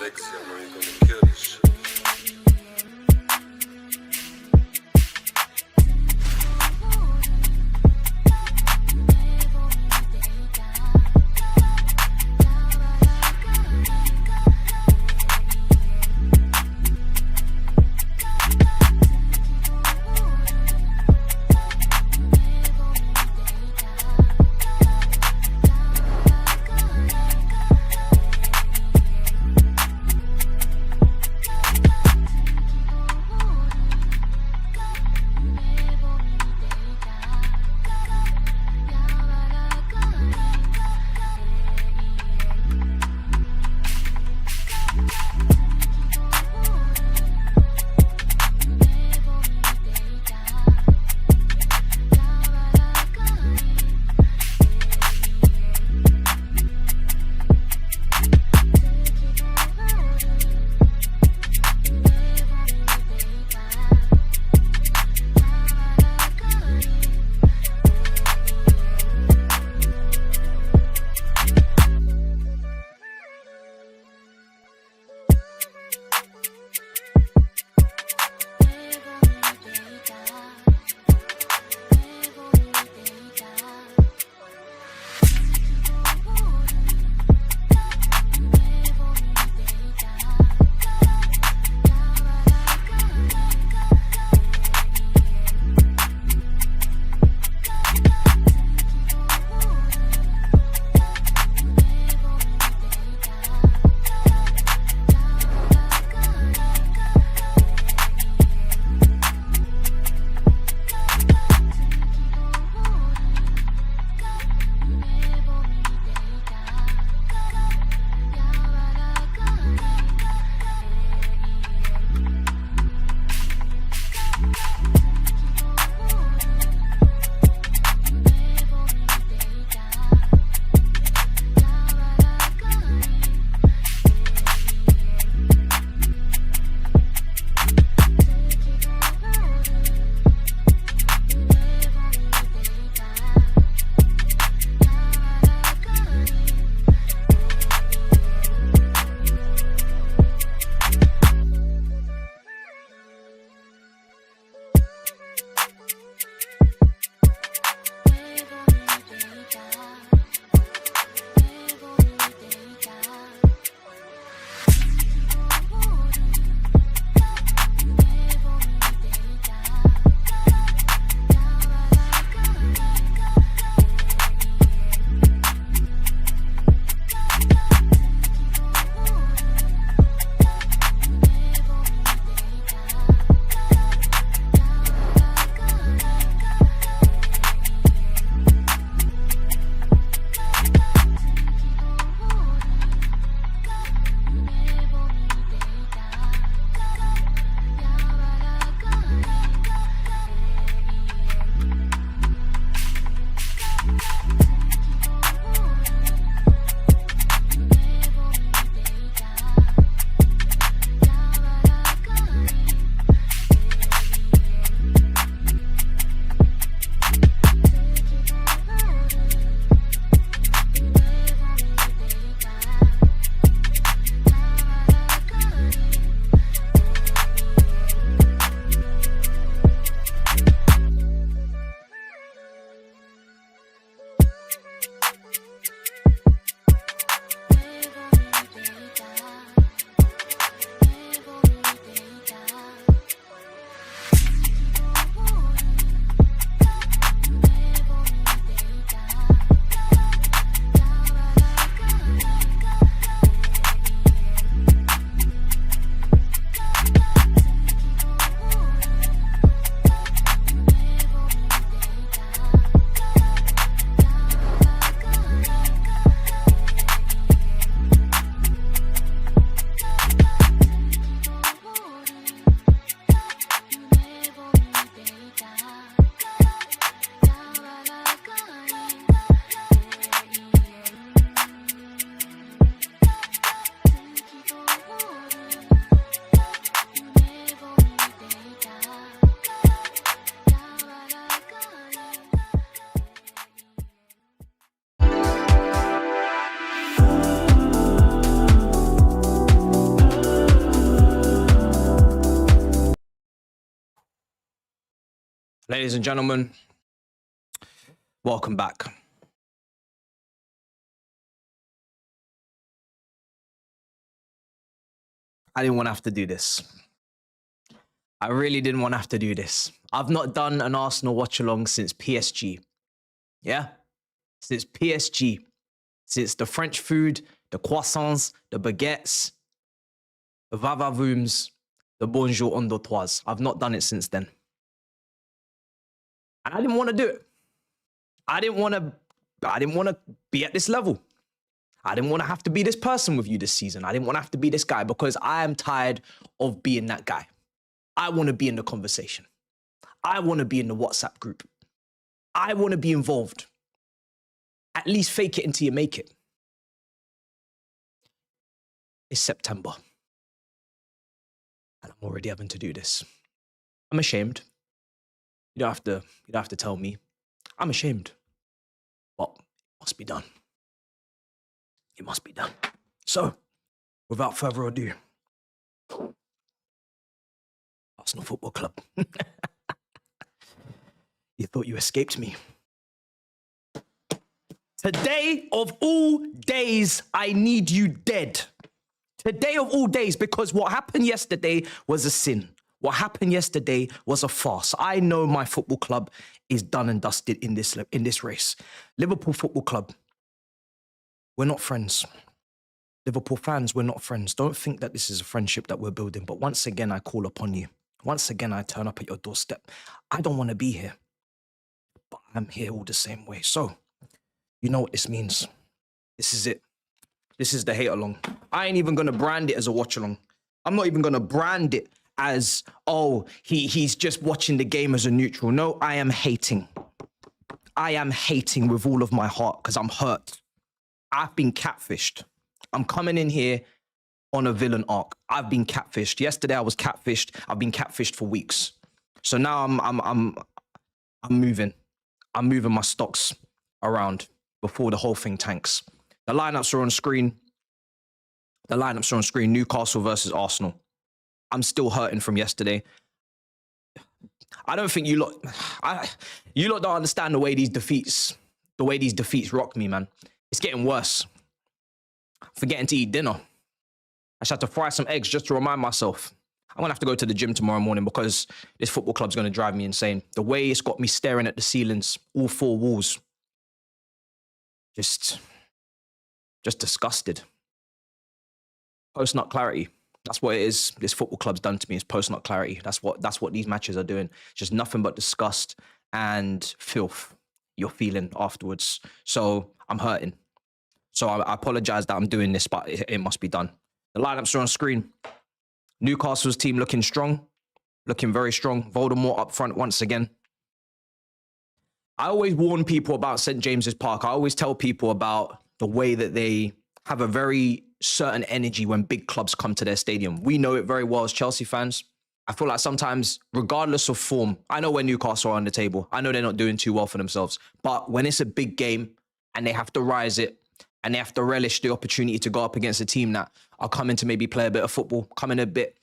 sexy, I know you're gonna kill this shit. Ladies and gentlemen, welcome back. I didn't want to have to do this. I really didn't want to have to do this. I've not done an Arsenal watch-along since PSG. Yeah? Since PSG. Since the French food, the croissants, the baguettes, the va-va-vooms, the bonjour en deux-trois. I've not done it since then. And I didn't want to do it. I didn't want to be at this level. I didn't want to have to be this person with you this season. I didn't want to have to be this guy because I am tired of being that guy. I want to be in the conversation. I want to be in the WhatsApp group. I want to be involved. At least fake it until you make it. It's September. And I'm already having to do this. I'm ashamed. You don't have to tell me. I'm ashamed. But it must be done. It must be done. So, without further ado, Arsenal Football Club. You thought you escaped me. Today of all days, I need you dead. Today of all days, because what happened yesterday was a sin. What happened yesterday was a farce. I know my football club is done and dusted in this race. Liverpool Football Club, we're not friends. Liverpool fans, we're not friends. Don't think that this is a friendship that we're building. But once again, I call upon you. Once again, I turn up at your doorstep. I don't want to be here, but I'm here all the same way. So, you know what this means. This is it. This is the hate along. I ain't even going to brand it as a watch along. I'm not even going to brand it as, oh, he's just watching the game as a neutral. No, I am hating. I am hating with all of my heart because I'm hurt. I've been catfished. I'm coming in here on a villain arc. I've been catfished. Yesterday I was catfished. I've been catfished for weeks. So now I'm moving. I'm moving my stocks around before the whole thing tanks. The lineups are on screen. The lineups are on screen. Newcastle versus Arsenal. I'm still hurting from yesterday. I don't think you lot don't understand the way these defeats rock me, man. It's getting worse. Forgetting to eat dinner. I just had to fry some eggs just to remind myself. I'm going to have to go to the gym tomorrow morning because this football club's going to drive me insane. The way it's got me staring at the ceilings, all four walls. Just disgusted. Post-nut clarity. That's what it is. This football club's done to me. It's post-nut clarity. That's what these matches are doing. Just nothing but disgust and filth you're feeling afterwards. So I'm hurting. So I apologize that I'm doing this, but it must be done. The lineups are on screen. Newcastle's team looking strong, looking very strong. Voldemort up front once again. I always warn people about St. James's Park. I always tell people about the way that they have a very certain energy when big clubs come to their stadium. We know it very well as Chelsea fans. I feel like sometimes, regardless of form, I know when Newcastle are on the table. I know they're not doing too well for themselves. But when it's a big game and they have to rise it and they have to relish the opportunity to go up against a team that are coming to maybe play a bit of football, coming a bit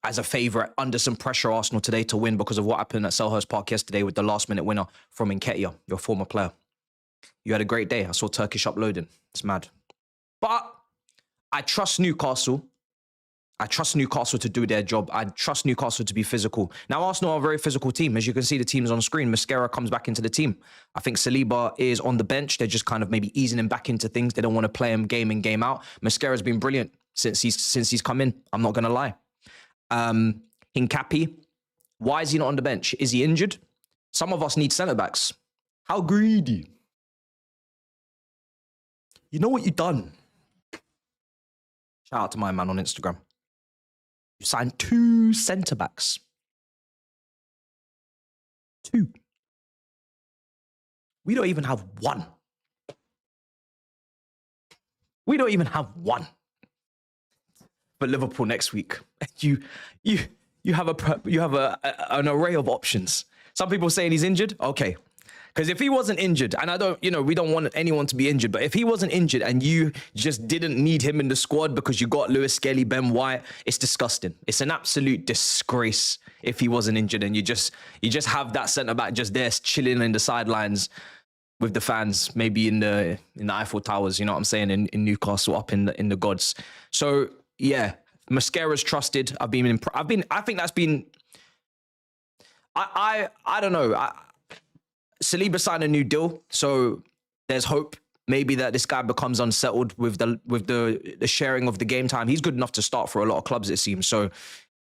as a favourite, under some pressure, Arsenal today to win because of what happened at Selhurst Park yesterday with the last-minute winner from Nketiah, your former player. You had a great day. I saw Turkish uploading. It's mad. But I trust Newcastle. I trust Newcastle to do their job. I trust Newcastle to be physical. Now, Arsenal are a very physical team. As you can see, the team's on screen. Mascara comes back into the team. I think Saliba is on the bench. They're just kind of maybe easing him back into things. They don't want to play him game in, game out. Mascara's been brilliant since he's come in. I'm not going to lie. Hincapi, why is he not on the bench? Is he injured? Some of us need centre-backs. How greedy. You know what you've done? Shout out to my man on Instagram. You signed 2 centre-backs. 2. We don't even have 1. We don't even have 1. For Liverpool next week. You have an array of options. Some people saying he's injured. Okay. Because if he wasn't injured, and I don't, you know, we don't want anyone to be injured, but if he wasn't injured and you just didn't need him in the squad because you got Lewis Skelly, Ben White, it's disgusting. It's an absolute disgrace if he wasn't injured and you just have that centre back just there chilling in the sidelines with the fans, maybe in the Eiffel Towers, you know what I'm saying, in Newcastle, up in the gods. So yeah, Mascara's trusted. I think that's been. I don't know. Saliba signed a new deal, so there's hope maybe that this guy becomes unsettled with the sharing of the game time. He's good enough to start for a lot of clubs, it seems. So,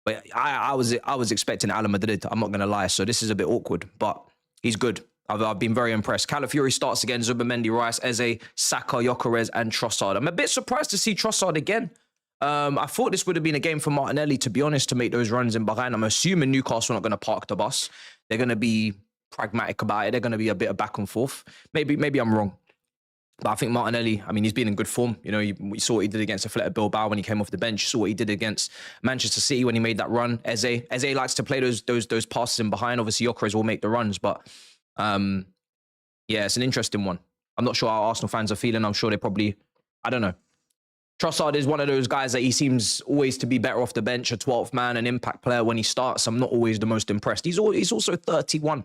but I was expecting Ala Madrid. I'm not gonna lie. So this is a bit awkward, but he's good. I've been very impressed. Calafiori starts again. Zubimendi, Rice, Eze, Saka, Gyökeres, and Trossard. I'm a bit surprised to see Trossard again. I thought this would have been a game for Martinelli, to be honest, to make those runs in behind. I'm assuming Newcastle are not going to park the bus. They're going to be pragmatic about it. They're going to be a bit of back and forth. Maybe I'm wrong. But I think Martinelli, I mean, he's been in good form. You know, we saw what he did against Athletic Bilbao when he came off the bench. You saw what he did against Manchester City when he made that run. Eze likes to play those passes in behind. Obviously, Gyökeres will make the runs. But, yeah, it's an interesting one. I'm not sure how Arsenal fans are feeling. I'm sure they probably, I don't know. Trossard is one of those guys that he seems always to be better off the bench, a 12th man, an impact player when he starts. I'm not always the most impressed. He's also 31. I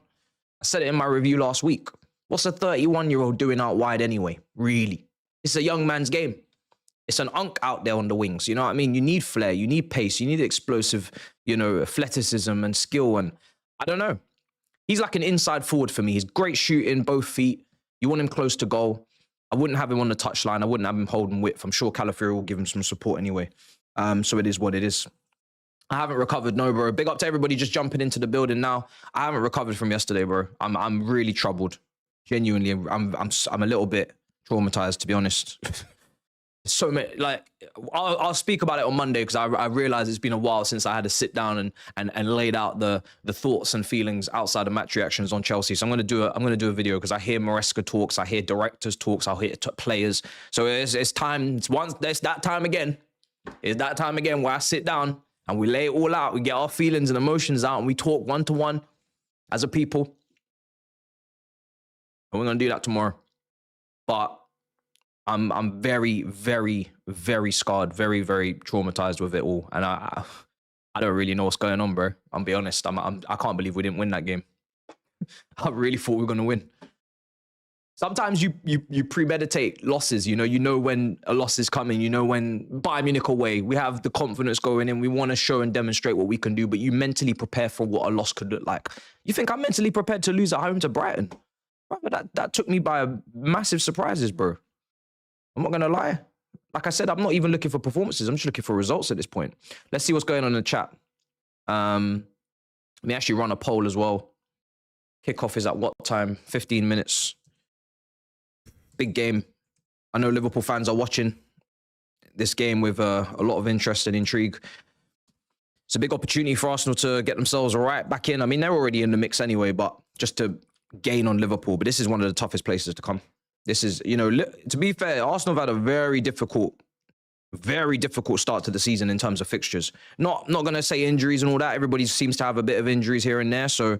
said it in my review last week. What's a 31-year-old doing out wide anyway? Really? It's a young man's game. It's an unk out there on the wings. You know what I mean? You need flair. You need pace. You need explosive, you know, athleticism and skill. And I don't know. He's like an inside forward for me. He's great shooting, both feet. You want him close to goal. I wouldn't have him on the touchline. I wouldn't have him holding width. I'm sure Calafiori will give him some support anyway. So it is what it is. I haven't recovered, no, bro. Big up to everybody just jumping into the building now. I haven't recovered from yesterday, bro. I'm really troubled. Genuinely, I'm a little bit traumatized, to be honest. So many, like, I'll speak about it on Monday because I realize it's been a while since I had to sit down and laid out the thoughts and feelings outside of match reactions on Chelsea. So I'm gonna do a video because I hear Maresca talks, I hear directors talks, I hear players. So it's time. It's that time again. It's that time again where I sit down and we lay it all out. We get our feelings and emotions out and we talk one to one as a people. And we're gonna do that tomorrow. But I'm very, very, very scarred, very, very traumatized with it all, and I don't really know what's going on, bro. I'll be honest. I can't believe we didn't win that game. I really thought we were gonna win. Sometimes you premeditate losses. You know when a loss is coming. You know when Bayern Munich away, we have the confidence going in. We want to show and demonstrate what we can do, but you mentally prepare for what a loss could look like. You think I'm mentally prepared to lose at home to Brighton? But that took me by massive surprises, bro. I'm not going to lie. Like I said, I'm not even looking for performances. I'm just looking for results at this point. Let's see what's going on in the chat. Let me actually run a poll as well. Kickoff is at what time? 15 minutes. Big game. I know Liverpool fans are watching this game with a lot of interest and intrigue. It's a big opportunity for Arsenal to get themselves right back in. I mean, they're already in the mix anyway, but just to gain on Liverpool. But this is one of the toughest places to come. This is, you know, to be fair, Arsenal have had a very difficult start to the season in terms of fixtures. Not going to say injuries and all that. Everybody seems to have a bit of injuries here and there. So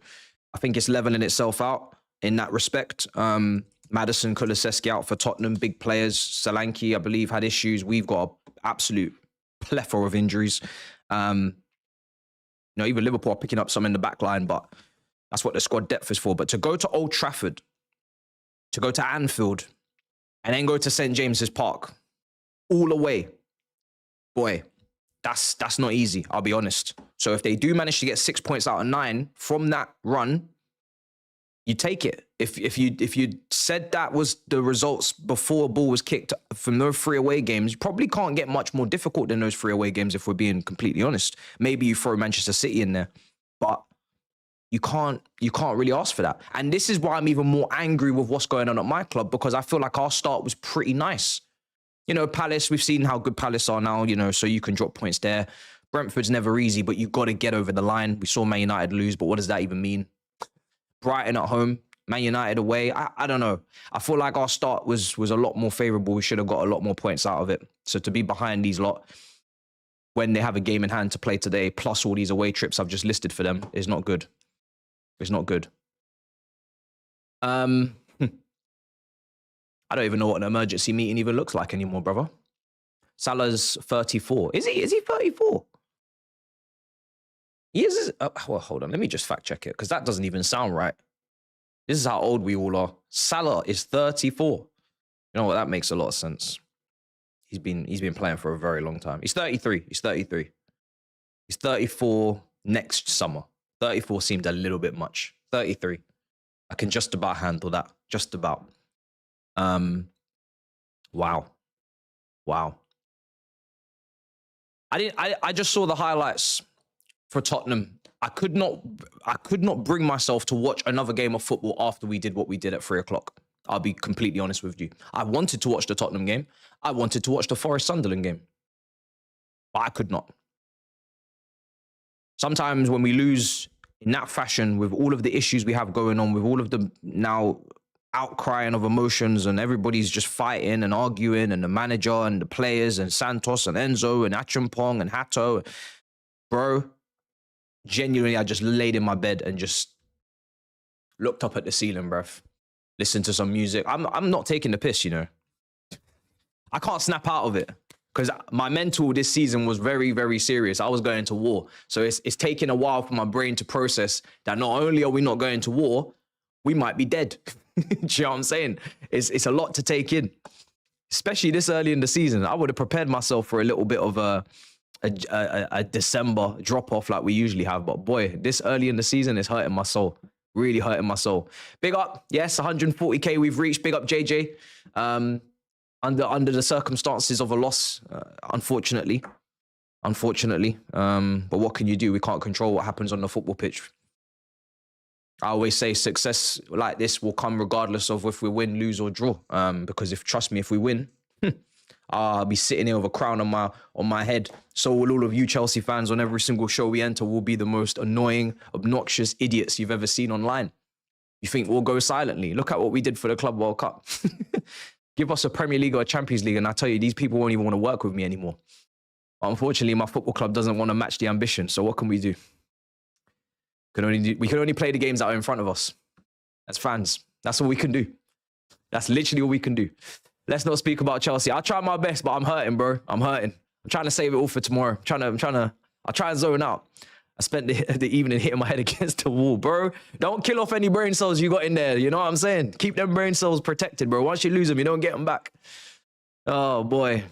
I think it's leveling itself out in that respect. Maddison, Kulusevski out for Tottenham, big players. Solanke, I believe, had issues. We've got an absolute plethora of injuries. You know, even Liverpool are picking up some in the back line, but that's what the squad depth is for. But to go to Old Trafford, to go to Anfield, and then go to St. James's Park, all away, boy, that's not easy, I'll be honest. So if they do manage to get 6 points out of 9 from that run, you take it. If you said that was the results before a ball was kicked from those 3 away games, you probably can't get much more difficult than those 3 away games if we're being completely honest. Maybe you throw Manchester City in there, but you can't really ask for that. And this is why I'm even more angry with what's going on at my club, because I feel like our start was pretty nice. You know, Palace, we've seen how good Palace are now, you know, so you can drop points there. Brentford's never easy, but you've got to get over the line. We saw Man United lose, but what does that even mean? Brighton at home, Man United away. I don't know. I feel like our start was a lot more favourable. We should have got a lot more points out of it. So to be behind these lot when they have a game in hand to play today, plus all these away trips I've just listed for them, is not good. It's not good. I don't even know what an emergency meeting even looks like anymore, brother. Salah's 34. Is he? Is he 34? He is. Well, hold on. Let me just fact check it because that doesn't even sound right. This is how old we all are. Salah is 34. You know what? That makes a lot of sense. He's been playing for a very long time. He's 33. He's 33. He's 34 next summer. 34 seemed a little bit much. 33. I can just about handle that. Just about. Wow. I just saw the highlights for Tottenham. I could not bring myself to watch another game of football after we did what we did at 3 o'clock. I'll be completely honest with you. I wanted to watch the Tottenham game. I wanted to watch the Forest Sunderland game. But I could not. Sometimes when we lose in that fashion, with all of the issues we have going on, with all of the now outcrying of emotions and everybody's just fighting and arguing, and the manager and the players and Santos and Enzo and Achimpong and Hato, bro, genuinely, I just laid in my bed and just looked up at the ceiling, bruv. Listened to some music. I'm not taking the piss, you know. I can't snap out of it because my mental this season was very, very serious. I was going to war. So it's taken a while for my brain to process that not only are we not going to war, we might be dead. Do you know what I'm saying? It's a lot to take in, especially this early in the season. I would have prepared myself for a little bit of a December drop-off like we usually have. But boy, this early in the season is hurting my soul. Really hurting my soul. Big up. Yes, 140K we've reached. Big up, JJ. Under the circumstances of a loss, unfortunately. But what can you do? We can't control what happens on the football pitch. I always say success like this will come regardless of if we win, lose, or draw. Because trust me, if we win, I'll be sitting here with a crown on my head. So will all of you Chelsea fans. On every single show we enter, we'll be the most annoying, obnoxious idiots you've ever seen online. You think we'll go silently? Look at what we did for the Club World Cup. Give us a Premier League or a Champions League, and I tell you, these people won't even want to work with me anymore. But unfortunately, my football club doesn't want to match the ambition. So what can we do? We can only play the games that are in front of us as fans. That's all we can do. That's literally all we can do. Let's not speak about Chelsea. I'll try my best, but I'm hurting, bro. I'm hurting. I'm trying to save it all for tomorrow. I'll try and zone out. I spent the evening hitting my head against the wall, bro. Don't kill off any brain cells you got in there. You know what I'm saying? Keep them brain cells protected, bro. Once you lose them, you don't get them back. Oh, boy.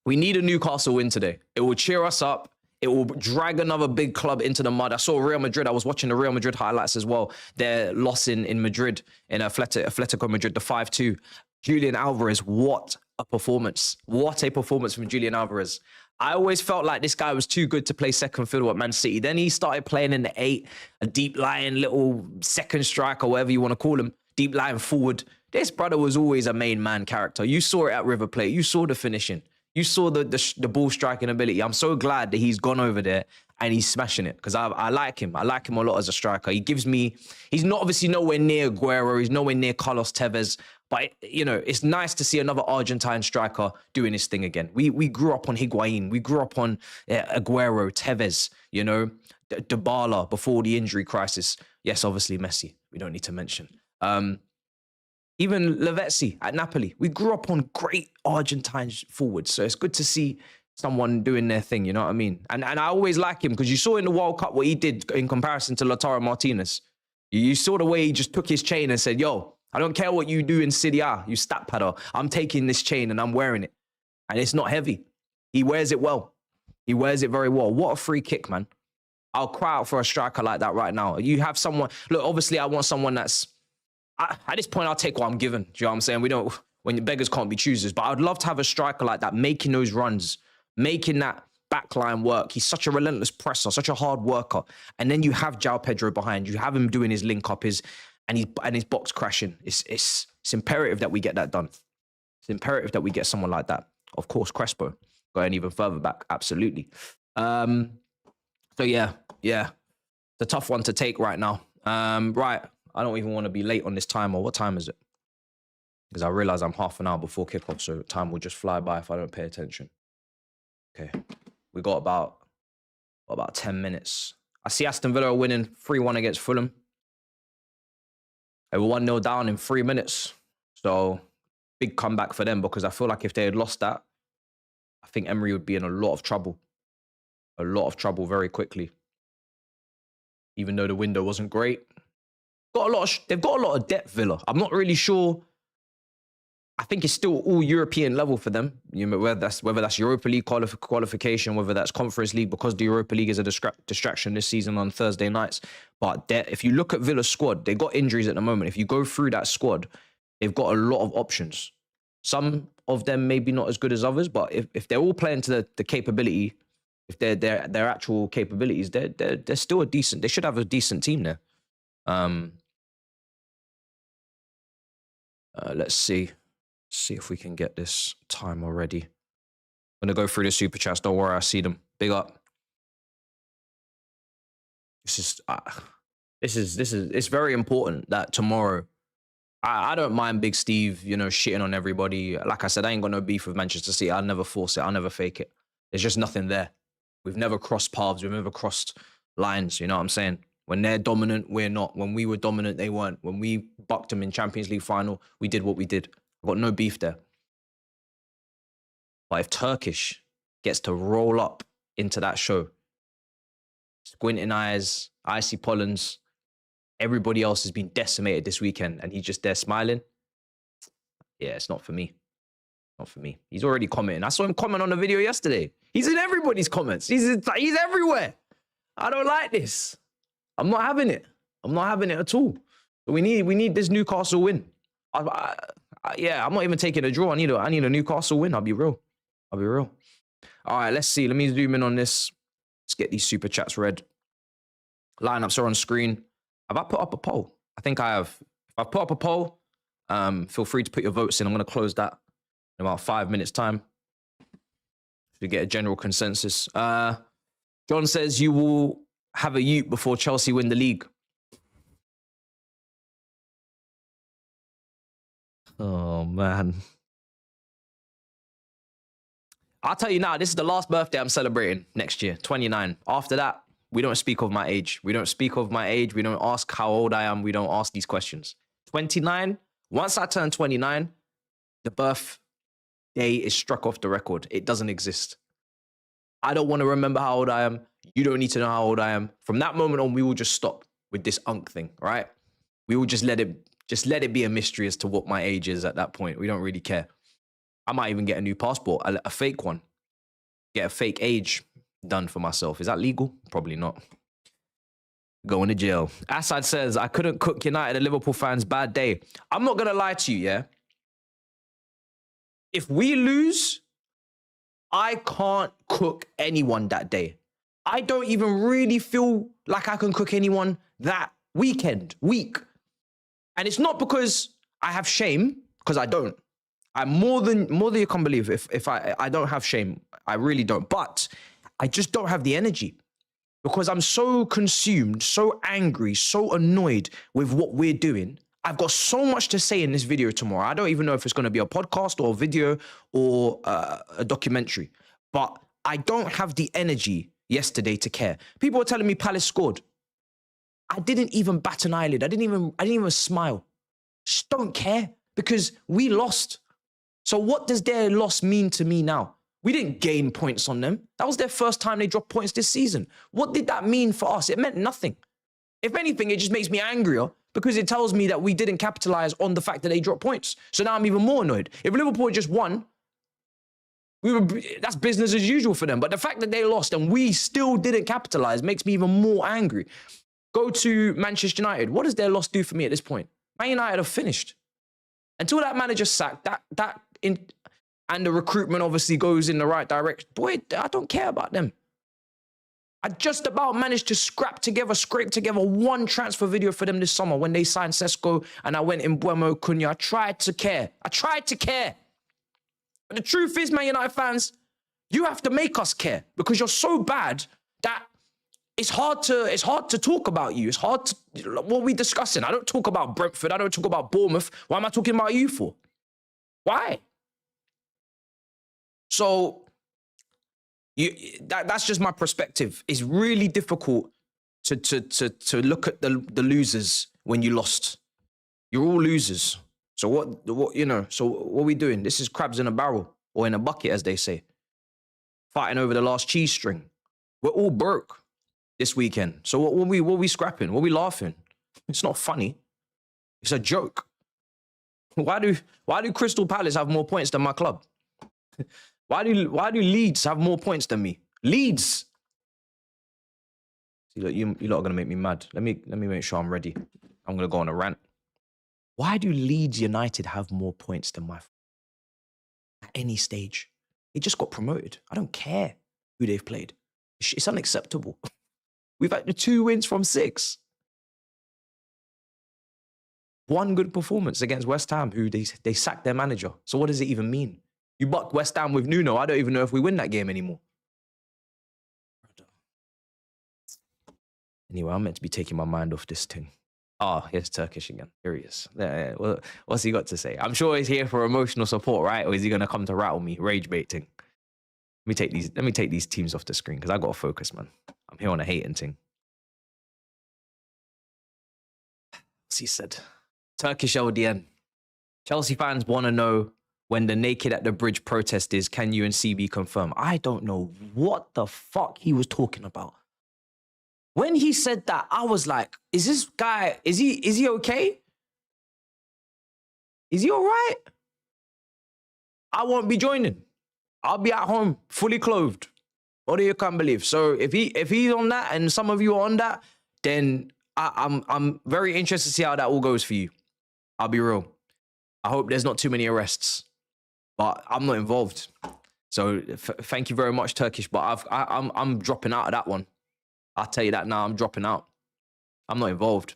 We need a Newcastle win today. It will cheer us up. It will drag another big club into the mud. I saw Real Madrid. I was watching the Real Madrid highlights as well. Their loss in Madrid, in Atletico Madrid, the 5-2. Julian Alvarez, what a performance. What a performance from Julian Alvarez. I always felt like this guy was too good to play second fiddle at Man City. Then he started playing in the 8, a deep lying little second striker, whatever you want to call him, deep lying forward. This brother was always a main man character. You saw it at River Plate. You saw the finishing. You saw the ball striking ability. I'm so glad that he's gone over there and he's smashing it because I like him. I like him a lot as a striker. He's not obviously nowhere near Aguero. He's nowhere near Carlos Tevez. But, you know, it's nice to see another Argentine striker doing his thing again. We grew up on Higuain. We grew up on Aguero, Tevez, you know, Dybala before the injury crisis. Yes, obviously Messi. We don't need to mention. Even Lavezzi at Napoli. We grew up on great Argentine forwards. So it's good to see someone doing their thing, you know what I mean? And I always like him because you saw in the World Cup what he did in comparison to Lautaro Martinez. You saw the way he just took his chain and said, yo, I don't care what you do in Serie A, you stat padder. I'm taking this chain and I'm wearing it. And it's not heavy. He wears it well. He wears it very well. What a free kick, man. I'll cry out for a striker like that right now. You have someone... Look, obviously, I want someone that's... at this point, I'll take what I'm given. Do you know what I'm saying? When beggars can't be choosers. But I'd love to have a striker like that, making those runs, making that backline work. He's such a relentless presser, such a hard worker. And then you have João Pedro behind. You have him doing his link-up, his box crashing. It's imperative that we get that done. It's imperative that we get someone like that. Of course, Crespo going even further back. Absolutely. So yeah, it's a tough one to take right now. Right. I don't even want to be late on this timer. What time is it? Because I realize I'm half an hour before kickoff, so time will just fly by if I don't pay attention. Okay. We got about 10 minutes. I see Aston Villa winning 3-1 against Fulham. They were 1-0 down in 3 minutes. So big comeback for them, because I feel like if they had lost that, I think Emery would be in a lot of trouble. A lot of trouble very quickly. Even though the window wasn't great. They've got a lot of depth, Villa. I'm not really sure. I think it's still all European level for them. You know, whether that's Europa League qualification, whether that's Conference League, because the Europa League is a distraction this season on Thursday nights. But if you look at Villa's squad, they've got injuries at the moment. If you go through that squad, they've got a lot of options. Some of them maybe not as good as others, but if they're all playing to the capability, if their actual capabilities, they're still a decent. They should have a decent team there. Let's see if we can get this time already. I'm gonna go through the super chats. Don't worry, I see them. Big up. This is it's very important that tomorrow. I don't mind Big Steve, you know, shitting on everybody. Like I said, I ain't got no beef with Manchester City. I'll never force it. I'll never fake it. There's just nothing there. We've never crossed paths. We've never crossed lines. You know what I'm saying? When they're dominant, we're not. When we were dominant, they weren't. When we bucked them in Champions League final, we did what we did. I've got no beef there. But if Turkish gets to roll up into that show, squinting eyes, icy pollens, everybody else has been decimated this weekend, and he's just there smiling. Yeah, it's not for me. Not for me. He's already commenting. I saw him comment on the video yesterday. He's in everybody's comments. He's everywhere. I don't like this. I'm not having it. I'm not having it at all. We need this Newcastle win. Yeah, I'm not even taking a draw. I need a Newcastle win. I'll be real. All right, let's see. Let me zoom in on this. Let's get these super chats read. Lineups are on screen. Have I put up a poll? I think I have. If I put up a poll, feel free to put your votes in. I'm going to close that in about 5 minutes' time to get a general consensus. John says you will have a ute before Chelsea win the league. Oh, man. I'll tell you now, this is the last birthday I'm celebrating next year, 29. After that, we don't speak of my age. We don't speak of my age. We don't ask how old I am. We don't ask these questions. 29, once I turn 29, the birthday is struck off the record. It doesn't exist. I don't want to remember how old I am. You don't need to know how old I am. From that moment on, we will just stop with this unk thing, right? We will just let it be a mystery as to what my age is at that point. We don't really care. I might even get a new passport, a fake one. Get a fake age done for myself. Is that legal? Probably not. Going to jail. Assad says, I couldn't cook United and Liverpool fans. Bad day. I'm not going to lie to you, yeah? If we lose, I can't cook anyone that day. I don't even really feel like I can cook anyone that week. And it's not because I have shame, because I don't. I'm more than you can believe. If I don't have shame, I really don't. But I just don't have the energy because I'm so consumed, so angry, so annoyed with what we're doing. I've got so much to say in this video tomorrow. I don't even know if it's going to be a podcast or a video or a documentary. But I don't have the energy yesterday to care. People were telling me Palace scored. I didn't even bat an eyelid. I didn't even smile. Just don't care because we lost. So what does their loss mean to me now? We didn't gain points on them. That was their first time they dropped points this season. What did that mean for us? It meant nothing. If anything, it just makes me angrier because it tells me that we didn't capitalize on the fact that they dropped points. So now I'm even more annoyed. If Liverpool just won, that's business as usual for them. But the fact that they lost and we still didn't capitalize makes me even more angry. Go to Manchester United. What does their loss do for me at this point? Man United have finished. Until that manager sacked, and the recruitment obviously goes in the right direction. Boy, I don't care about them. I just about managed to scrape together one transfer video for them this summer when they signed Sesko and I went in Buemo Cunha. I tried to care. But the truth is, Man United fans, you have to make us care because you're so bad that it's hard to talk about you. It's hard to, what are we discussing? I don't talk about Brentford. I don't talk about Bournemouth. Why am I talking about you for? Why? So that's just my perspective. It's really difficult to look at the losers when you lost. You're all losers. So what, you know, so what are we doing? This is crabs in a barrel or in a bucket, as they say. Fighting over the last cheese string. We're all broke this weekend. So what are we scrapping? What are we laughing? It's not funny. It's a joke. Why do Crystal Palace have more points than my club? Why do Leeds have more points than me? Leeds. See, look, you lot are gonna make me mad. Let me make sure I'm ready. I'm gonna go on a rant. Why do Leeds United have more points than my at any stage? They just got promoted. I don't care who they've played. It's unacceptable. We've had the 2 wins from 6. One good performance against West Ham, who they sacked their manager. So what does it even mean? You buck West Ham with Nuno. I don't even know if we win that game anymore. Anyway, I'm meant to be taking my mind off this thing. Oh, here's Turkish again. Here he is. Yeah. Well, what's he got to say? I'm sure he's here for emotional support, right? Or is he going to come to rattle me, rage baiting? Let me take these teams off the screen because I got to focus, man. I'm here on a hating thing. What's he said? Turkish LDN. Chelsea fans want to know when the naked at the bridge protest is. Can you and CB confirm? I don't know what the fuck he was talking about. When he said that, I was like, is this guy, is he okay? Is he all right? I won't be joining. I'll be at home, fully clothed. What do you can't believe? So if he's on that and some of you are on that, then I'm very interested to see how that all goes for you. I'll be real. I hope there's not too many arrests, but I'm not involved. So thank you very much, Turkish. But I'm dropping out of that one. I'll tell you that now. I'm dropping out. I'm not involved.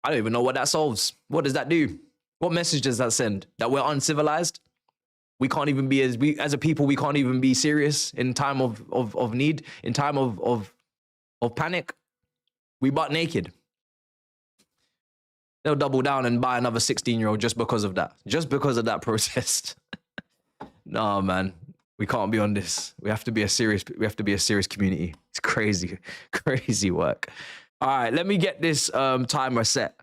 I don't even know what that solves. What does that do? What message does that send? That we're uncivilized? We can't even be as a people. We can't even be serious in time of need, in time of panic. We butt naked. They'll double down and buy another 16-year-old just because of that. Just because of that protest. Nah, man. We can't be on this. We have to be a serious community. It's crazy, crazy work. All right, let me get this timer set.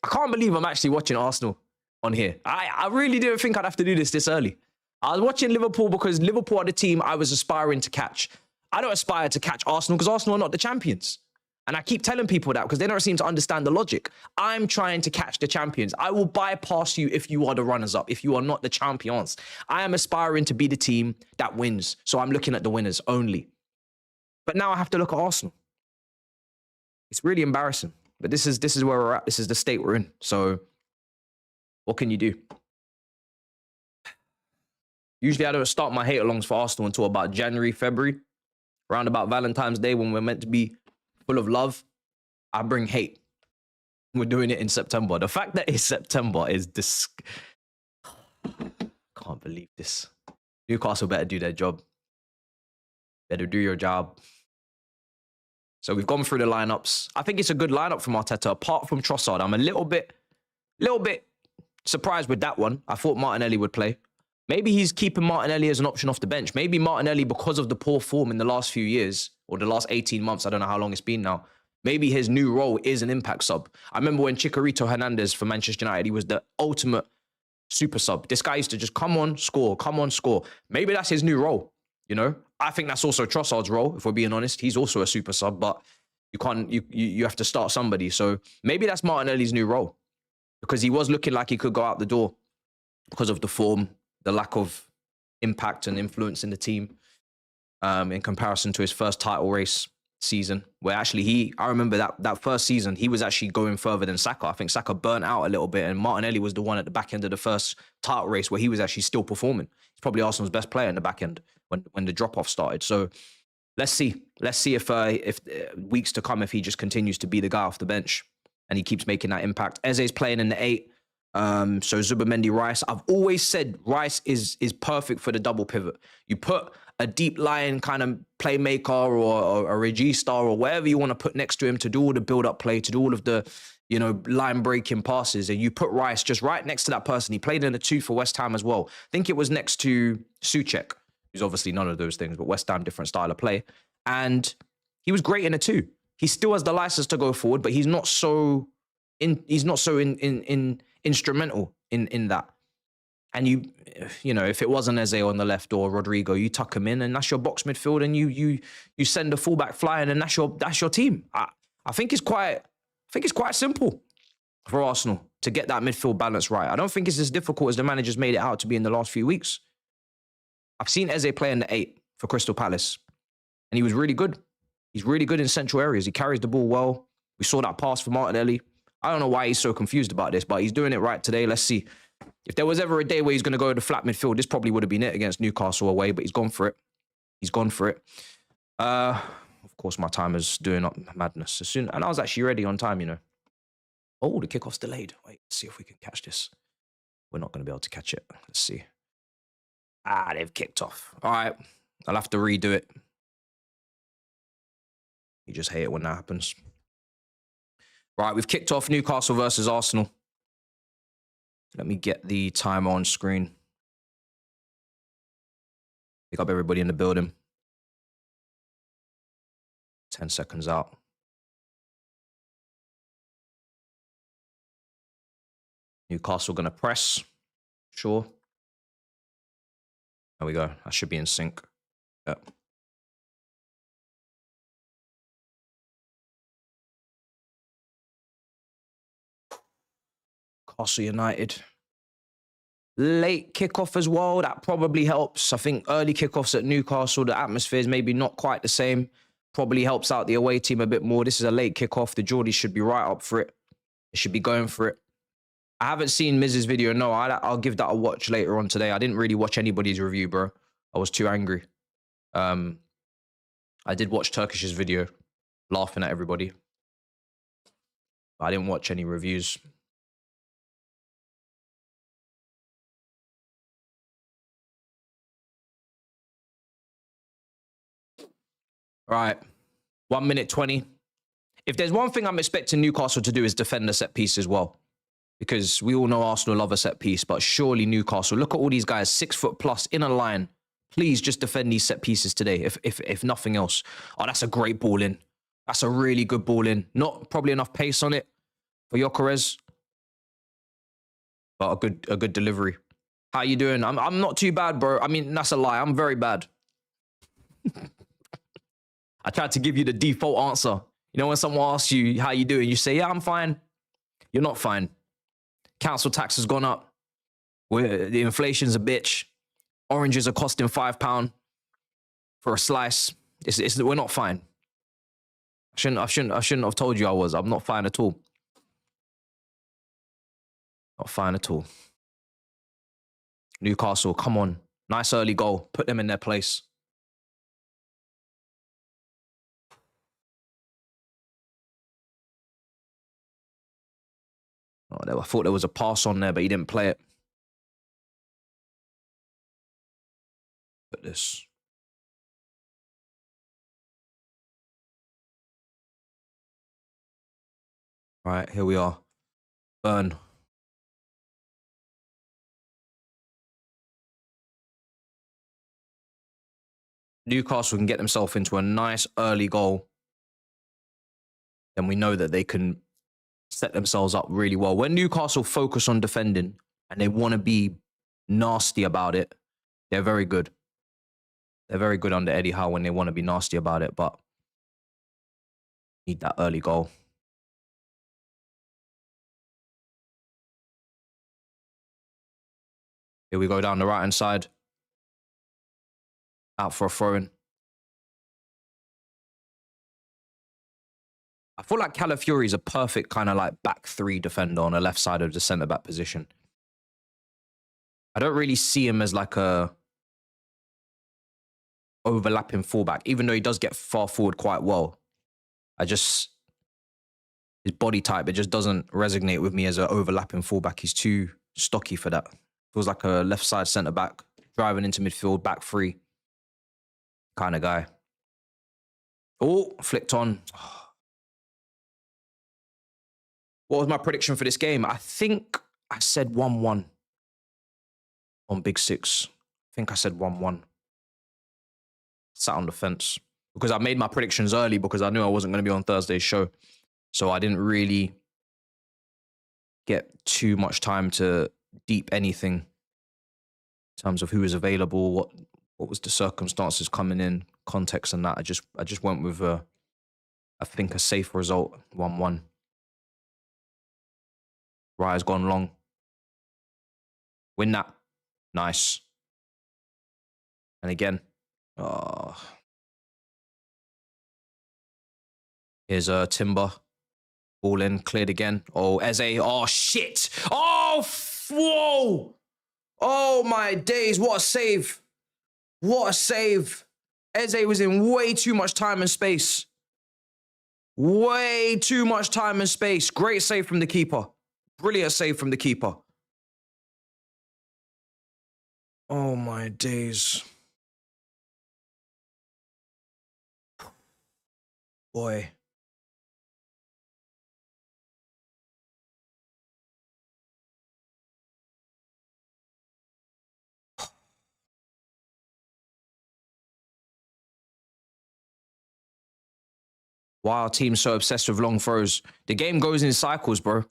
I can't believe I'm actually watching Arsenal on here. I really didn't think I'd have to do this early. I was watching Liverpool because Liverpool are the team I was aspiring to catch. I don't aspire to catch Arsenal because Arsenal are not the champions. And I keep telling people that because they don't seem to understand the logic. I'm trying to catch the champions. I will bypass you if you are the runners-up, if you are not the champions. I am aspiring to be the team that wins. So I'm looking at the winners only. But now I have to look at Arsenal. It's really embarrassing. But this is where we're at. This is the state we're in. So what can you do? Usually I don't start my hate-alongs for Arsenal until about January, February. Around about Valentine's Day when we're meant to be full of love, I bring hate. We're doing it in September. The fact that it's September is can't believe this. Newcastle better do their job. Better do your job. So we've gone through the lineups. I think it's a good lineup from Arteta, apart from Trossard. I'm a little bit surprised with that one. I thought Martinelli would play. Maybe he's keeping Martinelli as an option off the bench. Maybe Martinelli, because of the poor form in the last few years, or the last 18 months, I don't know how long it's been now, maybe his new role is an impact sub. I remember when Chicharito Hernandez for Manchester United, he was the ultimate super sub. This guy used to just come on, score, come on, score. Maybe that's his new role, you know? I think that's also Trossard's role, if we're being honest. He's also a super sub, but you have to start somebody. So maybe that's Martinelli's new role, because he was looking like he could go out the door because of the form, the lack of impact and influence in the team in comparison to his first title race season, where actually I remember that first season, he was actually going further than Saka. I think Saka burnt out a little bit and Martinelli was the one at the back end of the first title race where he was actually still performing. He's probably Arsenal's best player in the back end when the drop-off started. So let's see. Let's see if weeks to come, if he just continues to be the guy off the bench and he keeps making that impact. Eze's playing in the 8. So Zubimendi, Rice. I've always said Rice is perfect for the double pivot. You put a deep line kind of playmaker or a regista or whatever you want to put next to him to do all the build-up play, to do all of the, you know, line-breaking passes, and you put Rice just right next to that person. He played in the 2 for West Ham as well. I think it was next to Souček, who's obviously none of those things, but West Ham, different style of play. And he was great in the 2. He still has the license to go forward, but he's not so instrumental in that. And you know, if it wasn't Eze on the left or Rodrigo, you tuck him in, and that's your box midfield, and you send the fullback flying, and that's your team. I think it's quite simple for Arsenal to get that midfield balance right. I don't think it's as difficult as the managers made it out to be in the last few weeks. I've seen Eze play in the 8 for Crystal Palace, and he was really good. He's really good in central areas. He carries the ball well. We saw that pass for Martinelli. I don't know why he's so confused about this, but he's doing it right today. Let's see. If there was ever a day where he's going to go to flat midfield, this probably would have been it against Newcastle away, but he's gone for it. He's gone for it. Of course, my timer's doing up madness. And I was actually ready on time, you know. Oh, the kickoff's delayed. Wait, let's see if we can catch this. We're not going to be able to catch it. Let's see. They've kicked off. All right. I'll have to redo it. You just hate it when that happens. Right, we've kicked off Newcastle versus Arsenal. Let me get the timer on screen. Pick up everybody in the building. 10 seconds out. Newcastle going to press. Sure. There we go. That should be in sync. Yep. Newcastle United. Late kickoff as well. That probably helps. I think early kickoffs at Newcastle, the atmosphere is maybe not quite the same. Probably helps out the away team a bit more. This is a late kickoff. The Geordies should be right up for it. They should be going for it. I haven't seen Miz's video. No, I'll give that a watch later on today. I didn't really watch anybody's review, bro. I was too angry. I did watch Turkish's video, laughing at everybody. I didn't watch any reviews. Right, 1 minute 20. If there's one thing I'm expecting Newcastle to do is defend the set piece as well. Because we all know Arsenal love a set piece, but surely Newcastle, look at all these guys, 6 foot plus in a line. Please just defend these set pieces today, if nothing else. Oh, that's a great ball in. That's a really good ball in. Not probably enough pace on it for Gyökeres, but a good delivery. How you doing? I'm not too bad, bro. I mean, that's a lie. I'm very bad. I tried to give you the default answer. You know, when someone asks you how you doing, you say, yeah, I'm fine. You're not fine. Council tax has gone up. The inflation's a bitch. Oranges are costing £5 for a slice. We're not fine. I shouldn't have told you I was. I'm not fine at all. Not fine at all. Newcastle, come on. Nice early goal. Put them in their place. Oh, I thought there was a pass on there, but he didn't play it. Look at this. All right, here we are. Burn. Newcastle can get themselves into a nice early goal. Then we know that they can set themselves up really well. When Newcastle focus on defending and they want to be nasty about it, they're very good. They're very good under Eddie Howe when they want to be nasty about it, but need that early goal. Here we go down the right-hand side. Out for a throw-in. I feel like Calafiori is a perfect kind of like back three defender on the left side of the centre-back position. I don't really see him as like a overlapping fullback, even though he does get far forward quite well. His body type, it just doesn't resonate with me as an overlapping fullback. He's too stocky for that. Feels like a left side centre-back, driving into midfield, back three kind of guy. Oh, flicked on. What was my prediction for this game? I think I said 1-1 on Big Six. I think I said 1-1. Sat on the fence because I made my predictions early because I knew I wasn't going to be on Thursday's show. So I didn't really get too much time to deep anything in terms of who was available, what was the circumstances coming in, context and that. I just went with I think a safe result, 1-1. Raya's gone long. Win that. Nice. And again, here's Timber. Ball in, cleared again. Oh, Eze. Oh, shit. Oh, whoa. Oh, my days. What a save. What a save. Eze was in way too much time and space. Way too much time and space. Great save from the keeper. Brilliant save from the keeper. Oh, my days. Boy. Why are teams so obsessed with long throws? The game goes in cycles, bro.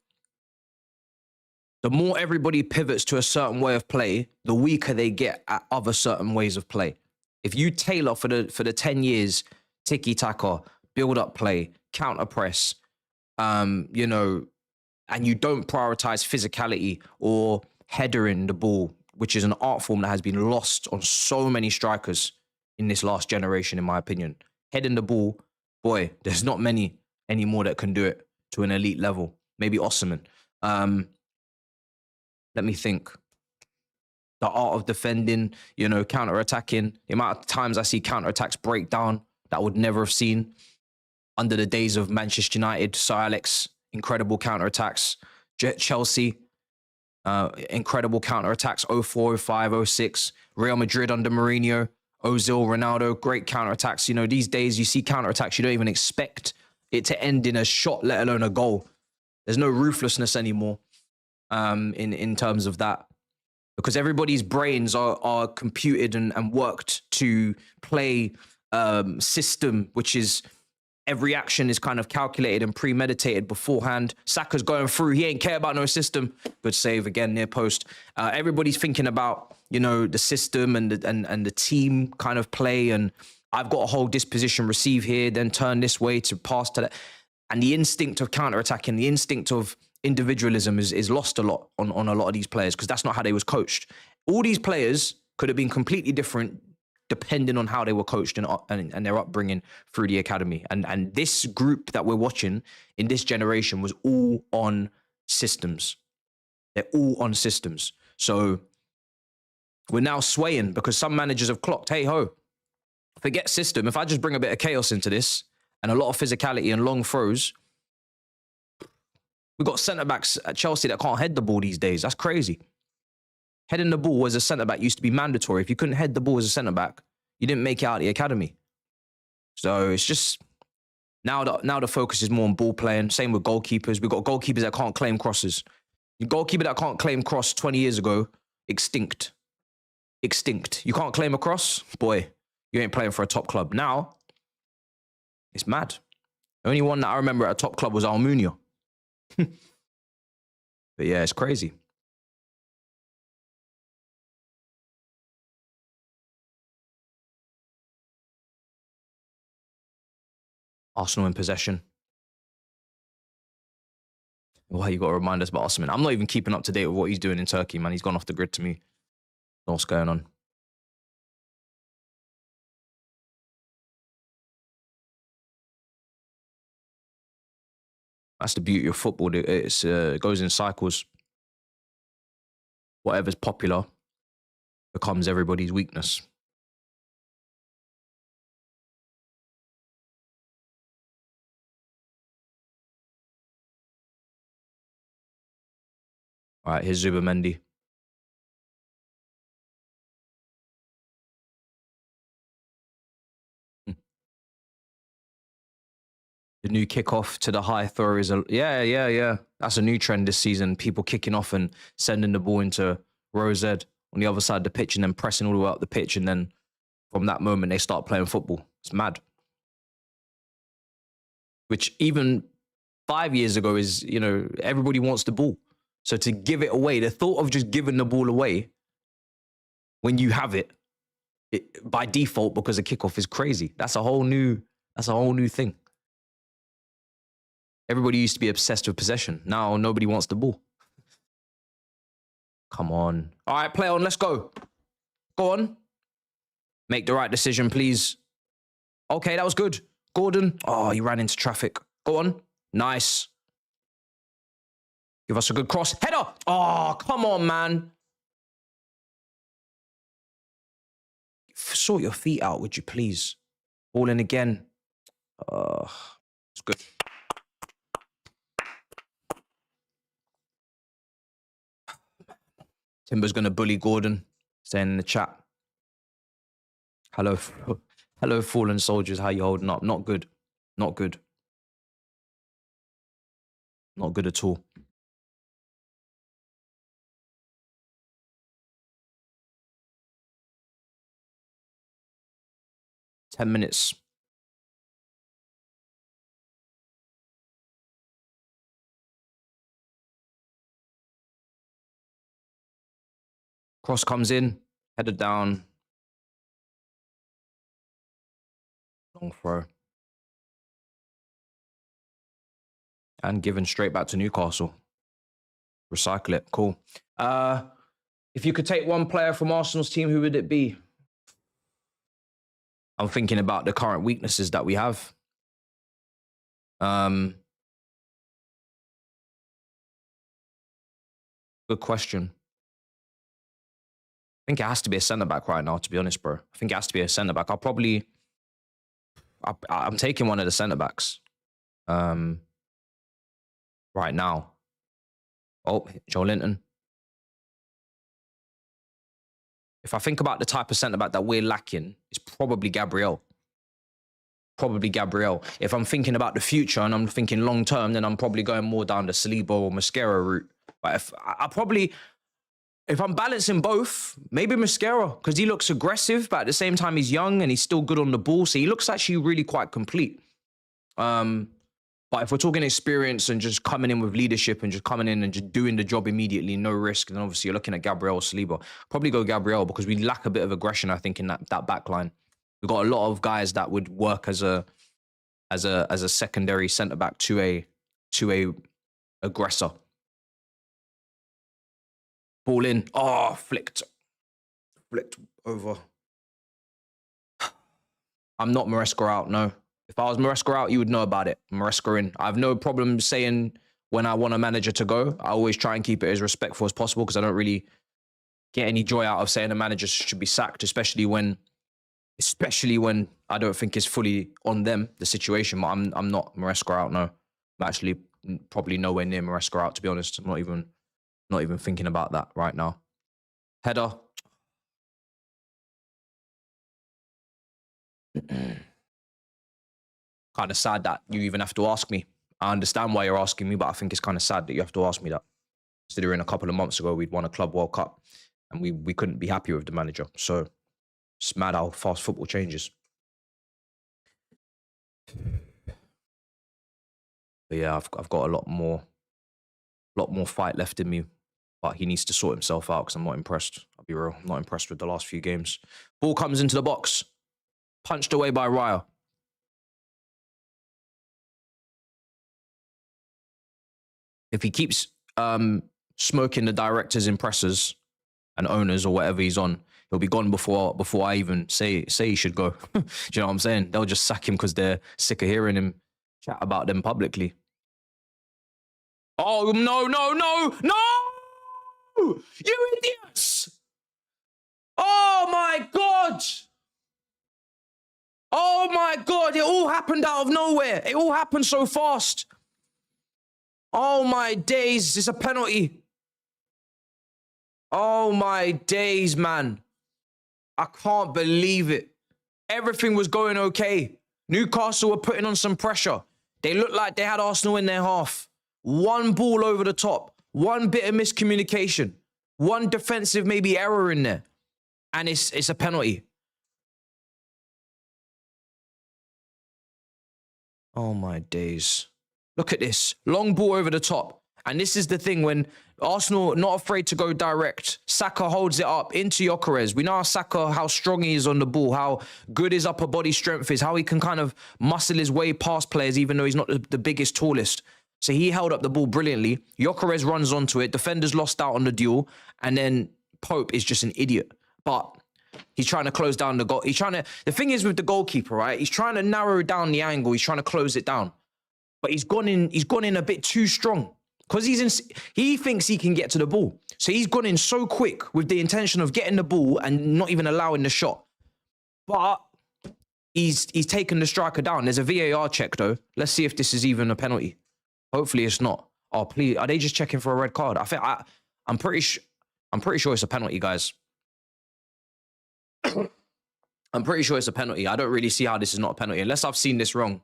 The more everybody pivots to a certain way of play, the weaker they get at other certain ways of play. If you tailor for the 10 years, tiki-taka, build-up play, counter-press, you know, and you don't prioritize physicality or headering the ball, which is an art form that has been lost on so many strikers in this last generation, in my opinion. Heading the ball, boy, there's not many anymore that can do it to an elite level. Maybe Osman. Let me think. The art of defending, you know, counter-attacking. The amount of times I see counter-attacks break down that I would never have seen under the days of Manchester United, Sir Alex, incredible counter-attacks. Chelsea, incredible counter-attacks, 04, 05, 06. Real Madrid under Mourinho, Ozil, Ronaldo, great counter-attacks. You know, these days you see counter-attacks, you don't even expect it to end in a shot, let alone a goal. There's no ruthlessness anymore in terms of that. Because everybody's brains are computed and worked to play system, which is every action is kind of calculated and premeditated beforehand. Saka's going through. He ain't care about no system. Good save again, near post. Everybody's thinking about, you know, the system and the team kind of play. And I've got to hold this position, receive here, then turn this way to pass to that. And the instinct of counterattacking, the instinct of individualism is lost a lot on a lot of these players because that's not how they was coached. All these players could have been completely different depending on how they were coached and their upbringing through the academy. And this group that we're watching in this generation was all on systems. They're all on systems. So we're now swaying because some managers have clocked, hey ho, forget system. If I just bring a bit of chaos into this and a lot of physicality and long throws, we've got centre-backs at Chelsea that can't head the ball these days. That's crazy. Heading the ball as a centre-back used to be mandatory. If you couldn't head the ball as a centre-back, you didn't make it out of the academy. So it's just, now the focus is more on ball playing. Same with goalkeepers. We've got goalkeepers that can't claim crosses. Your goalkeeper that can't claim cross 20 years ago, extinct. Extinct. You can't claim a cross? Boy, you ain't playing for a top club. Now, it's mad. The only one that I remember at a top club was Almunia. But yeah, it's crazy. Arsenal in possession. Well, you got to remind us about Osman. I'm not even keeping up to date with what he's doing in Turkey, man. He's gone off the grid to me. Know what's going on. That's the beauty of football. It goes in cycles. Whatever's popular becomes everybody's weakness. All right, here's Zubamendi. The new kickoff to the high throw is yeah. That's a new trend this season. People kicking off and sending the ball into row Z on the other side of the pitch and then pressing all the way up the pitch. And then from that moment, they start playing football. It's mad. Which even 5 years ago is, you know, everybody wants the ball. So to give it away, the thought of just giving the ball away when you have it, by default because of kickoff is crazy. That's a whole new thing. Everybody used to be obsessed with possession. Now nobody wants the ball. Come on. All right, play on. Let's go. Go on. Make the right decision, please. Okay, that was good. Gordon. Oh, he ran into traffic. Go on. Nice. Give us a good cross. Header. Oh, come on, man. Sort your feet out, would you please? Ball in again. It's good. Timber's going to bully Gordon. Saying in the chat. Hello, hello, fallen soldiers. How you holding up? Not good. Not good. Not good at all. Ten minutes. Cross comes in, headed down. Long throw. And given straight back to Newcastle. Recycle it. Cool. If you could take one player from Arsenal's team, who would it be? I'm thinking about the current weaknesses that we have. Good question. I think it has to be a centre-back right now, to be honest, bro. I think it has to be a centre-back. I'm taking one of the centre-backs. Right now. Oh, Joe Linton. If I think about the type of centre-back that we're lacking, it's probably Gabriel. Probably Gabriel. If I'm thinking about the future and I'm thinking long-term, then I'm probably going more down the Saliba or Mascara route. But if I'm balancing both, maybe Mascara, because he looks aggressive, but at the same time, he's young and he's still good on the ball. So he looks actually really quite complete. But if we're talking experience and just coming in with leadership and just coming in and just doing the job immediately, no risk, then obviously you're looking at Gabriel or Saliba. Probably go Gabriel because we lack a bit of aggression, I think, in that back line. We've got a lot of guys that would work as a secondary centre-back to a aggressor. Ball in. Oh, flicked over. I'm not Maresca out, no. If I was Maresca out, you would know about it. Maresca in. I have no problem saying when I want a manager to go. I always try and keep it as respectful as possible because I don't really get any joy out of saying a manager should be sacked, especially when I don't think it's fully on them, the situation. But I'm not Maresca out, no. I'm actually probably nowhere near Maresca out, to be honest. I'm not even thinking about that right now. Header. Kind of sad that you even have to ask me. I understand why you're asking me, but I think it's kind of sad that you have to ask me that. Considering a couple of months ago, we'd won a Club World Cup and we couldn't be happy with the manager. So it's mad how fast football changes. But yeah, I've got a lot more fight left in me, but he needs to sort himself out because I'm not impressed. I'll be real. I'm not impressed with the last few games. Ball comes into the box. Punched away by Raya. If he keeps smoking the directors, impressors, and owners or whatever he's on, he'll be gone before I even say he should go. Do you know what I'm saying? They'll just sack him because they're sick of hearing him chat about them publicly. Oh, no, no, no, no! You idiots! Oh, my God! Oh, my God! It all happened out of nowhere. It all happened so fast. Oh, my days. It's a penalty. Oh, my days, man. I can't believe it. Everything was going okay. Newcastle were putting on some pressure. They looked like they had Arsenal in their half. One ball over the top. One bit of miscommunication. One defensive maybe error in there. And it's a penalty. Oh, my days. Look at this. Long ball over the top. And this is the thing when Arsenal not afraid to go direct. Saka holds it up into Gyökeres. We know how Saka, how strong he is on the ball, how good his upper body strength is, how he can kind of muscle his way past players, even though he's not the biggest, tallest. So he held up the ball brilliantly. Gyökeres runs onto it. Defenders lost out on the duel. And then Pope is just an idiot. But he's trying to close down the goal. The thing is with the goalkeeper, right? He's trying to narrow down the angle. He's trying to close it down. But he's gone in a bit too strong. Because he thinks he can get to the ball. So he's gone in so quick with the intention of getting the ball and not even allowing the shot. But he's taken the striker down. There's a VAR check, though. Let's see if this is even a penalty. Hopefully it's not. Oh, please. Are they just checking for a red card? I'm pretty sure it's a penalty, guys. I'm pretty sure it's a penalty. I don't really see how this is not a penalty. Unless I've seen this wrong.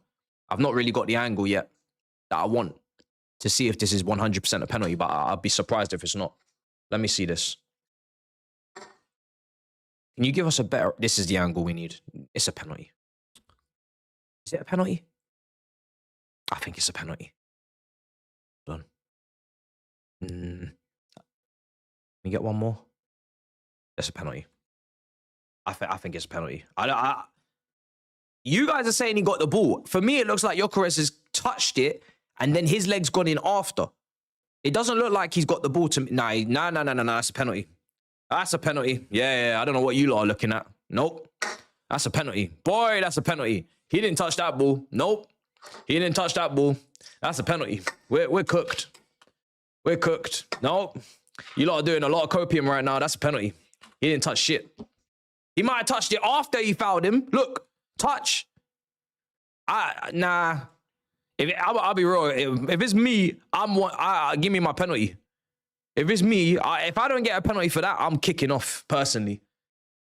I've not really got the angle yet that I want to see if this is 100% a penalty, but I'd be surprised if it's not. Let me see this. Can you give us a better... This is the angle we need. It's a penalty. Is it a penalty? I think it's a penalty. Done. Can we get one more? That's a penalty. I think it's a penalty. You guys are saying he got the ball. For me, it looks like Gyökeres has touched it and then his leg's gone in after. It doesn't look like he's got the ball to... Nah, that's a penalty. That's a penalty. Yeah, I don't know what you lot are looking at. Nope. That's a penalty. Boy, that's a penalty. He didn't touch that ball. Nope. He didn't touch that ball. That's a penalty. We're cooked. We're cooked. Nope. You lot are doing a lot of copium right now. That's a penalty. He didn't touch shit. He might have touched it after he fouled him. Look. Touch. Nah. I'll be real. If it's me, give me my penalty. If it's me, if I don't get a penalty for that, I'm kicking off personally.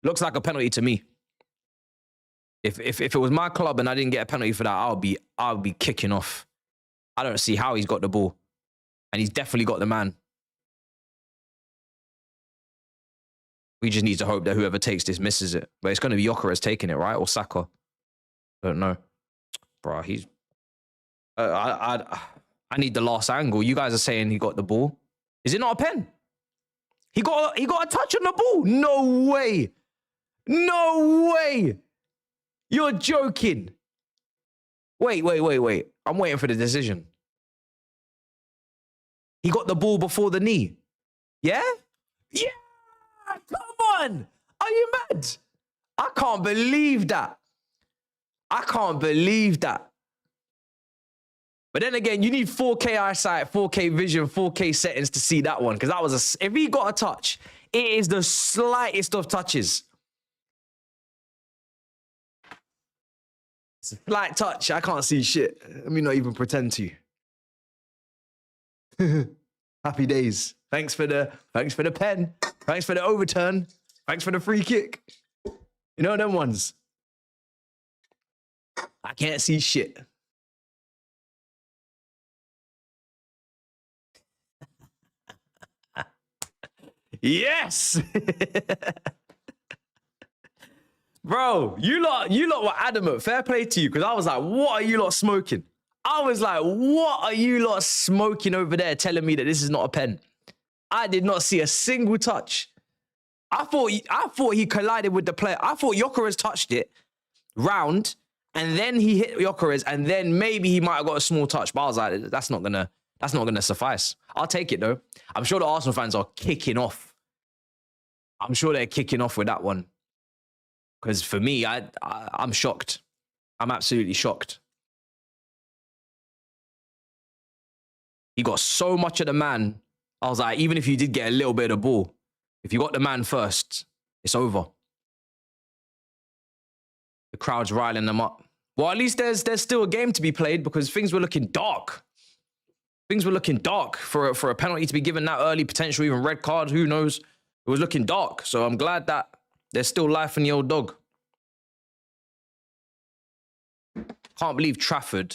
Looks like a penalty to me. If it was my club and I didn't get a penalty for that, I'll be kicking off. I don't see how he's got the ball, and he's definitely got the man. We just need to hope that whoever takes this misses it. But it's going to be Gyökeres taking it, right? Or Saka. Don't know. Bro, he's... I need the last angle. You guys are saying he got the ball. Is it not a pen? He got a touch on the ball. No way. No way. You're joking. Wait. I'm waiting for the decision. He got the ball before the knee. Yeah? Yeah. Come on. Are you mad? I can't believe that. I can't believe that. But then again, you need 4K eyesight, 4K vision, 4K settings to see that one. Because that was if he got a touch, it is the slightest of touches. It's a slight touch. I can't see shit. Let me not even pretend to. Happy days. Thanks for the pen. Thanks for the overturn. Thanks for the free kick. You know them ones. I can't see shit. Yes. Bro, you lot were adamant. Fair play to you, because I was like, what are you lot smoking? I was like, what are you lot smoking over there telling me that this is not a pen? I did not see a single touch. I thought he collided with the player. I thought Gyökeres touched it round, and then he hit Gyökeres, and then maybe he might have got a small touch. But I was like, that's not gonna suffice. I'll take it though. I'm sure the Arsenal fans are kicking off. I'm sure they're kicking off with that one. Because for me, I'm shocked. I'm absolutely shocked. He got so much of the man. I was like, even if you did get a little bit of the ball, if you got the man first, it's over. The crowd's riling them up. Well, at least there's still a game to be played, because things were looking dark. Things were looking dark for a penalty to be given that early, potential even red card, who knows? It was looking dark, so I'm glad that there's still life in the old dog. Can't believe Trafford.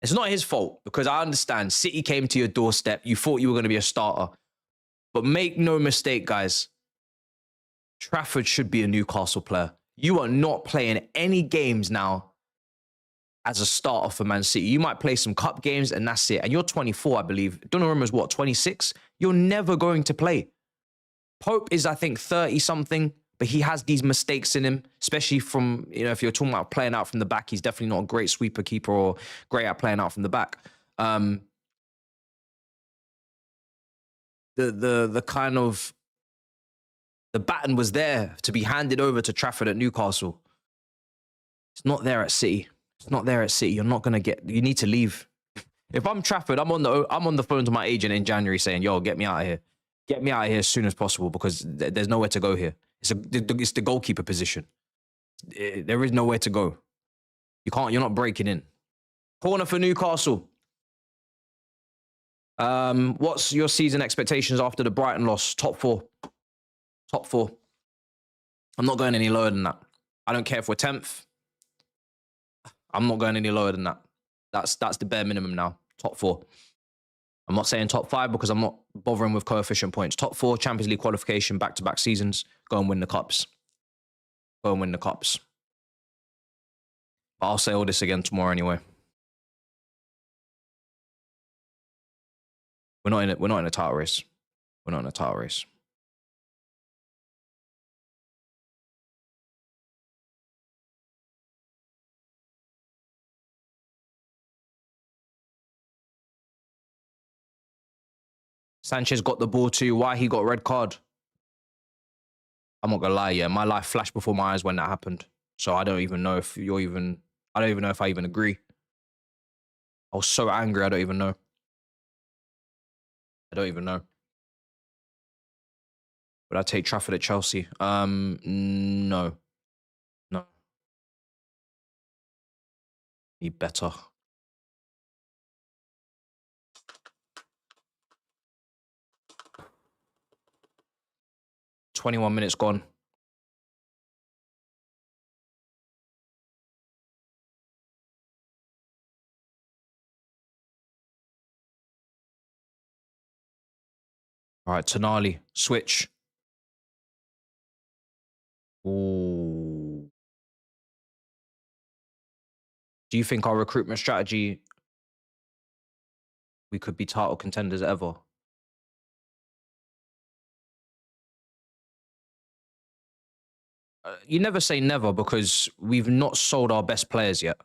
It's not his fault, because I understand City came to your doorstep. You thought you were going to be a starter. But make no mistake, guys. Trafford should be a Newcastle player. You are not playing any games now as a starter for Man City. You might play some cup games and that's it. And you're 24, I believe. Donnarumma's what, 26? You're never going to play. Pope is, I think, 30-something, but he has these mistakes in him, especially from, you know, if you're talking about playing out from the back, he's definitely not a great sweeper keeper or great at playing out from the back. The kind of, the baton was there to be handed over to Trafford at Newcastle. It's not there at City. It's not there at City. You're not gonna get. You need to leave. If I'm Trafford, I'm on the phone to my agent in January saying, "Yo, get me out of here. Get me out of here as soon as possible because there's nowhere to go here. It's the goalkeeper position. There is nowhere to go. You can't. You're not breaking in. Corner for Newcastle. What's your season expectations after the Brighton loss? Top four. Top four. I'm not going any lower than that. I don't care if we're 10th. I'm not going any lower than that. That's the bare minimum now. Top four. I'm not saying top 5 because I'm not bothering with coefficient points. Top 4, Champions League qualification, back-to-back seasons. Go and win the cups. Go and win the cups. But I'll say all this again tomorrow anyway. We're not in a title race. We're not in a title race. Sanchez got the ball too. Why he got a red card? I'm not gonna lie, yeah. My life flashed before my eyes when that happened. So I don't even know if you're even... I don't even know if I even agree. I was so angry, I don't even know. I don't even know. Would I take Trafford at Chelsea? No. No. Be better. "21 minutes gone. All right, Tonali, switch. Ooh. Do you think our recruitment strategy, we could be title contenders ever? You never say never because we've not sold our best players yet.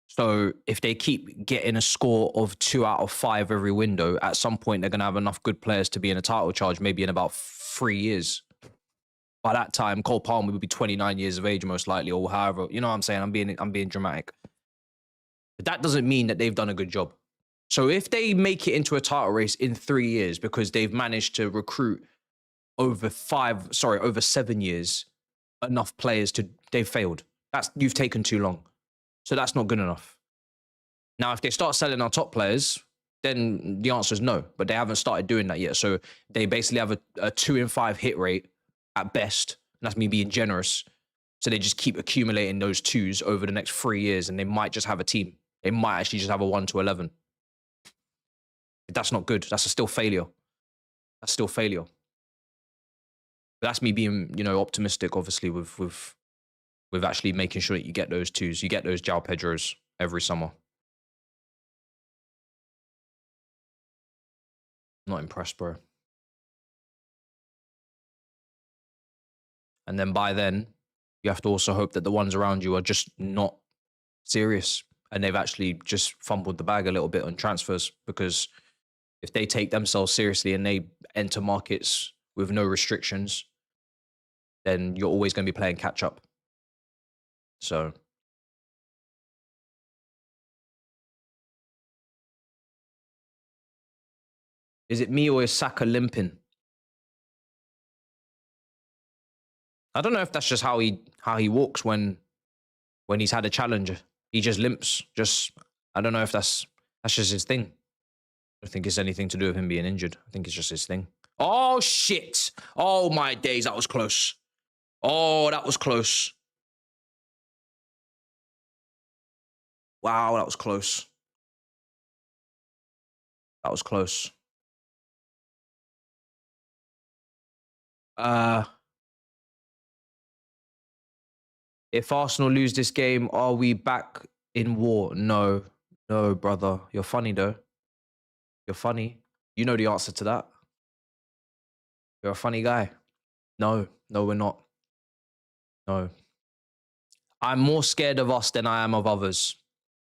So if they keep getting a score of 2 out of 5 every window, at some point they're going to have enough good players to be in a title charge, maybe in about 3 years. By that time, Cole Palmer would be 29 years of age, most likely, or however. You know what I'm saying? I'm being dramatic. But that doesn't mean that they've done a good job. So if they make it into a title race in 3 years because they've managed to recruit over 7 years, enough players they've failed. You've taken too long. So that's not good enough. Now, if they start selling our top players, then the answer is no. But they haven't started doing that yet. So they basically have a 2 in 5 hit rate at best. And that's me being generous. So they just keep accumulating those 2s over the next 3 years, and they might just have a team. They might actually just have a 1 to 11. That's not good. That's still failure. That's still failure. But that's me being, you know, optimistic, obviously, with actually making sure that you get those 2s. You get those João Pedros every summer. Not impressed, bro. And then by then, you have to also hope that the ones around you are just not serious and they've actually just fumbled the bag a little bit on transfers, because if they take themselves seriously and they enter markets with no restrictions, then you're always going to be playing catch up. So is it me or is Saka limping? I don't know if that's just how he walks when he's had a challenge. He just limps. I don't know if that's just his thing. I don't think it's anything to do with him being injured. I think it's just his thing. Oh, shit. Oh, my days. That was close. Oh, that was close. Wow, that was close. That was close. If Arsenal lose this game, are we back In war, no. No, brother. You're funny, though. You're funny. You know the answer to that. You're a funny guy. No. No, we're not. No. I'm more scared of us than I am of others.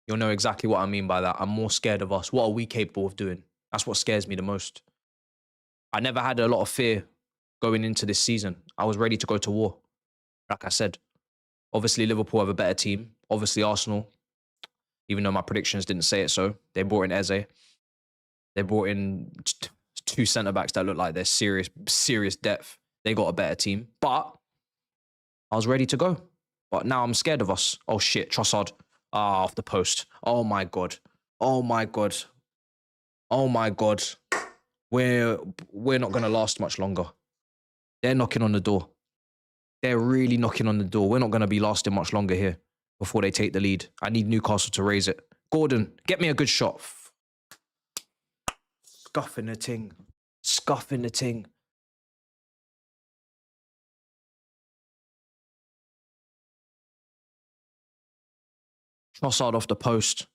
You'll know exactly what I mean by that. I'm more scared of us. What are we capable of doing? That's what scares me the most. I never had a lot of fear going into this season. I was ready to go to war. Like I said, obviously Liverpool have a better team. Obviously Arsenal, even though my predictions didn't say it so. They brought in Eze. They brought in two centre-backs that look like they're serious depth. They got a better team. But I was ready to go. But now I'm scared of us. Oh, shit. Trossard. Ah, off the post. Oh, my God. Oh, my God. Oh, my God. We're not going to last much longer. They're knocking on the door. They're really knocking on the door. We're not going to be lasting much longer here before they take the lead. I need Newcastle to raise it. Gordon, get me a good shot. Scuffing the ting. Scuffing the ting. Trossard off the post.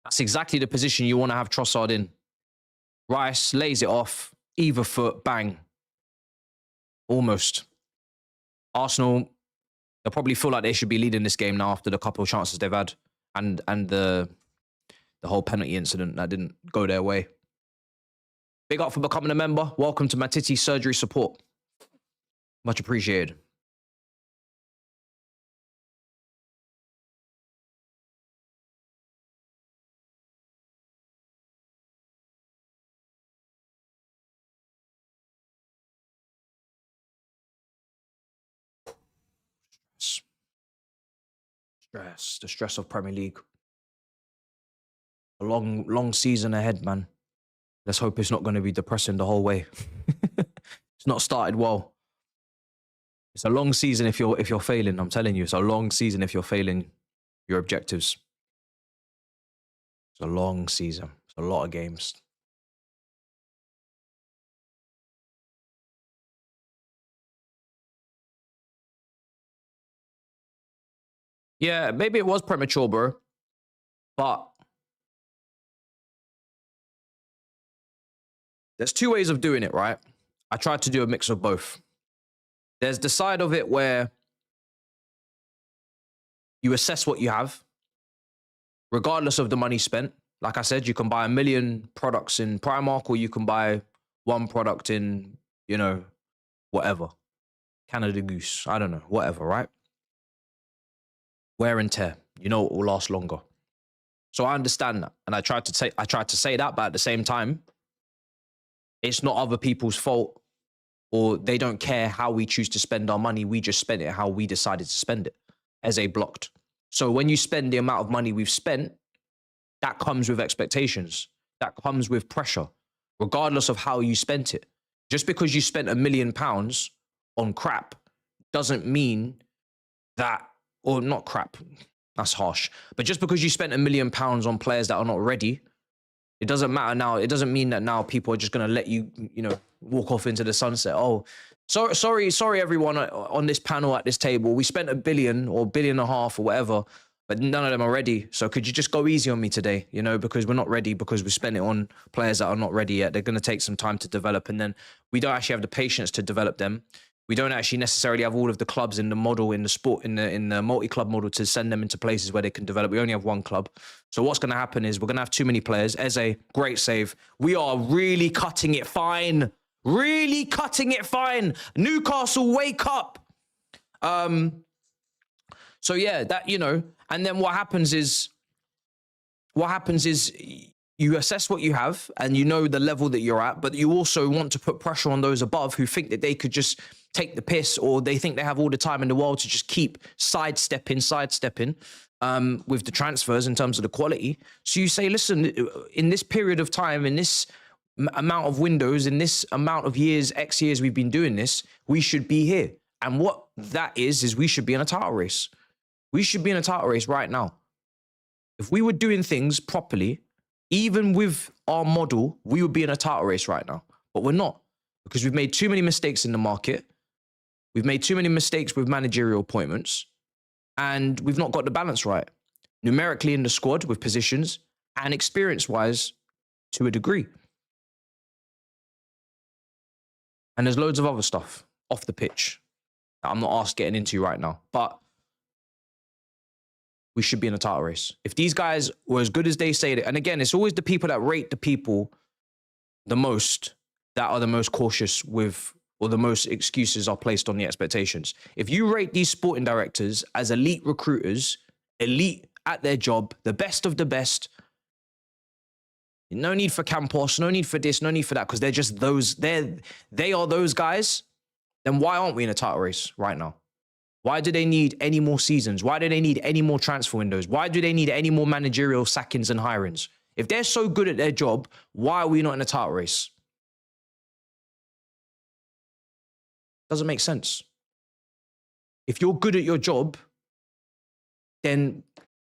That's exactly the position you want to have Trossard in. Rice lays it off. Either foot, bang. Almost. Arsenal, they'll probably feel like they should be leading this game now after the couple of chances they've had. And the whole penalty incident that didn't go their way. Big up for becoming a member. Welcome to my titty surgery support. Much appreciated. Stress. The stress of Premier League. A long season ahead, man. Let's hope it's not going to be depressing the whole way. It's not started well. It's a long season if you're failing. I'm telling you, it's a long season if you're failing your objectives. It's a long season. It's a lot of games. Yeah, maybe it was premature, bro. But there's two ways of doing it, right? I tried to do a mix of both. There's the side of it where you assess what you have, regardless of the money spent. Like I said, you can buy 1 million products in Primark, or you can buy one product in, you know, whatever. Canada Goose. I don't know. Whatever, right? Wear and tear. You know it will last longer. So I understand that. And I tried to say that, but at the same time, it's not other people's fault, or they don't care how we choose to spend our money. We just spent it how we decided to spend it, as a blocked. So when you spend the amount of money we've spent, that comes with expectations. That comes with pressure, regardless of how you spent it. Just because you spent £1 million on crap doesn't mean that, or not crap, that's harsh. But just because you spent £1 million on players that are not ready, it doesn't matter now. It doesn't mean that now people are just going to let you, you know, walk off into the sunset. Oh, sorry, everyone on this panel at this table. We spent £1 billion or £1.5 billion or whatever, but none of them are ready. So could you just go easy on me today? You know, because we're not ready, because we spent it on players that are not ready yet. They're going to take some time to develop, and then we don't actually have the patience to develop them. We don't actually necessarily have all of the clubs in the model, in the sport, in the multi-club model, to send them into places where they can develop. We only have one club. So what's going to happen is we're going to have too many players. Eze, great save. We are really cutting it fine. Really cutting it fine. Newcastle, wake up. So yeah, that, you know, and then what happens is you assess what you have and you know the level that you're at, but you also want to put pressure on those above who think that they could just take the piss, or they think they have all the time in the world to just keep sidestepping with the transfers in terms of the quality. So you say, listen, in this period of time, in this amount of windows, in this amount of years, X years we've been doing this, we should be here. And what that is we should be in a title race. We should be in a title race right now. If we were doing things properly, even with our model, we would be in a title race right now. But we're not, because we've made too many mistakes in the market. We've made too many mistakes with managerial appointments, and we've not got the balance right. numerically in the squad with positions and experience-wise to a degree. And there's loads of other stuff off the pitch that I'm not asked getting into right now. But we should be in a title race. If these guys were as good as they say, and again, it's always the people that rate the people the most that are the most cautious with, or the most excuses are placed on the expectations. If you rate these sporting directors as elite recruiters, elite at their job, the best of the best, no need for Campos, no need for this, no need for that, because they're just those, they are those guys, then why aren't we in a title race right now? Why do they need any more seasons? Why do they need any more transfer windows? Why do they need any more managerial sackings and hirings? If they're so good at their job, why are we not in a title race? Doesn't make sense. If you're good at your job, then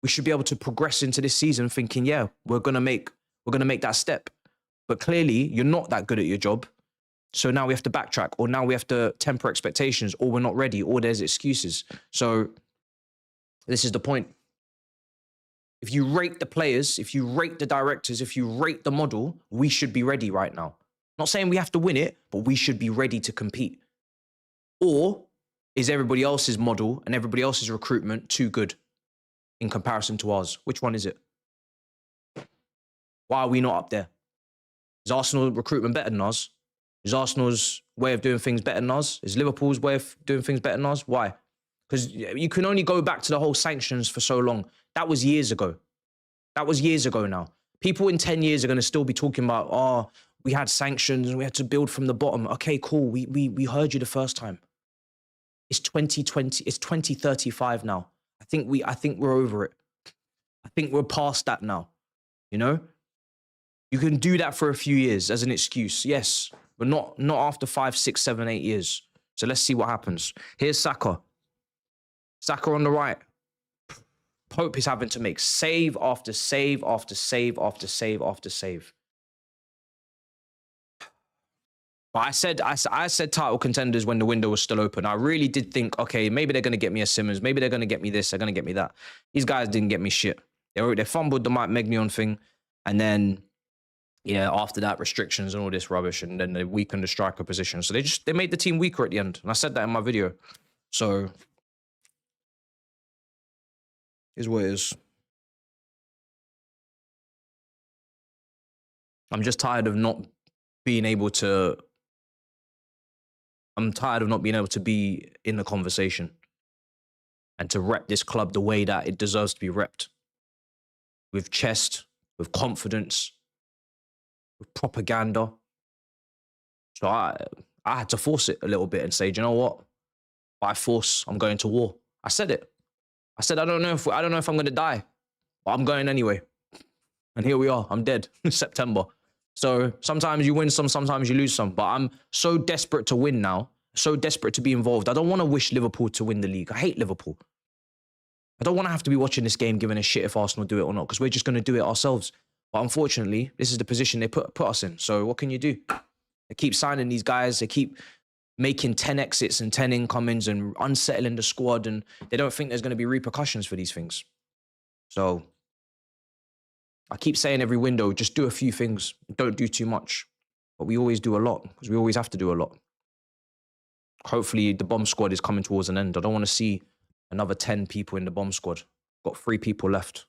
we should be able to progress into this season thinking, yeah, we're gonna make that step. But clearly, you're not that good at your job. So now we have to backtrack, or now we have to temper expectations, or we're not ready, or there's excuses. So this is the point. If you rate the players, if you rate the directors, if you rate the model, we should be ready right now. Not saying we have to win it, but we should be ready to compete. Or is everybody else's model and everybody else's recruitment too good in comparison to ours? Which one is it? Why are we not up there? Is Arsenal recruitment better than ours? Is Arsenal's way of doing things better than ours? Is Liverpool's way of doing things better than ours? Why? Because you can only go back to the whole sanctions for so long. That was years ago. That was years ago now. People in 10 years are going to still be talking about, oh, we had sanctions and we had to build from the bottom. Okay, cool. We heard you the first time. It's 2020. It's 2035 now. I think we're over it. I think we're past that now. You know? You can do that for a few years as an excuse, yes, but not after 5, 6, 7, 8 years. So let's see what happens. Here's Saka. Saka on the right. Pope is having to make save after save after save after save after save. But I said title contenders when the window was still open. I really did think, okay, maybe they're going to get me a Simmons. Maybe they're going to get me this. They're going to get me that. These guys didn't get me shit. They fumbled the Mike Maignan thing. And then, yeah, after that, restrictions and all this rubbish. And then they weakened the striker position. So they made the team weaker at the end. And I said that in my video. So, is what it is. I'm just tired of not being able to... I'm tired of not being able to be in the conversation and to rep this club the way that it deserves to be repped. With chest, with confidence, with propaganda. So I had to force it a little bit and say, do you know what? By force, I'm going to war. I said it. I said, I don't know if I'm going to die, but I'm going anyway. And here we are. I'm dead. September. So sometimes you win some, sometimes you lose some. But I'm so desperate to win now, so desperate to be involved. I don't want to wish Liverpool to win the league. I hate Liverpool. I don't want to have to be watching this game giving a shit if Arsenal do it or not, because we're just going to do it ourselves. But unfortunately, this is the position they put us in. So what can you do? They keep signing these guys. They keep making 10 exits and 10 incomings and unsettling the squad. And they don't think there's going to be repercussions for these things. So I keep saying every window, just do a few things. Don't do too much. But we always do a lot because we always have to do a lot. Hopefully the bomb squad is coming towards an end. I don't want to see another 10 people in the bomb squad. Got 3 people left.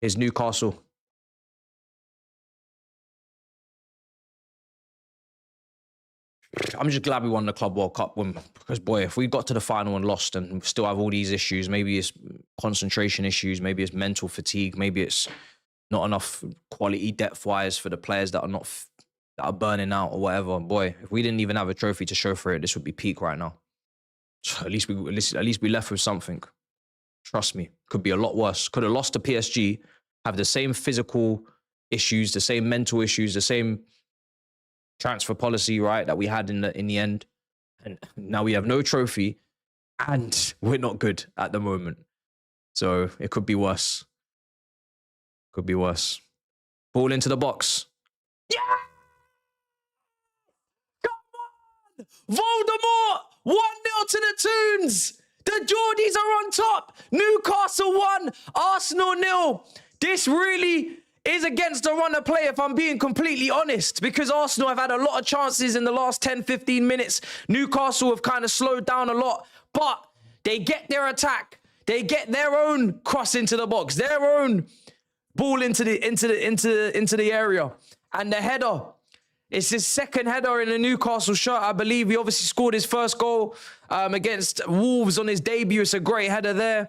Here's Newcastle. I'm just glad we won the Club World Cup because, boy, if we got to the final and lost and we still have all these issues, maybe it's concentration issues, maybe it's mental fatigue, maybe it's not enough quality depth-wise for the players that are burning out or whatever. Boy, if we didn't even have a trophy to show for it, this would be peak right now. So at least we left with something. Trust me, could be a lot worse. Could have lost to PSG, have the same physical issues, the same mental issues, the same transfer policy, right, that we had in the end. And now we have no trophy and we're not good at the moment. So it could be worse. Could be worse. Ball into the box. Yeah! Come on! Voldemort! 1-0 to the Toons! The Geordies are on top. Newcastle 1, Arsenal 0. This really is against the run of play, if I'm being completely honest, because Arsenal have had a lot of chances in the last 10, 15 minutes. Newcastle have kind of slowed down a lot, but they get their attack. They get their own cross into the box, their own ball into the area. And the header, it's his second header in a Newcastle shirt, I believe. He obviously scored his first goal against Wolves on his debut. It's a great header there.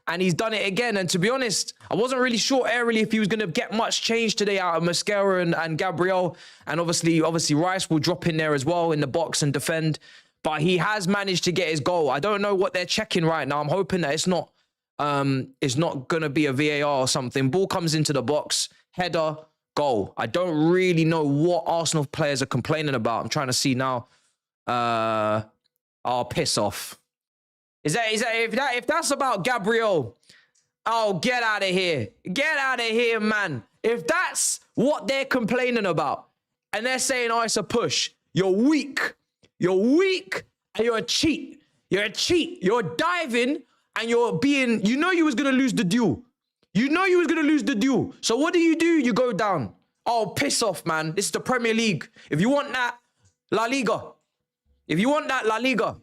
And he's done it again. And to be honest, I wasn't really sure aerially if he was going to get much change today out of Mosquera and Gabriel. And obviously Rice will drop in there as well in the box and defend. But he has managed to get his goal. I don't know what they're checking right now. I'm hoping that it's not going to be a VAR or something. Ball comes into the box, header, goal. I don't really know what Arsenal players are complaining about. I'm trying to see now. Oh, piss off. If that's about Gabriel, oh, get out of here. Get out of here, man. If that's what they're complaining about and they're saying, oh, it's a push, you're weak. You're weak and you're a cheat. You're a cheat. You're diving and you're being, you know you was going to lose the duel. You know you was going to lose the duel. So what do? You go down. Oh, piss off, man. This is the Premier League. If you want that, La Liga. If you want that, La Liga.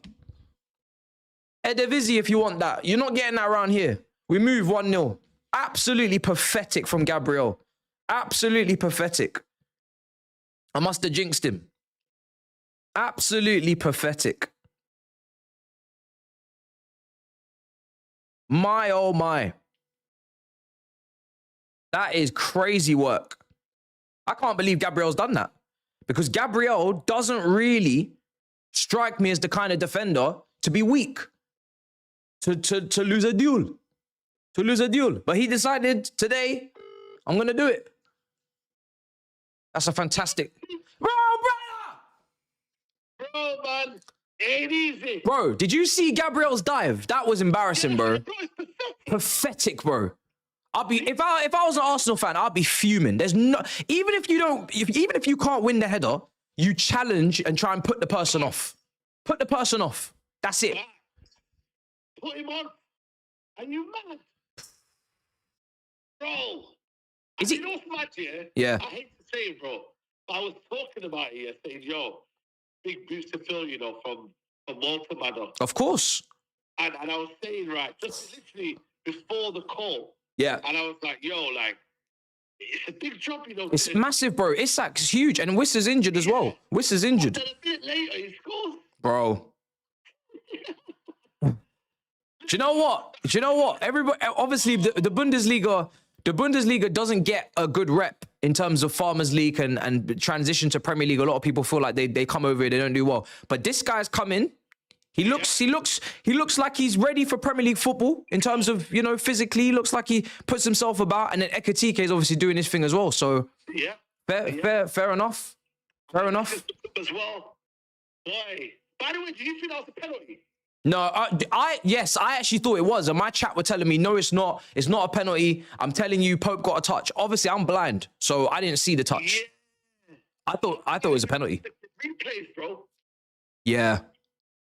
Eredivisie, if you want that. You're not getting that around here. We move 1-0. Absolutely pathetic from Gabriel. Absolutely pathetic. I must have jinxed him. Absolutely pathetic. My, oh my. That is crazy work. I can't believe Gabriel's done that. Because Gabriel doesn't really strike me as the kind of defender to be weak. To lose a duel. To lose a duel. But he decided today, I'm going to do it. That's a fantastic... Bro, man, ain't easy. Bro, did you see Gabriel's dive? That was embarrassing, bro. Pathetic, bro. If I was an Arsenal fan, I'd be fuming. There's no, even if you can't win the header, you challenge and try and put the person off. Put the person off. That's it. Put him on. Are you mad? Bro. Is it? You know what's mad here? Yeah. I hate to say it, bro. But I was talking about it yesterday, yo. Big boost to Phil, you know, from Walter Maddox. Of course. And I was saying, right, just literally before the call. Yeah. And I was like, yo, like, it's a big job, you know. It's massive, bro. Isak's huge. And Wissa's injured as well. Wissa's injured. And a bit later, he scores. Bro. Do you know what? Everybody, obviously, the Bundesliga doesn't get a good rep in terms of Farmers League and transition to Premier League. A lot of people feel like they come over here, they don't do well. But this guy's come in. He looks like he's ready for Premier League football in terms of, you know, physically. He looks like he puts himself about. And then Ekitike is obviously doing his thing as well. So yeah, fair enough. Fair enough. As well. Boy. By the way, do you think that was a penalty? No, yes, I actually thought it was. And my chat were telling me, no, it's not. It's not a penalty. I'm telling you, Pope got a touch. Obviously, I'm blind, so I didn't see the touch. Yeah. I thought it was a penalty. Replays, bro. Yeah.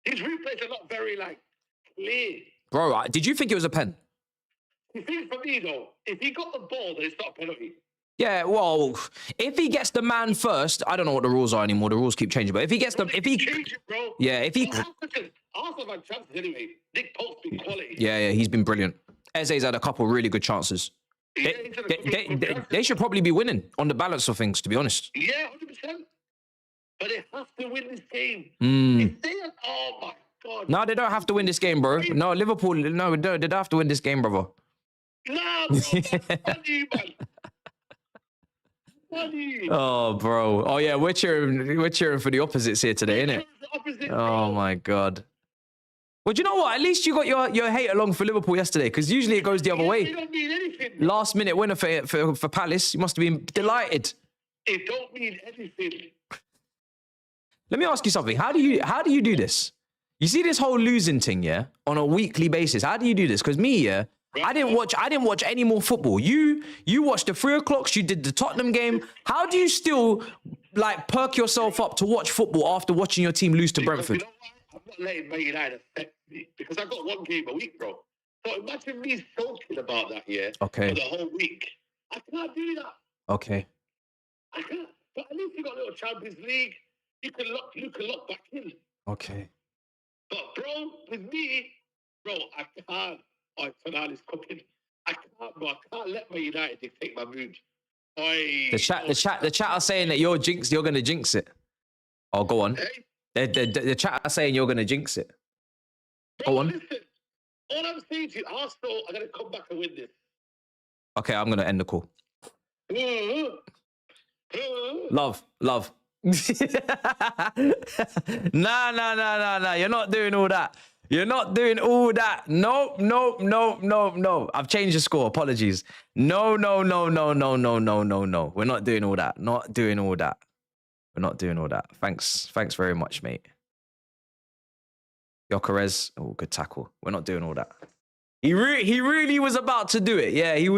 His replays are not very, like, clear. Bro, did you think it was a pen? You think for me, though, if he got the ball, then it's not a penalty. Yeah, well, if he gets the man first, I don't know what the rules are anymore. The rules keep changing. But if he gets the, change it, bro. Yeah, if he, Arsenal had chances anyway. Nick Pope's been quality. Yeah, he's been brilliant. Eze's had a couple really good chances. Yeah, They should probably be winning on the balance of things, to be honest. Yeah, 100%. But they have to win this game. If they, oh my God. No, they don't have to win this game, bro. No, Liverpool, no, they don't have to win this game, brother. Nah, bro. Funny, man. Funny. Oh, bro. Oh, yeah, we're cheering for the opposites here today, innit? Oh, my God. Well, do you know what? At least you got your hate along for Liverpool yesterday, because usually it goes the other way. It don't mean anything. Last minute winner for Palace. You must have been delighted. It don't mean anything. Let me ask you something. How do you do this? You see this whole losing thing, yeah, on a weekly basis. How do you do this? Because me, yeah, I didn't watch any more football. You watched the 3 o'clocks. You did the Tottenham game. How do you still like perk yourself up to watch football after watching your team lose to Brentford? You know what? not letting Man United affect me because I got one game a week, bro. So imagine me soaking about that, yeah, Okay. for the whole week. I can't do that. Okay. I can't. But at least you got a little Champions League. You can lock back in. Okay. But bro, with me, bro, I can't. Oh, Fernandes cooking. I can't, bro. I can't let Man United dictate my mood. The chat are saying that you're gonna jinx it. Oh, go on. Hey, The chat are saying you're gonna jinx it. bro, Go on. listen. All I'm saying to you, Arsenal are gonna come back and win this. Okay, I'm gonna end the call. Love. Nah. You're not doing all that. You're not doing all that. No. I've changed the score. Apologies. No. We're not doing all that. Not doing all that. We're not doing all that. Thanks very much, mate. Gyökeres. Oh, good tackle. We're not doing all that. He really was about to do it. Yeah, he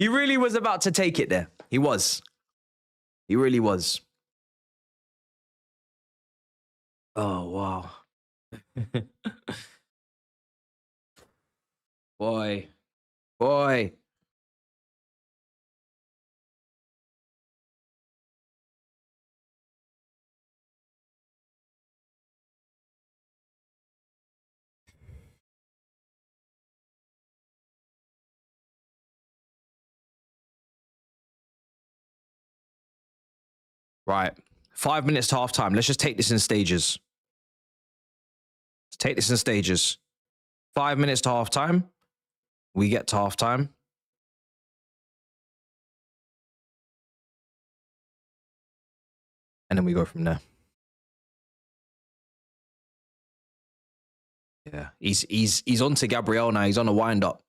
really was about to take it there. He was. He really was. Oh, wow. Boy. Right. 5 minutes to half time. Let's just take this in stages. Let's take this in stages. 5 minutes to half time. We get to half time. And then we go from there. Yeah. He's on to Gabriel now. He's on a wind up.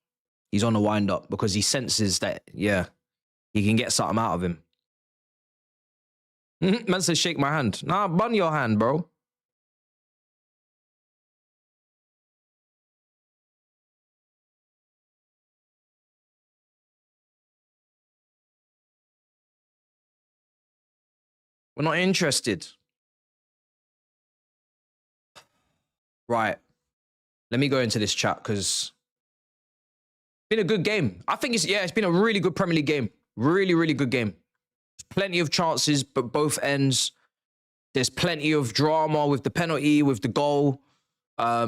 He's on a wind up because he senses that, yeah, he can get something out of him. Man says, shake my hand. Nah, bun your hand, bro. We're not interested. Right. Let me go into this chat because it's been a good game. I think it's been a really good Premier League game. Really good game. Plenty of chances, but both ends. There's plenty of drama with the penalty, with the goal. I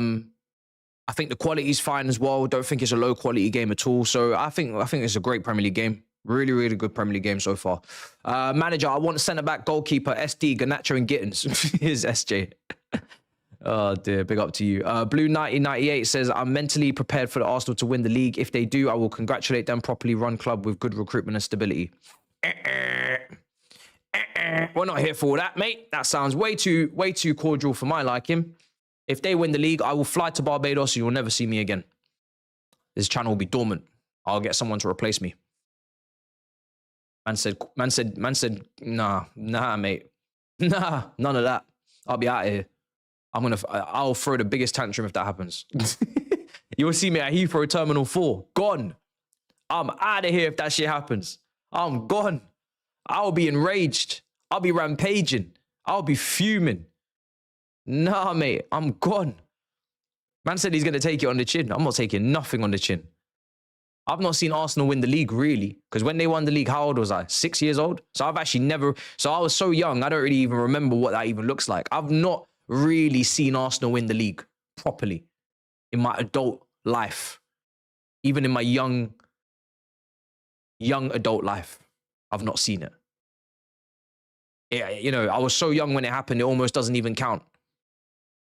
think the quality's fine as well. Don't think it's a low quality game at all. So I think it's a great Premier League game. Really good Premier League game so far. Manager, I want centre back, goalkeeper, SD, Garnacho, and Gittins. Here's SJ. Oh dear, big up to you. Blue 9098 says, I'm mentally prepared for the Arsenal to win the league. If they do, I will congratulate them. Properly run club with good recruitment and stability. We're not here for all that, mate. That sounds way too cordial for my liking. If they win the league, I will fly to Barbados and you'll never see me again. This channel will be dormant. I'll get someone to replace me. Man said, nah, mate. Nah, none of that. I'll be out of here. I'll throw the biggest tantrum if that happens. You'll see me at Heathrow Terminal 4. Gone. I'm out of here if that shit happens. I'm gone. I'll be enraged. I'll be rampaging. I'll be fuming. Nah, mate, I'm gone. Man said he's going to take it on the chin. I'm not taking nothing on the chin. I've not seen Arsenal win the league, really. Because when they won the league, how old was I? 6 years old? So I've actually never... So I was so young, I don't really even remember what that even looks like. I've not really seen Arsenal win the league properly in my adult life. Even in my young adult life, I've not seen it. Yeah, you know, I was so young when it happened, it almost doesn't even count.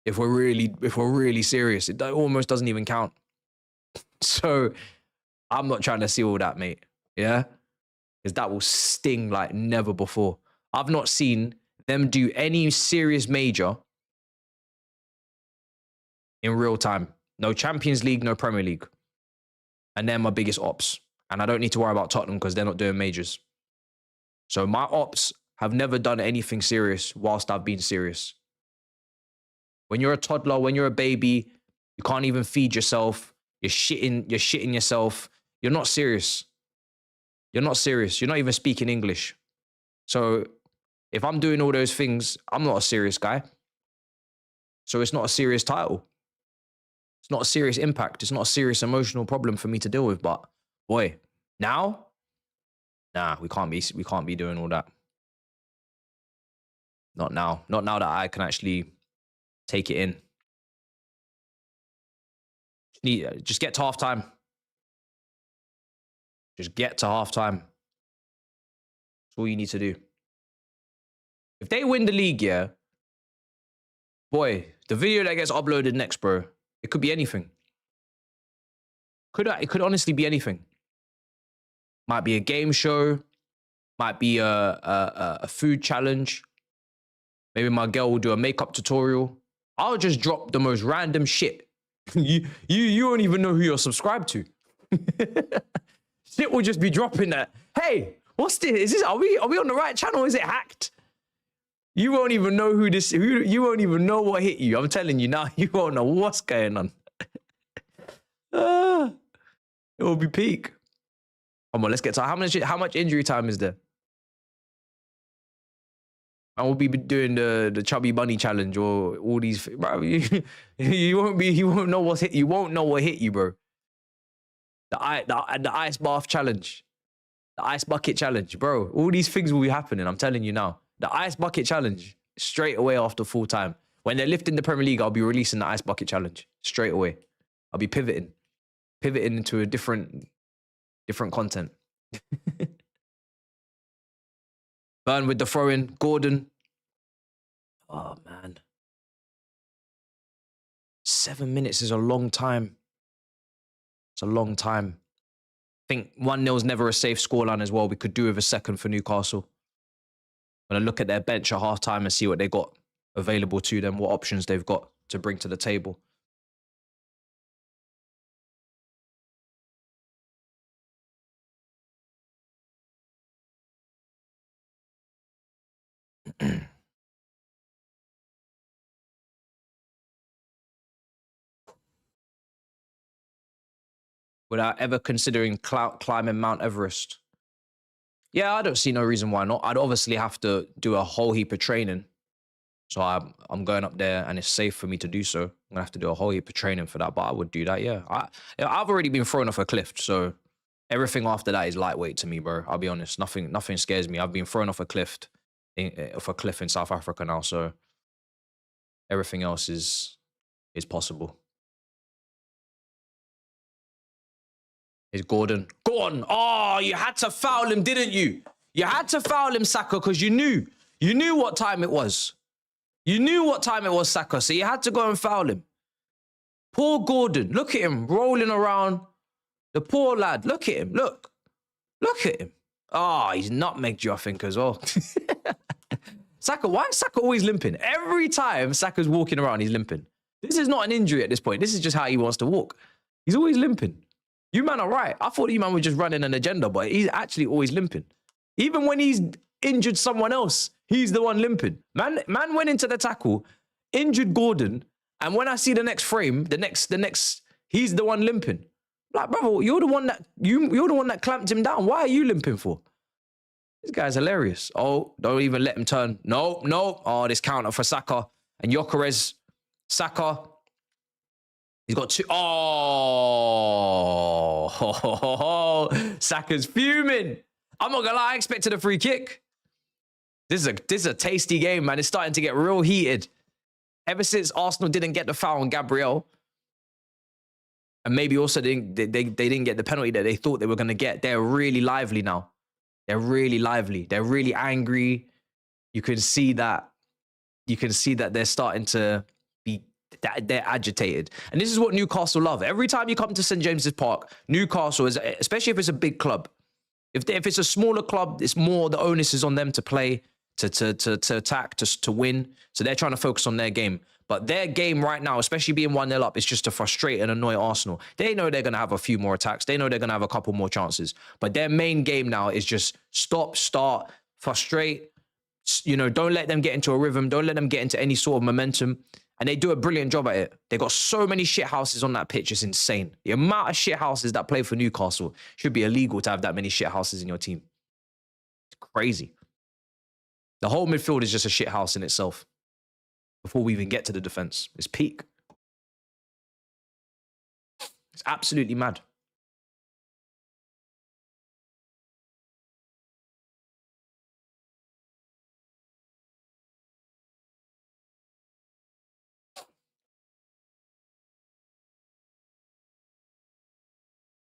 If we're really serious, it almost doesn't even count. So I'm not trying to see all that, mate. Yeah? Because that will sting like never before. I've not seen them do any serious major in real time. No Champions League, no Premier League. And they're my biggest ops. And I don't need to worry about Tottenham because they're not doing majors. So my ops have never done anything serious whilst I've been serious. When you're a toddler, when you're a baby, you can't even feed yourself. You're shitting yourself. You're not serious. You're not serious. You're not even speaking English. So if I'm doing all those things, I'm not a serious guy. So it's not a serious title. It's not a serious impact. It's not a serious emotional problem for me to deal with. But boy, now, nah, we can't be doing all that. Not now. Not now that I can actually take it in. Just get to halftime. Just get to halftime. That's all you need to do. If they win the league, yeah, boy, the video that gets uploaded next, bro, it could be anything. It could honestly be anything. Might be a game show. Might be a food challenge. Maybe my girl will do a makeup tutorial. I'll just drop the most random shit. you won't even know who you're subscribed to. Shit will just be dropping that. Hey, what's this? Is this? Are we on the right channel? Is it hacked? You won't even know who this. You won't even know what hit you. I'm telling you now. You won't know what's going on. It will be peak. Come on, let's get to how much injury time is there? I will be doing the chubby bunny challenge or all these. Bro, you won't know what's hit. You won't know what hit you, bro. The ice bath challenge, the ice bucket challenge, bro. All these things will be happening. I'm telling you now. The ice bucket challenge straight away after full time. When they're lifting the Premier League, I'll be releasing the ice bucket challenge straight away. I'll be pivoting into a different content. Burn with the throw-in, Gordon. Oh man, 7 minutes is a long time. It's a long time. I think 1-0 is never a safe scoreline as well. We could do with a second for Newcastle. I'm going to look at their bench at halftime and see what they got available to them, what options they've got to bring to the table. Without ever considering climbing Mount Everest. Yeah, I don't see no reason why not. I'd obviously have to do a whole heap of training. So I'm going up there and it's safe for me to do so. I'm going to have to do a whole heap of training for that, but I would do that, yeah. I've already been thrown off a cliff, so everything after that is lightweight to me, bro. I'll be honest. Nothing scares me. I've been thrown off a cliff in South Africa now, so everything else is possible. Is Gordon. Go on. Oh, you had to foul him, didn't you? You had to foul him, Saka, because you knew what time it was. You knew what time it was, Saka, so you had to go and foul him. Poor Gordon. Look at him rolling around. The poor lad. Look at him. Look at him. Oh, he's nutmegged you, I think, as well. Saka, why is Saka always limping? Every time Saka's walking around, he's limping. This is not an injury at this point. This is just how he wants to walk. He's always limping. You man are right. I thought you man were just running an agenda, but he's actually always limping. Even when he's injured someone else, he's the one limping. Man went into the tackle, injured Gordon, and when I see the next frame, the next, he's the one limping. Like, brother, you're the one that clamped him down. Why are you limping for? This guy's hilarious. Oh, don't even let him turn. No. Oh, this counter for Saka and Gyökeres. Saka. He's got two. Oh, Saka's fuming. I'm not gonna lie, I expected a free kick. This is a tasty game, man. It's starting to get real heated. Ever since Arsenal didn't get the foul on Gabriel, and maybe also they didn't get the penalty that they thought they were gonna get. They're really lively now. They're really lively. They're really angry. You can see that. They're starting to be. They're agitated. And this is what Newcastle love. Every time you come to St. James's Park, Newcastle is, especially if it's a big club. If it's a smaller club, it's more, the onus is on them to play, to attack, to win. So they're trying to focus on their game. But their game right now, especially being 1-0 up, is just to frustrate and annoy Arsenal. They know they're going to have a few more attacks. They know they're going to have a couple more chances. But their main game now is just stop, start, frustrate. You know, don't let them get into a rhythm. Don't let them get into any sort of momentum. And they do a brilliant job at it. They got so many shit houses on that pitch. It's insane. The amount of shit houses that play for Newcastle should be illegal to have that many shit houses in your team. It's crazy. The whole midfield is just a shit house in itself. before we even get to the defense. It's peak. It's absolutely mad.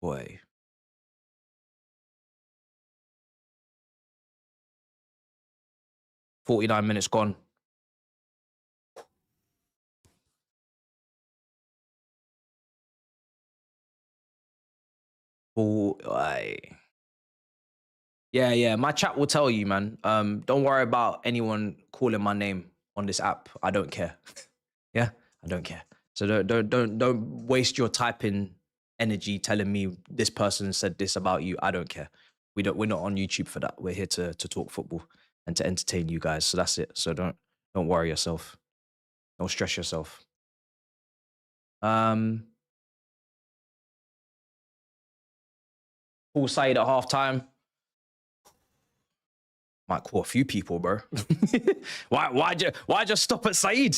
Boy. "49 minutes gone." Boy. Yeah. My chat will tell you, man. Don't worry about anyone calling my name on this app. I don't care. Yeah, I don't care. So don't waste your typing energy telling me this person said this about you. I don't care. We're not on YouTube for that. We're here to talk football and to entertain you guys. So that's it. So don't worry yourself. Don't stress yourself. Paul Said at halftime. Might call a few people, bro. Why just stop at Said?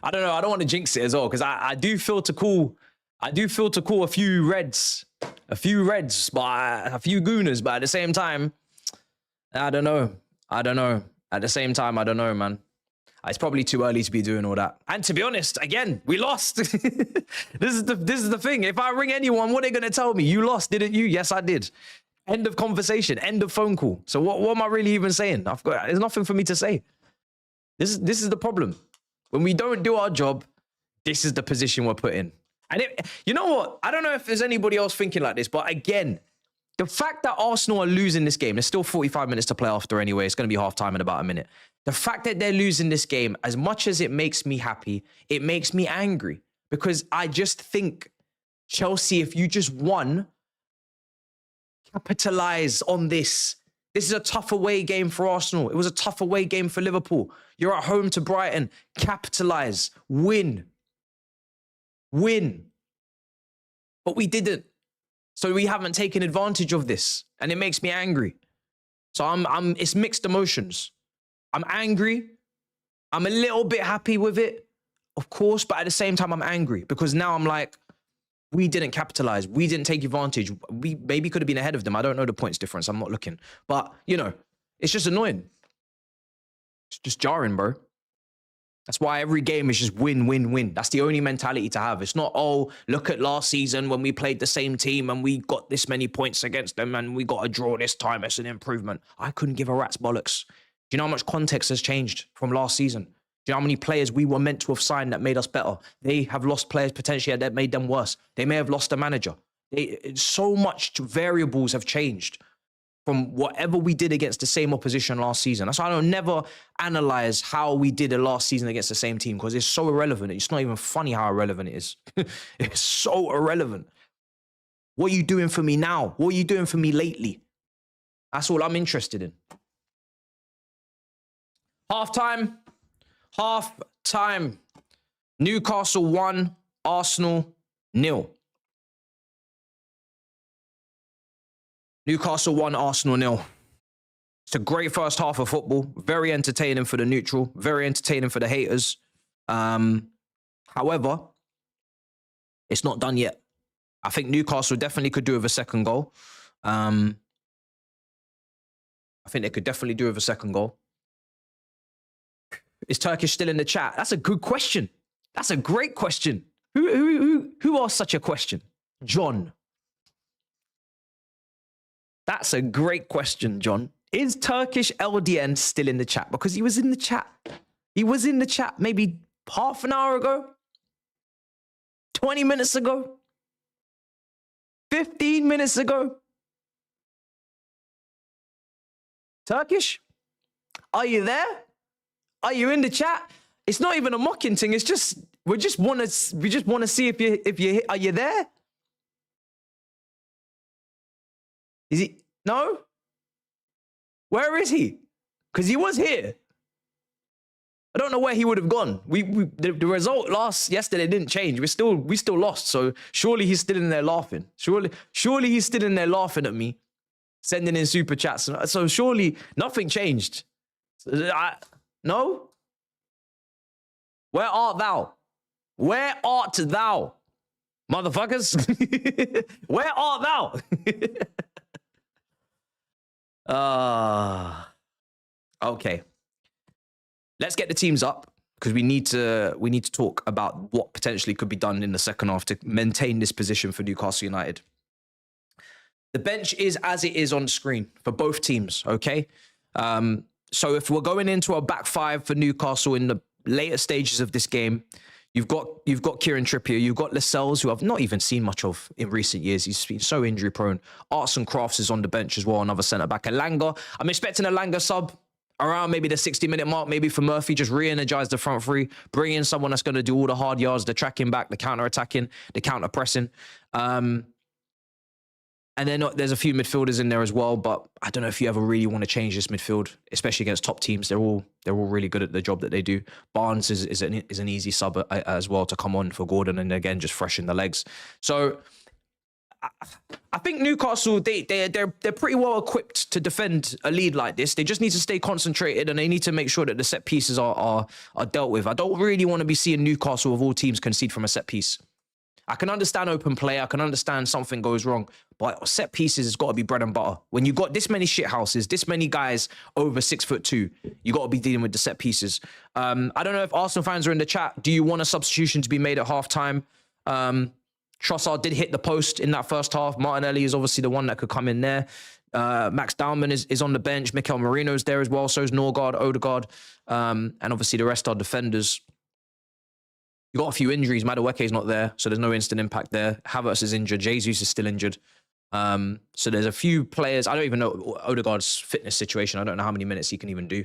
I don't know. I don't want to jinx it as well, because I do feel to call a few Reds, but a few Gooners, but at the same time, I don't know. At the same time, I don't know, man. It's probably too early to be doing all that. And to be honest, again, we lost. This is the thing. If I ring anyone, what are they gonna tell me? You lost, didn't you? Yes, I did. End of conversation. End of phone call. So what am I really even saying? There's nothing for me to say. This is the problem. When we don't do our job, this is the position we're put in. And you know what? I don't know if there's anybody else thinking like this, but again, the fact that Arsenal are losing this game, there's still 45 minutes to play after anyway. It's going to be half time in about a minute. The fact that they're losing this game, as much as it makes me happy, it makes me angry, because I just think, Chelsea, if you just won, capitalize on this. This is a tough away game for Arsenal. It was a tough away game for Liverpool. You're at home to Brighton. Capitalize. Win. But we didn't. So we haven't taken advantage of this. And it makes me angry. So it's mixed emotions. I'm angry. I'm a little bit happy with it, of course. But at the same time, I'm angry, because now I'm like, we didn't capitalize. We didn't take advantage. We maybe could have been ahead of them. I don't know the points difference. I'm not looking. But, you know, it's just annoying. It's just jarring, bro. That's why every game is just win. That's the only mentality to have. It's not, oh, look at last season when we played the same team and we got this many points against them and we got a draw this time. It's an improvement. I couldn't give a rat's bollocks. Do you know how much context has changed from last season? Do you know how many players we were meant to have signed that made us better? They have lost players potentially that made them worse. They may have lost a manager. So much variables have changed from whatever we did against the same opposition last season. That's why I don't never analyze how we did it last season against the same team, because it's so irrelevant. It's not even funny how irrelevant it is. It's so irrelevant. What are you doing for me now? What are you doing for me lately? That's all I'm interested in. Half-time. Newcastle 1, Arsenal 0. Newcastle 1, Arsenal 0. It's a great first half of football. Very entertaining for the neutral. Very entertaining for the haters. However, it's not done yet. I think Newcastle definitely could do with a second goal. I think they could definitely do with a second goal. Is Turkish still in the chat? That's a good question. That's a great question. Who asked such a question? John. That's a great question, John. Is Turkish LDN still in the chat? Because he was in the chat. He was in the chat maybe half an hour ago, 20 minutes ago, 15 minutes ago. Turkish, are you there? Are you in the chat? It's not even a mocking thing. It's just we just want to see if you are you there? Is he? No? Where is he? Because he was here. I don't know where he would have gone. The result yesterday didn't change. We still lost. So surely he's still in there laughing. Surely he's still in there laughing at me, sending in super chats. So surely nothing changed. No? Where art thou? Where art thou? Motherfuckers. Where art thou? Okay. Let's get the teams up because we need to talk about what potentially could be done in the second half to maintain this position for Newcastle United. The bench is as it is on screen for both teams, okay? So if we're going into a back five for Newcastle in the later stages of this game, you've got Kieran Trippier, you've got Lascelles, who I've not even seen much of in recent years. He's been so injury prone. Arts and Crafts is on the bench as well, another centre back. Elanga, I'm expecting a Elanga sub around maybe the 60-minute mark, maybe for Murphy, just re-energize the front three, bring in someone that's going to do all the hard yards, the tracking back, the counter-attacking, the counter-pressing. And then there's a few midfielders in there as well, but I don't know if you ever really want to change this midfield, especially against top teams. They're all really good at the job that they do. Barnes is an easy sub as well to come on for Gordon, and again just freshen the legs. So I think Newcastle they're pretty well equipped to defend a lead like this. They just need to stay concentrated, and they need to make sure that the set pieces are dealt with. I don't really want to be seeing Newcastle of all teams concede from a set piece. I can understand open play. I can understand something goes wrong. But set pieces has got to be bread and butter. When you got this many shit houses, this many guys over 6'2", you got to be dealing with the set pieces. I don't know if Arsenal fans are in the chat. Do you want a substitution to be made at halftime? Trossard did hit the post in that first half. Martinelli is obviously the one that could come in there. Max Dowman is on the bench. Mikel Merino's there as well. So is Norgard, Odegaard. And obviously the rest are defenders. You got a few injuries. Madueke's not there, so there's no instant impact there. Havertz is injured. Jesus is still injured. So there's a few players. I don't even know Odegaard's fitness situation. I don't know how many minutes he can even do.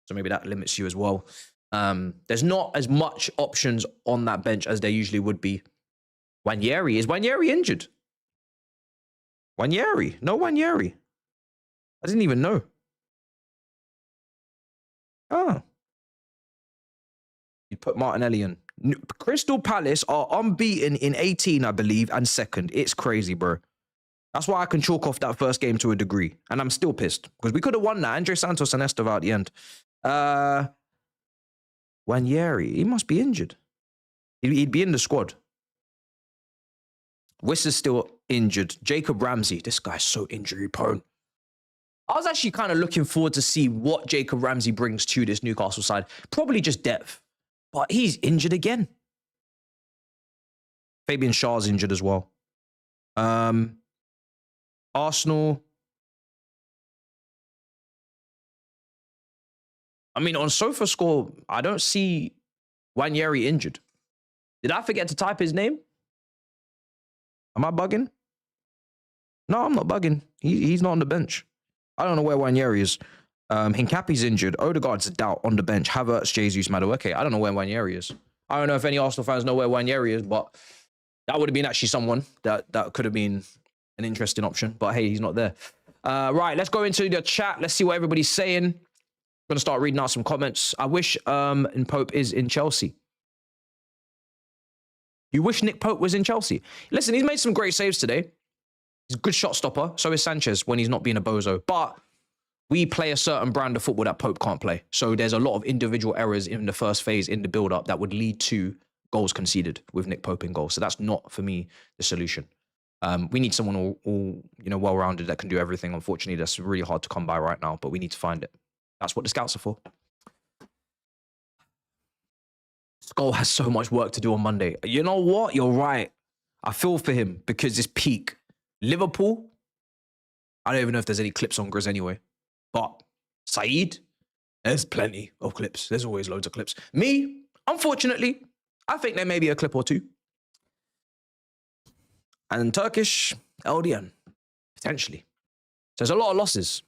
So maybe that limits you as well. There's not as much options on that bench as there usually would be. Wanyeri. Is Wanyeri injured? Wanyeri. No Wanyeri. I didn't even know. Oh. You'd put Martinelli in. Crystal Palace are unbeaten in 18, I believe, and second. It's crazy, bro. That's why I can chalk off that first game to a degree. And I'm still pissed because we could have won that. Andre Santos and Esteva at the end. Wanyeri, he must be injured. He'd be in the squad. Wissa's still injured. Jacob Ramsey, this guy's so injury prone. I was actually kind of looking forward to see what Jacob Ramsey brings to this Newcastle side. Probably just depth. But he's injured again. Fabian Schär's injured as well. Arsenal. I mean, on SofaScore, I don't see Wanyeri injured. Did I forget to type his name? Am I bugging? No, I'm not bugging. He's not on the bench. I don't know where Wanyeri is. Hincapi's injured. Odegaard's a doubt on the bench. Havertz, Jesus, Madueke. I don't know where Wanyeri is. I don't know if any Arsenal fans know where Wanyeri is, but that would have been actually someone that could have been an interesting option. But hey, he's not there. Right, let's go into the chat. Let's see what everybody's saying. I'm going to start reading out some comments. I wish Pope is in Chelsea. You wish Nick Pope was in Chelsea? Listen, he's made some great saves today. He's a good shot stopper. So is Sanchez when he's not being a bozo. But we play a certain brand of football that Pope can't play. So there's a lot of individual errors in the first phase in the build-up that would lead to goals conceded with Nick Pope in goal. So that's not, for me, the solution. We need someone all well-rounded that can do everything. Unfortunately, that's really hard to come by right now, but we need to find it. That's what the scouts are for. Skull has so much work to do on Monday. You know what? You're right. I feel for him because it's peak. Liverpool, I don't even know if there's any clips on Grizz anyway. But Saeed, there's plenty of clips. There's always loads of clips. Me, unfortunately, I think there may be a clip or two. And Turkish, LDN, potentially. So there's a lot of losses.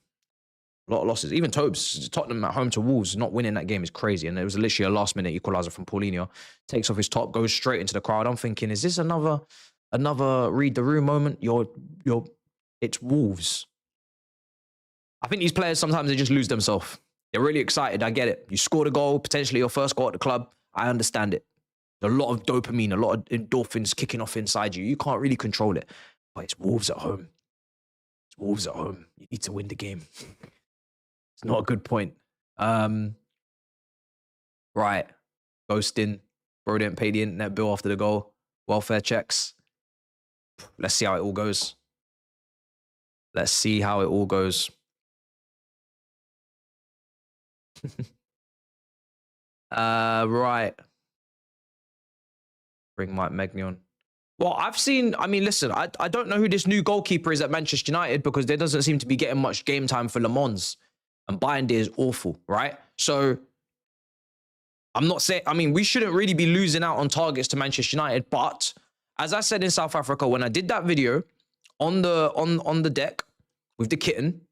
A lot of losses. Even Tobes, Tottenham at home to Wolves, not winning that game is crazy. And it was literally a last-minute equaliser from Paulinho. Takes off his top, goes straight into the crowd. I'm thinking, is this another read the room moment? It's Wolves. I think these players, sometimes they just lose themselves. They're really excited. I get it. You scored a goal, potentially your first goal at the club. I understand it. There's a lot of dopamine, a lot of endorphins kicking off inside you. You can't really control it. But it's Wolves at home. It's Wolves at home. You need to win the game. It's not a good point. Right. Ghosting. Bro didn't pay the internet bill after the goal. Welfare checks. Let's see how it all goes. Let's see how it all goes. Right. Bring Mike Maignan on. Well, I've seen, I mean, listen, I don't know who this new goalkeeper is at Manchester United because there doesn't seem to be getting much game time for Le Mans. And Bayern is awful, right? So I'm not saying, I mean, we shouldn't really be losing out on targets to Manchester United. But as I said in South Africa, when I did that video on the deck with the kitten,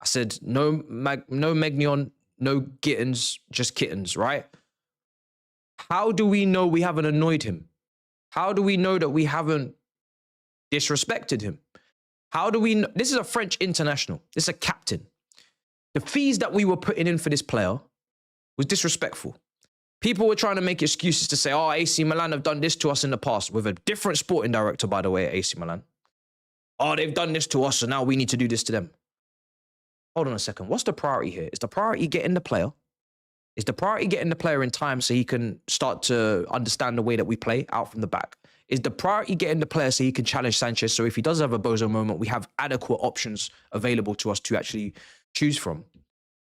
I said, no Maignan, no kittens, just kittens, right? How do we know we haven't annoyed him? How do we know that we haven't disrespected him? How do we know? This is a French international. This is a captain. The fees that we were putting in for this player was disrespectful. People were trying to make excuses to say, oh, AC Milan have done this to us in the past with a different sporting director, by the way, at AC Milan. Oh, they've done this to us, so now we need to do this to them. Hold on a second. What's the priority here? Is the priority getting the player? Is the priority getting the player in time so he can start to understand the way that we play out from the back? Is the priority getting the player so he can challenge Sanchez? So if he does have a bozo moment, we have adequate options available to us to actually choose from.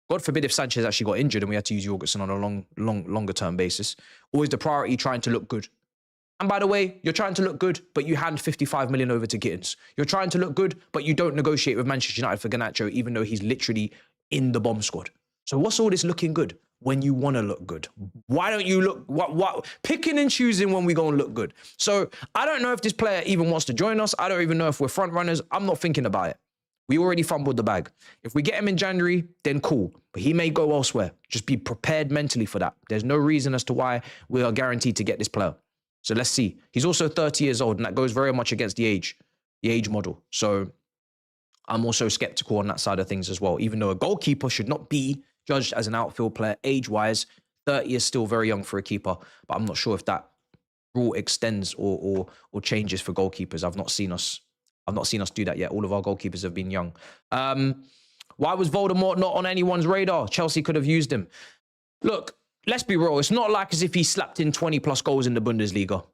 God forbid if Sanchez actually got injured and we had to use Jorgensen on a longer term basis. Or is the priority trying to look good? And by the way, you're trying to look good, but you hand 55 million over to Gittins. You're trying to look good, but you don't negotiate with Manchester United for Garnacho, even though he's literally in the bomb squad. So what's all this looking good when you want to look good? Why don't you look, what picking and choosing when we go and look good? So I don't know if this player even wants to join us. I don't even know if we're front runners. I'm not thinking about it. We already fumbled the bag. If we get him in January, then cool. But he may go elsewhere. Just be prepared mentally for that. There's no reason as to why we are guaranteed to get this player. So let's see. He's also 30 years old, and that goes very much against the age model. So I'm also skeptical on that side of things as well. Even though a goalkeeper should not be judged as an outfield player age-wise, 30 is still very young for a keeper. But I'm not sure if that rule extends or changes for goalkeepers. I've not seen us do that yet. All of our goalkeepers have been young. Why was Voldemort not on anyone's radar? Chelsea could have used him. Look, let's be real. It's not like as if he slapped in 20 plus goals in the Bundesliga.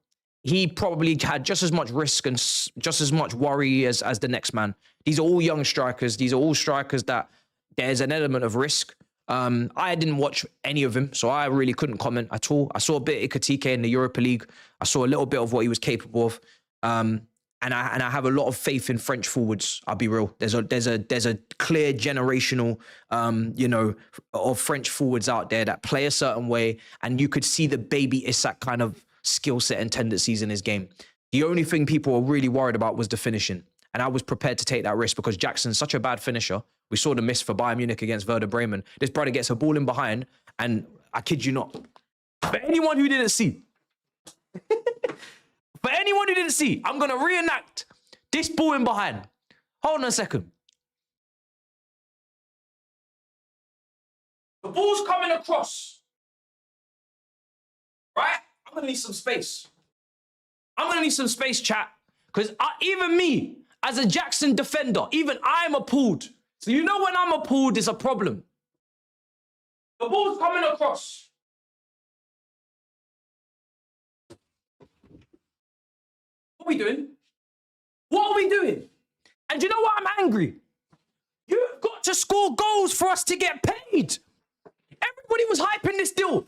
He probably had just as much risk and just as much worry as the next man. These are all young strikers. These are all strikers that there's an element of risk. I didn't watch any of him, so I really couldn't comment at all. I saw a bit of Ikatike in the Europa League. I saw a little bit of what he was capable of. And I have a lot of faith in French forwards. I'll be real. There's a clear generational, of French forwards out there that play a certain way, and you could see the baby Isak kind of skill set and tendencies in his game. The only thing people were really worried about was the finishing, and I was prepared to take that risk because Jackson's such a bad finisher. We saw the miss for Bayern Munich against Werder Bremen. This brother gets a ball in behind, and I kid you not, for anyone who didn't see. For anyone who didn't see, I'm going to reenact this ball in behind. Hold on a second. The ball's coming across. Right? I'm going to need some space. I'm going to need some space, chat. Because even me, as a Jackson defender, even I'm appalled. So you know when I'm appalled, it's a problem. The ball's coming across. What are we doing? What are we doing? And you know what? I'm angry. You've got to score goals for us to get paid. Everybody was hyping this deal.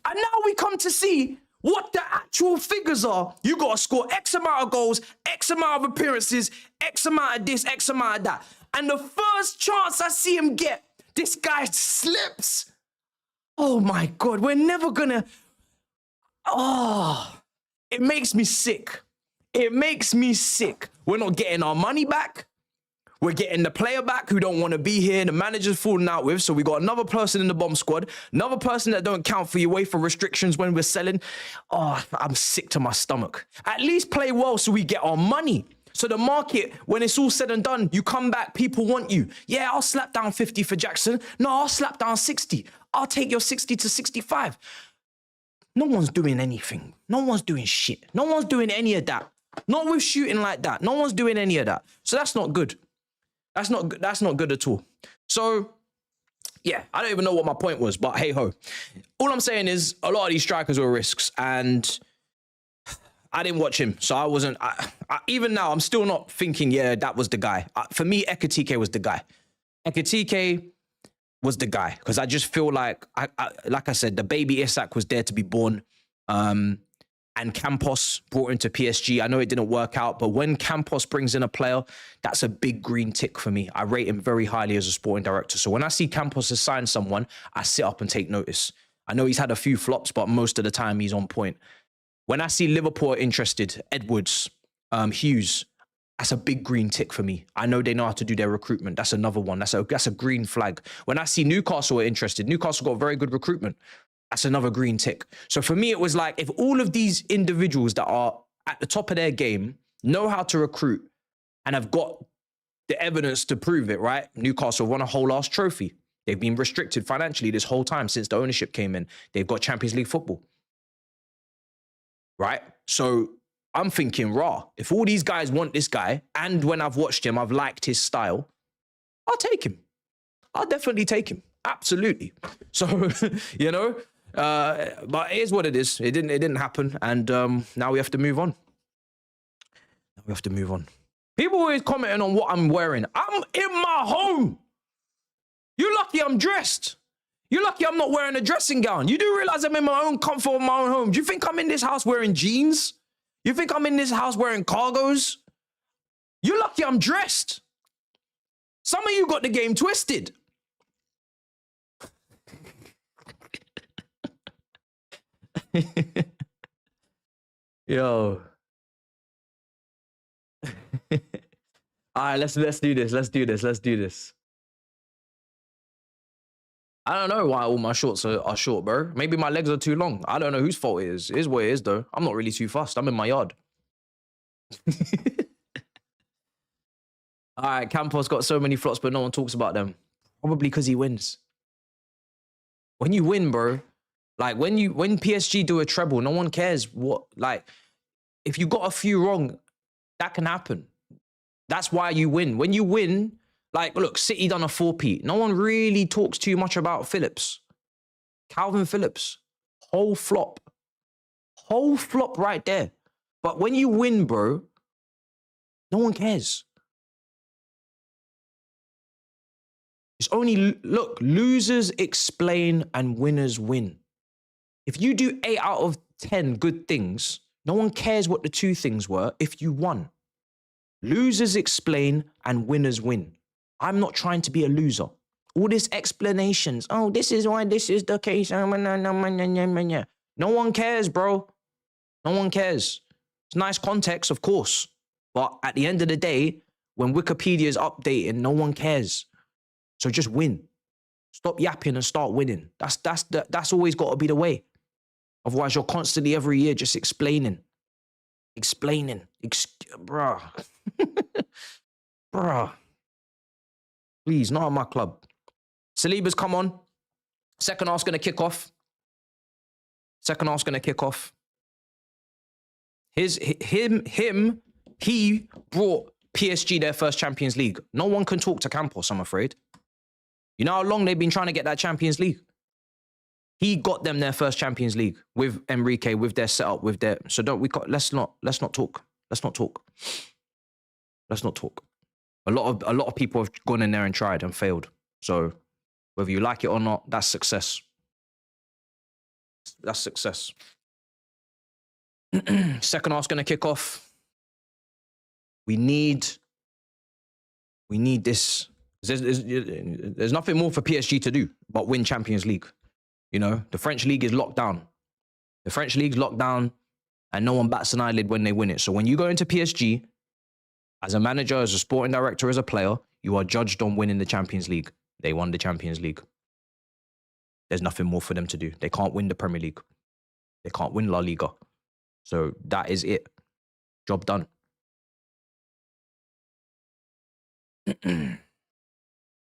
And now we come to see what the actual figures are. You got to score X amount of goals, X amount of appearances, X amount of this, X amount of that. And the first chance I see him get, this guy slips. Oh my God, we're never gonna... Oh, it makes me sick. It makes me sick. We're not getting our money back. We're getting the player back who don't want to be here. The manager's falling out with. So we got another person in the bomb squad. Another person that don't count for your UEFA restrictions when we're selling. Oh, I'm sick to my stomach. At least play well so we get our money. So the market, when it's all said and done, you come back, people want you. Yeah, I'll slap down 50 for Jackson. No, I'll slap down 60. I'll take your 60 to 65. No one's doing anything. No one's doing shit. No one's doing any of that. Not with shooting like that. No one's doing any of that. So that's not good. That's not good at all. So yeah, I don't even know what my point was, but hey ho. All I'm saying is a lot of these strikers were risks, and I didn't watch him, so I wasn't. Even now, I'm still not thinking, yeah, that was the guy. For me, XTRA was the guy. XTRA was the guy, because I just feel like I said, the baby Isak was there to be born. And Campos brought him to PSG. I know it didn't work out, but when Campos brings in a player, that's a big green tick for me. I rate him very highly as a sporting director. So when I see Campos has signed someone, I sit up and take notice. I know he's had a few flops, but most of the time he's on point. When I see Liverpool interested, Edwards, Hughes, that's a big green tick for me. I know they know how to do their recruitment. That's another one. That's a green flag. When I see Newcastle are interested, Newcastle got very good recruitment. That's another green tick. So for me, it was like, if all of these individuals that are at the top of their game know how to recruit and have got the evidence to prove it, right? Newcastle won a whole ass trophy. They've been restricted financially this whole time since the ownership came in. They've got Champions League football, right? So I'm thinking, raw, if all these guys want this guy, and when I've watched him, I've liked his style, I'll take him. I'll definitely take him. Absolutely. So, you know, but it is what it is. It didn't happen, and now we have to move on. Now we have to move on. People always commenting on what I'm wearing. I'm in my home. You're lucky I'm dressed. You're lucky I'm not wearing a dressing gown. You do realize I'm in my own comfort of my own home. Do you think I'm in this house wearing jeans? You think I'm in this house wearing cargos? You're lucky I'm dressed. Some of you got the game twisted. Yo. All right, let's do this. Let's do this. I don't know why all my shorts are short, bro. Maybe my legs are too long. I don't know whose fault it is. It is what it is, though. I'm not really too fussed. I'm in my yard. All right, Campos got so many flops, but no one talks about them. Probably because he wins. When you win, bro, like when PSG do a treble, no one cares what, like, if you got a few wrong, that can happen. That's why you win. When you win, like, look, City done a 4-peat. No one really talks too much about Phillips. Calvin Phillips, whole flop right there. But when you win, bro, no one cares. It's only, look, losers explain and winners win. If you do 8 out of 10 good things, no one cares what the 2 things were if you won. Losers explain and winners win. I'm not trying to be a loser. All these explanations, oh, this is why this is the case. No one cares, bro. No one cares. It's nice context, of course. But at the end of the day, when Wikipedia is updating, no one cares. So just win. Stop yapping and start winning. That's always got to be the way. Otherwise, you're constantly every year just explaining. Bruh. Bruh. Please, not at my club. Saliba's come on. Second half's going to kick off. He brought PSG their first Champions League. No one can talk to Campos, I'm afraid. You know how long they've been trying to get that Champions League? He got them their first Champions League with Enrique, with their setup, with their... So let's not talk. A lot of people have gone in there and tried and failed. So whether you like it or not, that's success. That's success. Second half's going to kick off. We need this. There's nothing more for PSG to do but win Champions League. You know, the French league is locked down. The French league's locked down and no one bats an eyelid when they win it. So when you go into PSG, as a manager, as a sporting director, as a player, you are judged on winning the Champions League. They won the Champions League. There's nothing more for them to do. They can't win the Premier League. They can't win La Liga. So that is it. Job done.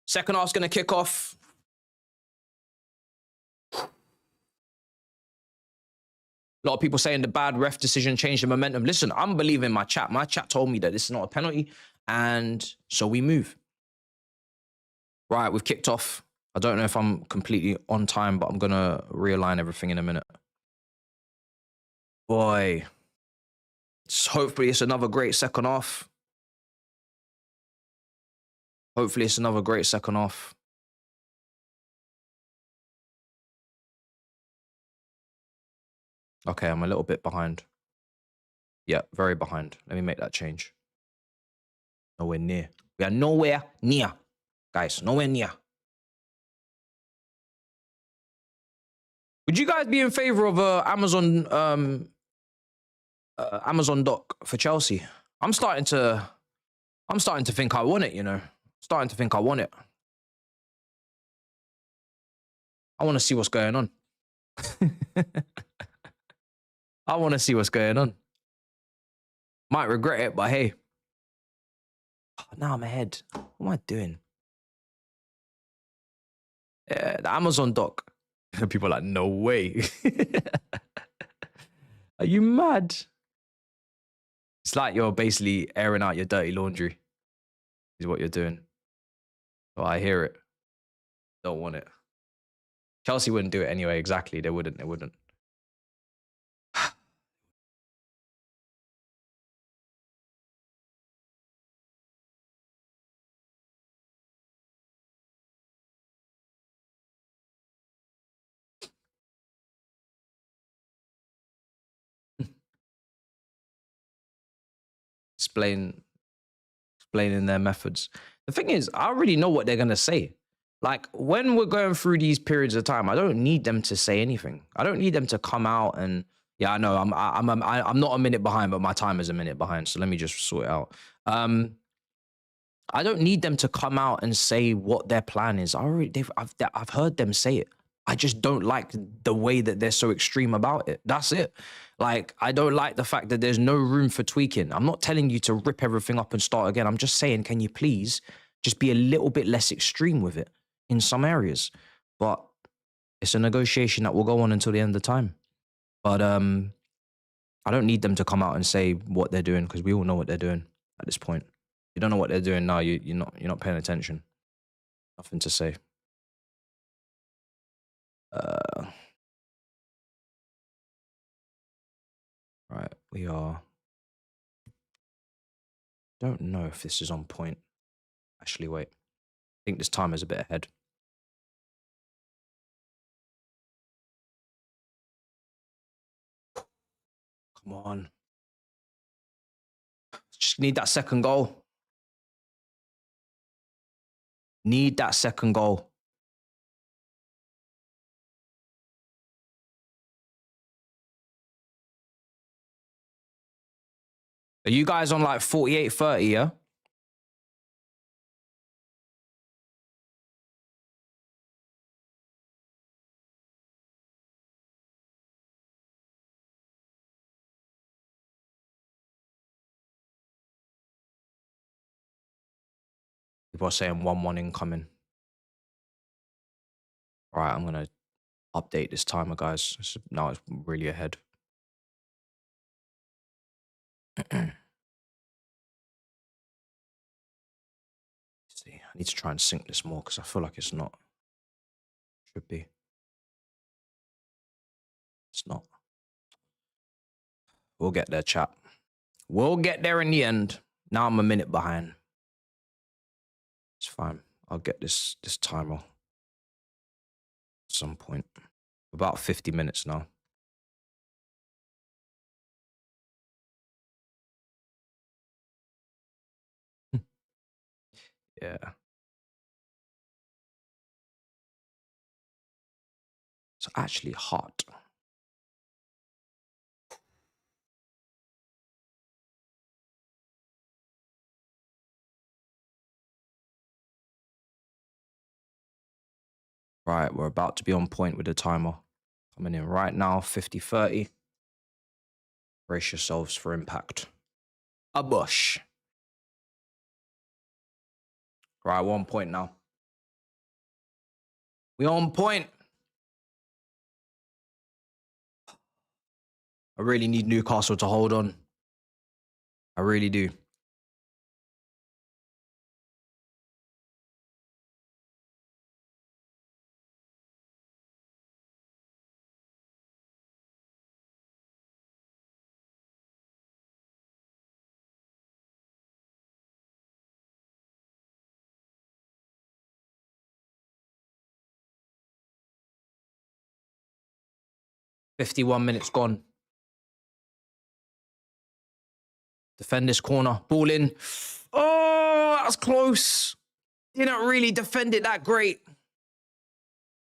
Second half's going to kick off. A lot of people saying the bad ref decision changed the momentum. Listen, I'm believing my chat. My chat told me that this is not a penalty. And so we move. Right, we've kicked off. I don't know if I'm completely on time, but I'm going to realign everything in a minute. Boy. Hopefully it's another great second half. Hopefully it's another great second half. Okay, I'm a little bit behind. Yeah, very behind. Let me make that change. Nowhere near. We are nowhere near. Guys, nowhere near. Would you guys be in favor of Amazon doc for Chelsea? I'm starting to think I want it, you know. Starting to think I want it. I want to see what's going on. I want to see what's going on. Might regret it, but hey. Oh, now I'm ahead. What am I doing? Yeah, the Amazon doc. People are like, no way. Are you mad? It's like you're basically airing out your dirty laundry, is what you're doing. Oh, I hear it. Don't want it. Chelsea wouldn't do it anyway. Exactly. They wouldn't. They wouldn't. Explaining their methods. The thing is, I already know what they're gonna say. Like when we're going through these periods of time, I don't need them to say anything. I don't need them to come out and yeah, I know I'm not a minute behind, but my time is a minute behind. So let me just sort it out. I don't need them to come out and say what their plan is. I've heard them say it. I just don't like the way that they're so extreme about it. That's it. Like, I don't like the fact that there's no room for tweaking. I'm not telling you to rip everything up and start again. I'm just saying, can you please just be a little bit less extreme with it in some areas? But it's a negotiation that will go on until the end of time. But I don't need them to come out and say what they're doing because we all know what they're doing at this point. You don't know what they're doing now. You're not paying attention. Nothing to say. Right, we are. Don't know if this is on point. Actually, wait. I think this time is a bit ahead. Come on. Just need that second goal. Need that second goal. Are you guys on like 48-30, yeah? People are saying 1-1 incoming. All right, I'm going to update this timer, guys. Now it's really ahead. See, I need to try and sync this more because I feel like it's not. Should be. It's not. We'll get there, chat. We'll get there in the end. Now I'm a minute behind. It's fine. I'll get this timer at some point. About 50 minutes now. Yeah. It's actually hot. Right, we're about to be on point with the timer. Coming in right now, 50-30. Brace yourselves for impact. A bush. Right, we're on point now. We're on point. I really need Newcastle to hold on. I really do. 51 minutes gone. Defend this corner. Ball in. Oh, that was close. Didn't really defend it that great.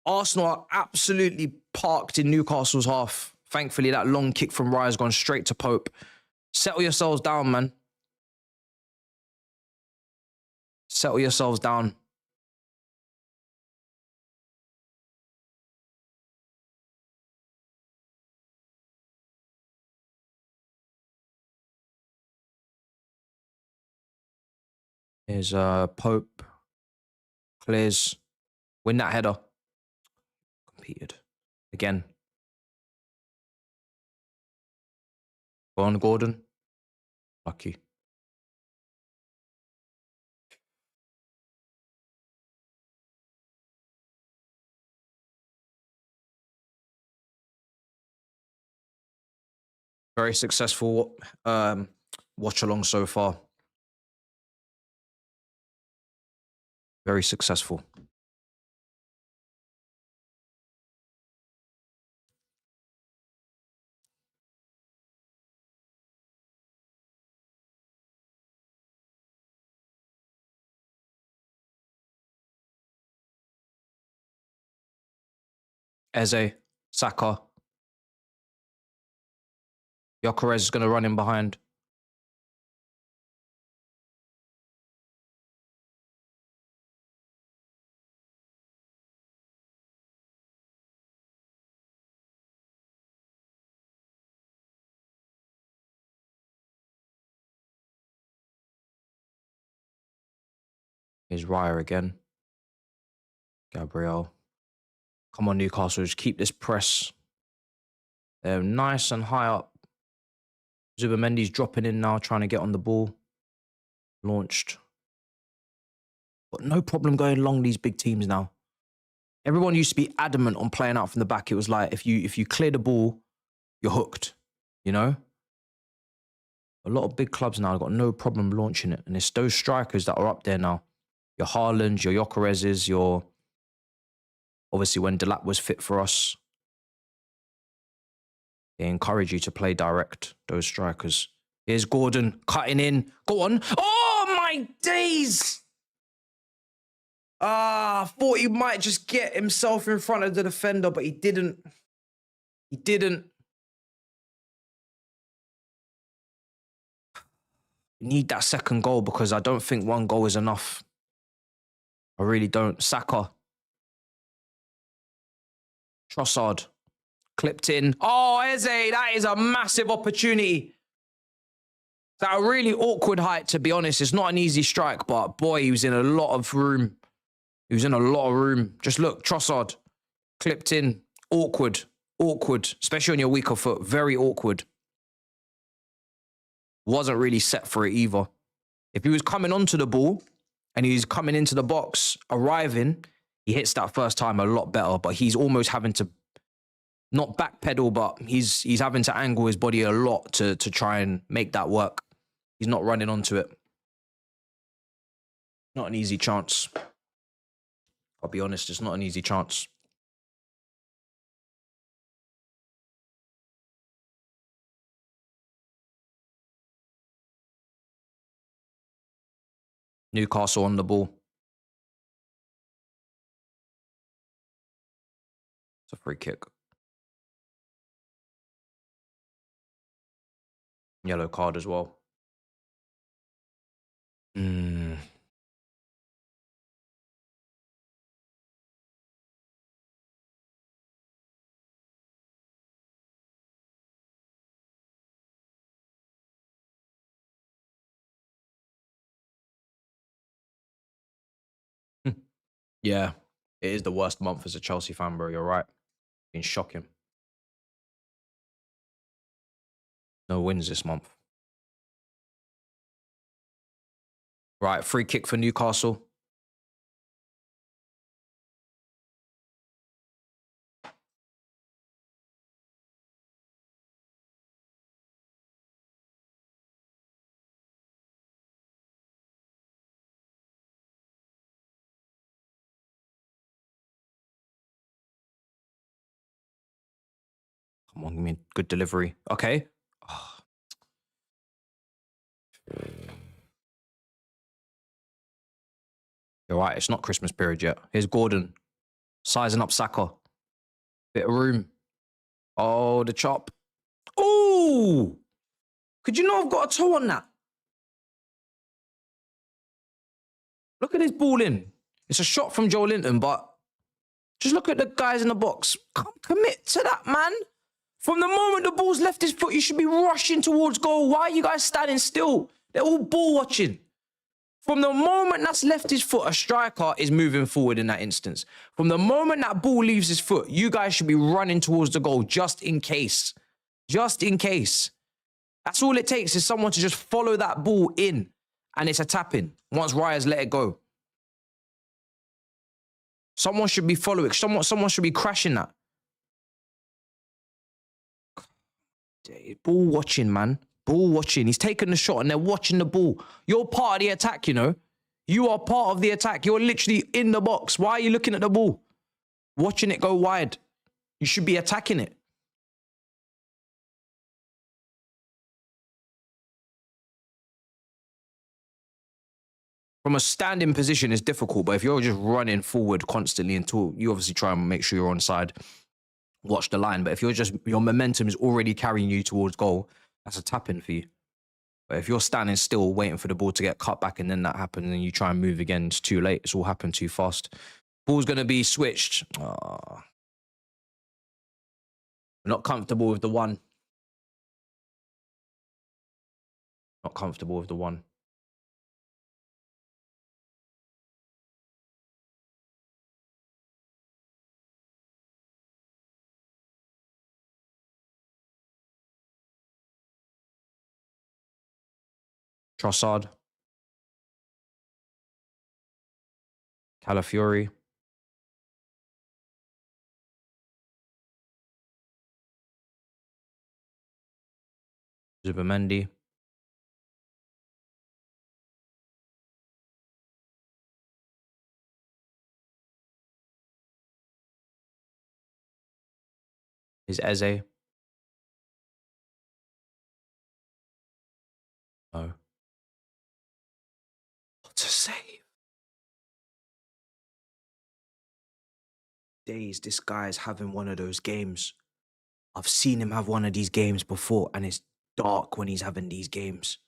Arsenal are absolutely parked in Newcastle's half. Thankfully, that long kick from Raya has gone straight to Pope. Settle yourselves down, man. Settle yourselves down. Here's Pope. Clears. Win that header. Competed. Again. Go on, Gordon. Lucky. Very successful watch along so far. Very successful. Eze, Saka. Gyökeres is going to run in behind. Here's Raya again. Gabriel. Come on, Newcastle. Just keep this press. They're nice and high up. Zubamendi's dropping in now, trying to get on the ball. Launched. But no problem going along these big teams now. Everyone used to be adamant on playing out from the back. It was like, if you clear the ball, you're hooked, you know? A lot of big clubs now have got no problem launching it. And it's those strikers that are up there now. Your Haalands, your Gyökereses, your... Obviously, when Delap was fit for us, they encourage you to play direct, those strikers. Here's Gordon cutting in. Go on. Oh, my days! I thought he might just get himself in front of the defender, but he didn't. He didn't. We need that second goal because I don't think one goal is enough. I really don't. Saka. Trossard. Clipped in. Oh, Eze, that is a massive opportunity. It's at a really awkward height, to be honest. It's not an easy strike, but boy, he was in a lot of room. He was in a lot of room. Just look, Trossard. Clipped in. Awkward. Awkward. Especially on your weaker foot. Very awkward. Wasn't really set for it either. If he was coming onto the ball and he's coming into the box, arriving, he hits that first time a lot better, but he's almost having to not backpedal, but he's having to angle his body a lot to try and make that work. He's not running onto it. Not an easy chance. I'll be honest, it's not an easy chance. Newcastle on the ball. It's a free kick. Yellow card as well. Yeah, it is the worst month as a Chelsea fan, bro. You're right. Been shocking. No wins this month. Right, free kick for Newcastle. Come on, give me a good delivery. Okay. Oh. You're right. It's not Christmas period yet. Here's Gordon. Sizing up Saka. Bit of room. Oh, the chop. Oh! Could you know I've got a toe on that? Look at this ball in. It's a shot from Joe Linton, but just look at the guys in the box. Come commit to that, man. From the moment the ball's left his foot, you should be rushing towards goal. Why are you guys standing still? They're all ball watching. From the moment that's left his foot, a striker is moving forward in that instance. From the moment that ball leaves his foot, you guys should be running towards the goal just in case. Just in case. That's all it takes is someone to just follow that ball in and it's a tap-in once Raya's let it go. Someone should be following. Someone should be crashing that. Ball watching, man. Ball watching. He's taking the shot and they're watching the ball. You're part of the attack, you know. You are part of the attack. You're literally in the box. Why are you looking at the ball? Watching it go wide. You should be attacking it. From a standing position, it's difficult, but if you're just running forward constantly until you obviously try and make sure you're on side, watch the line. But if you're just, your momentum is already carrying you towards goal, that's a tap-in for you. But if you're standing still, waiting for the ball to get cut back and then that happens and you try and move again, it's too late. It's all happened too fast. Ball's going to be switched. Oh. Not comfortable with the one. Not comfortable with the one. Trossard. Calafiori. Zubimendi. Is Eze. No. What a save. Days, this guy is having one of those games. I've seen him have one of these games before, and it's dark when he's having these games.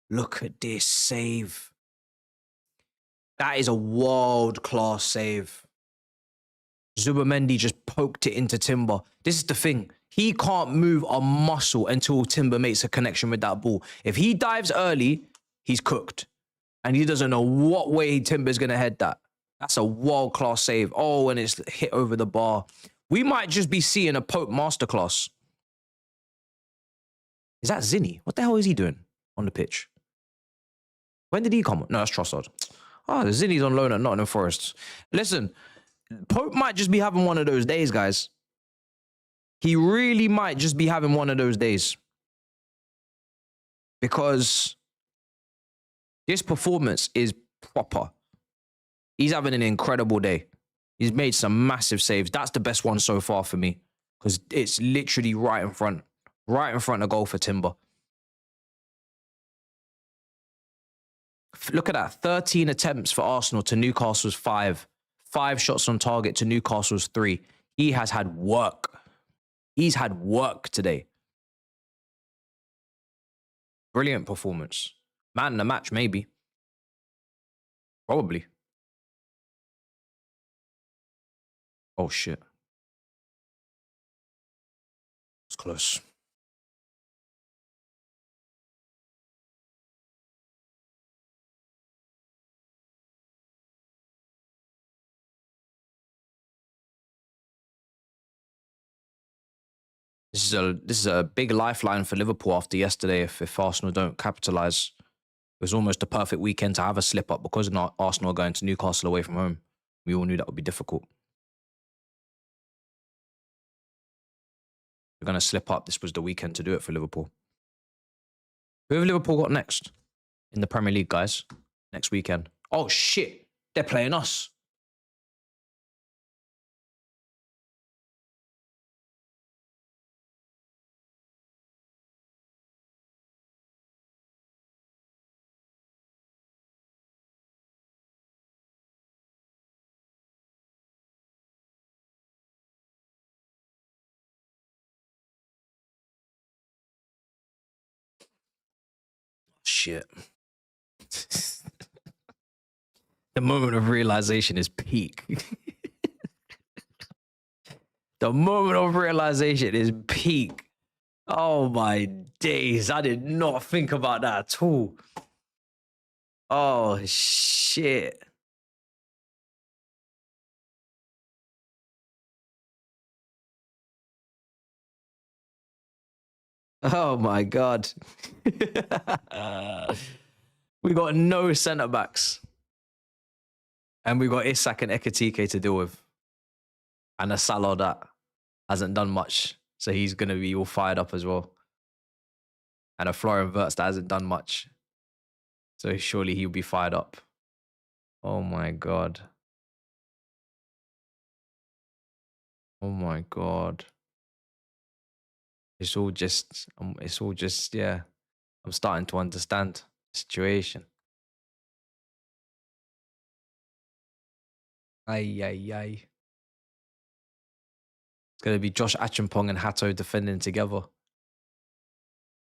Look at this save. That is a world-class save. Zubimendi just poked it into Timber. This is the thing. He can't move a muscle until Timber makes a connection with that ball. If he dives early, he's cooked. And he doesn't know what way Timber's going to head that. That's a world-class save. Oh, and it's hit over the bar. We might just be seeing a Pope masterclass. Is that Zinni? What the hell is he doing on the pitch? When did he come? No, that's Trossard. Oh, the Zinni's on loan at Nottingham Forest. Listen, Pope might just be having one of those days, guys. He really might just be having one of those days. Because this performance is proper. He's having an incredible day. He's made some massive saves. That's the best one so far for me. Because it's literally right in front. Right in front of goal for Timber. Look at that. 13 attempts for Arsenal to Newcastle's 5. 5 shots on target to Newcastle's 3. He has had work. He's had work today. Brilliant performance. Man in the match, maybe. Probably. Oh, shit. It's close. This is a big lifeline for Liverpool after yesterday if Arsenal don't capitalise. It was almost a perfect weekend to have a slip-up because Arsenal are going to Newcastle away from home. We all knew that would be difficult. We're going to slip up. This was the weekend to do it for Liverpool. Who have Liverpool got next in the Premier League, guys? Next weekend. Oh, shit. They're playing us. Shit. The moment of realization is peak. The moment of realization is peak. Oh my days. I did not think about that at all. Oh shit. Oh my God. We got no centre backs. And we got Isak and Ekitike to deal with. And a Salah that hasn't done much. So he's going to be all fired up as well. And a Florian Wirtz that hasn't done much. So surely he'll be fired up. Oh my God. Oh my God. It's all just, yeah. I'm starting to understand the situation. Ay, ay, ay. It's going to be Josh Achampong and Hato defending together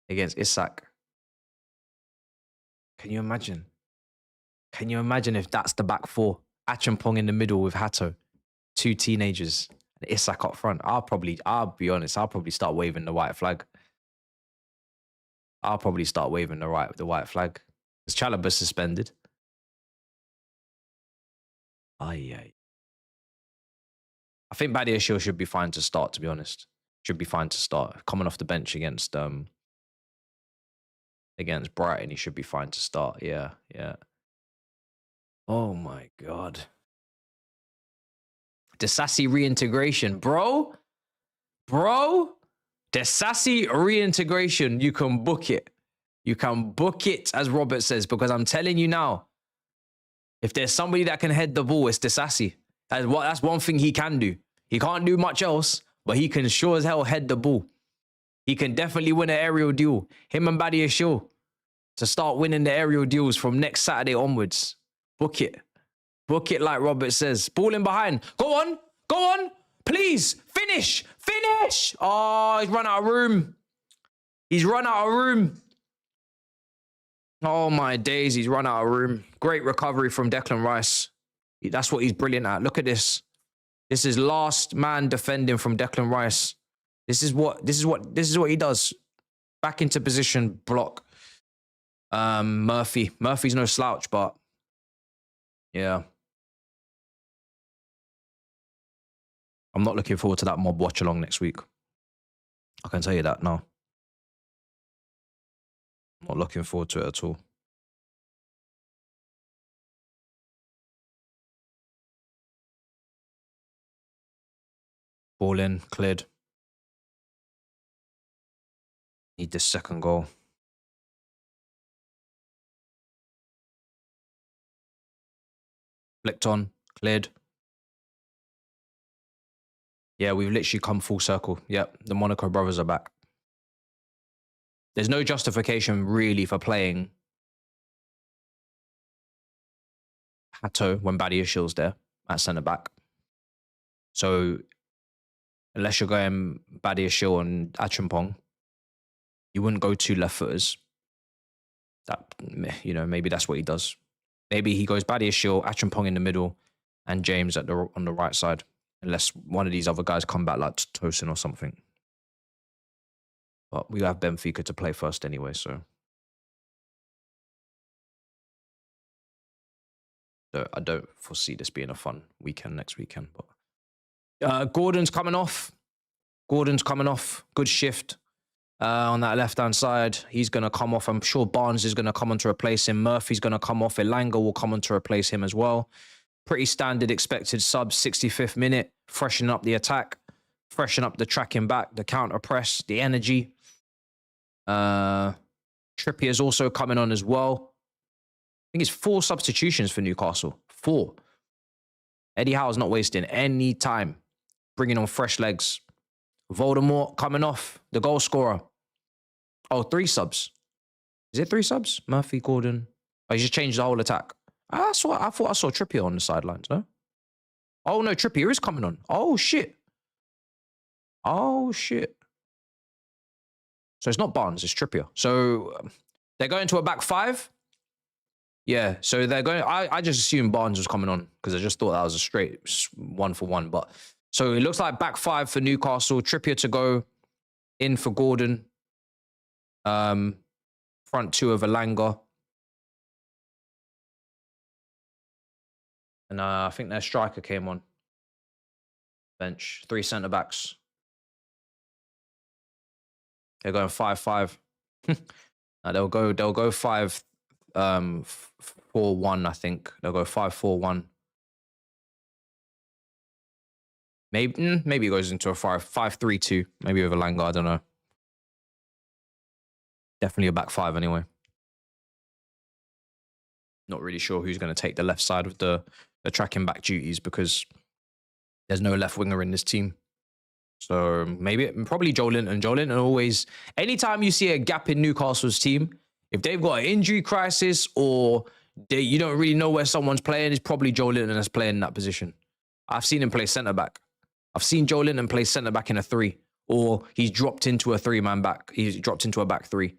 against Isak. Can you imagine? Can you imagine if that's the back four? Achampong in the middle with Hato. 2 teenagers. And Isak up front. I'll be honest, I'll probably start waving the white flag. I'll probably start waving the white flag. Because Chalobah's suspended. Aye. I think Badiashile should be fine to start, to be honest. Should be fine to start. Coming off the bench against Brighton, he should be fine to start. Yeah. Oh my God. Disasi reintegration. Bro. Disasi reintegration. You can book it. You can book it, as Robert says, because I'm telling you now, if there's somebody that can head the ball, it's Disasi. That's one thing he can do. He can't do much else, but he can sure as hell head the ball. He can definitely win an aerial duel. Him and Badiashile to start winning the aerial duels from next Saturday onwards. Book it. Book it like Robert says. Ball in behind. Go on. Please. Finish. Oh, he's run out of room. Oh, my days. He's run out of room. Great recovery from Declan Rice. That's what he's brilliant at. Look at this. This is last man defending from Declan Rice. This is what he does. Back into position, block. Murphy's no slouch, but yeah. I'm not looking forward to that mob watch along next week. I can tell you that now. Not looking forward to it at all. Ball in, cleared. Need this second goal. Flicked on, cleared. Yeah, we've literally come full circle. Yep, the Monaco brothers are back. There's no justification really for playing Hato when Badiashile's there at centre back. So unless you're going Badiashile and Achampong, you wouldn't go 2 left footers. That, you know, maybe that's what he does. Maybe he goes Badiashile, Achampong in the middle, and James on the right side. Unless one of these other guys come back like Tosin or something. But we have Benfica to play first anyway, so I don't foresee this being a fun weekend next weekend. But Gordon's coming off. Good shift on that left-hand side. He's going to come off. I'm sure Barnes is going to come on to replace him. Murphy's going to come off. Elanga will come on to replace him as well. Pretty standard expected sub, 65th minute. Freshen up the attack. Freshen up the tracking back, the counter press, the energy. Trippier's also coming on as well. I think it's 4 substitutions for Newcastle. 4. Eddie Howe's not wasting any time. Bringing on fresh legs. Voldemort coming off, the goal scorer. Oh, 3 subs. Is it 3 subs? Murphy, Gordon. Oh, he just changed the whole attack. I thought I saw Trippier on the sidelines, no? Oh, no, Trippier is coming on. Oh, shit. So it's not Barnes, it's Trippier. So They're going to a back five. Yeah, so they're going. I just assumed Barnes was coming on because I just thought that was a straight 1-for-1. But so it looks like back five for Newcastle. Trippier to go in for Gordon. Front two of Elanga. And I think their striker came on. Bench. 3 centre backs. They're going 5-5. They'll go 5-4-1, I think. They'll go 5-4-1. Maybe it goes into a 5-3-2. Maybe with Elanga, I don't know. Definitely a back five anyway. Not really sure who's going to take the left side of the tracking back duties because there's no left winger in this team. So probably Joe Linton. Joe Linton always, anytime you see a gap in Newcastle's team, if they've got an injury crisis or you don't really know where someone's playing, it's probably Joe Linton that's playing in that position. I've seen him play centre back. I've seen Joe Linton play centre back in a 3, or he's dropped into a 3-man back. He's dropped into a back 3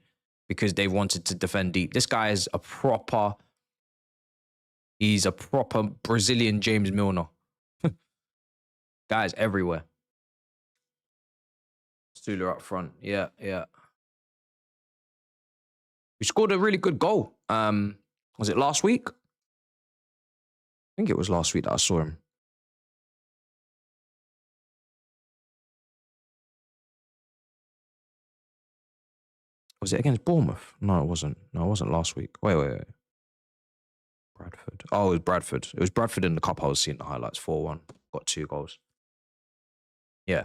because they wanted to defend deep. This guy is he's a proper Brazilian James Milner. Guys everywhere. Sula up front. Yeah. We scored a really good goal. Was it last week? I think it was last week that I saw him. Was it against Bournemouth? No, it wasn't. No, it wasn't last week. Wait. Bradford. Oh, it was Bradford. It was Bradford in the cup. I was seeing the highlights. 4-1. Got 2 goals. Yeah.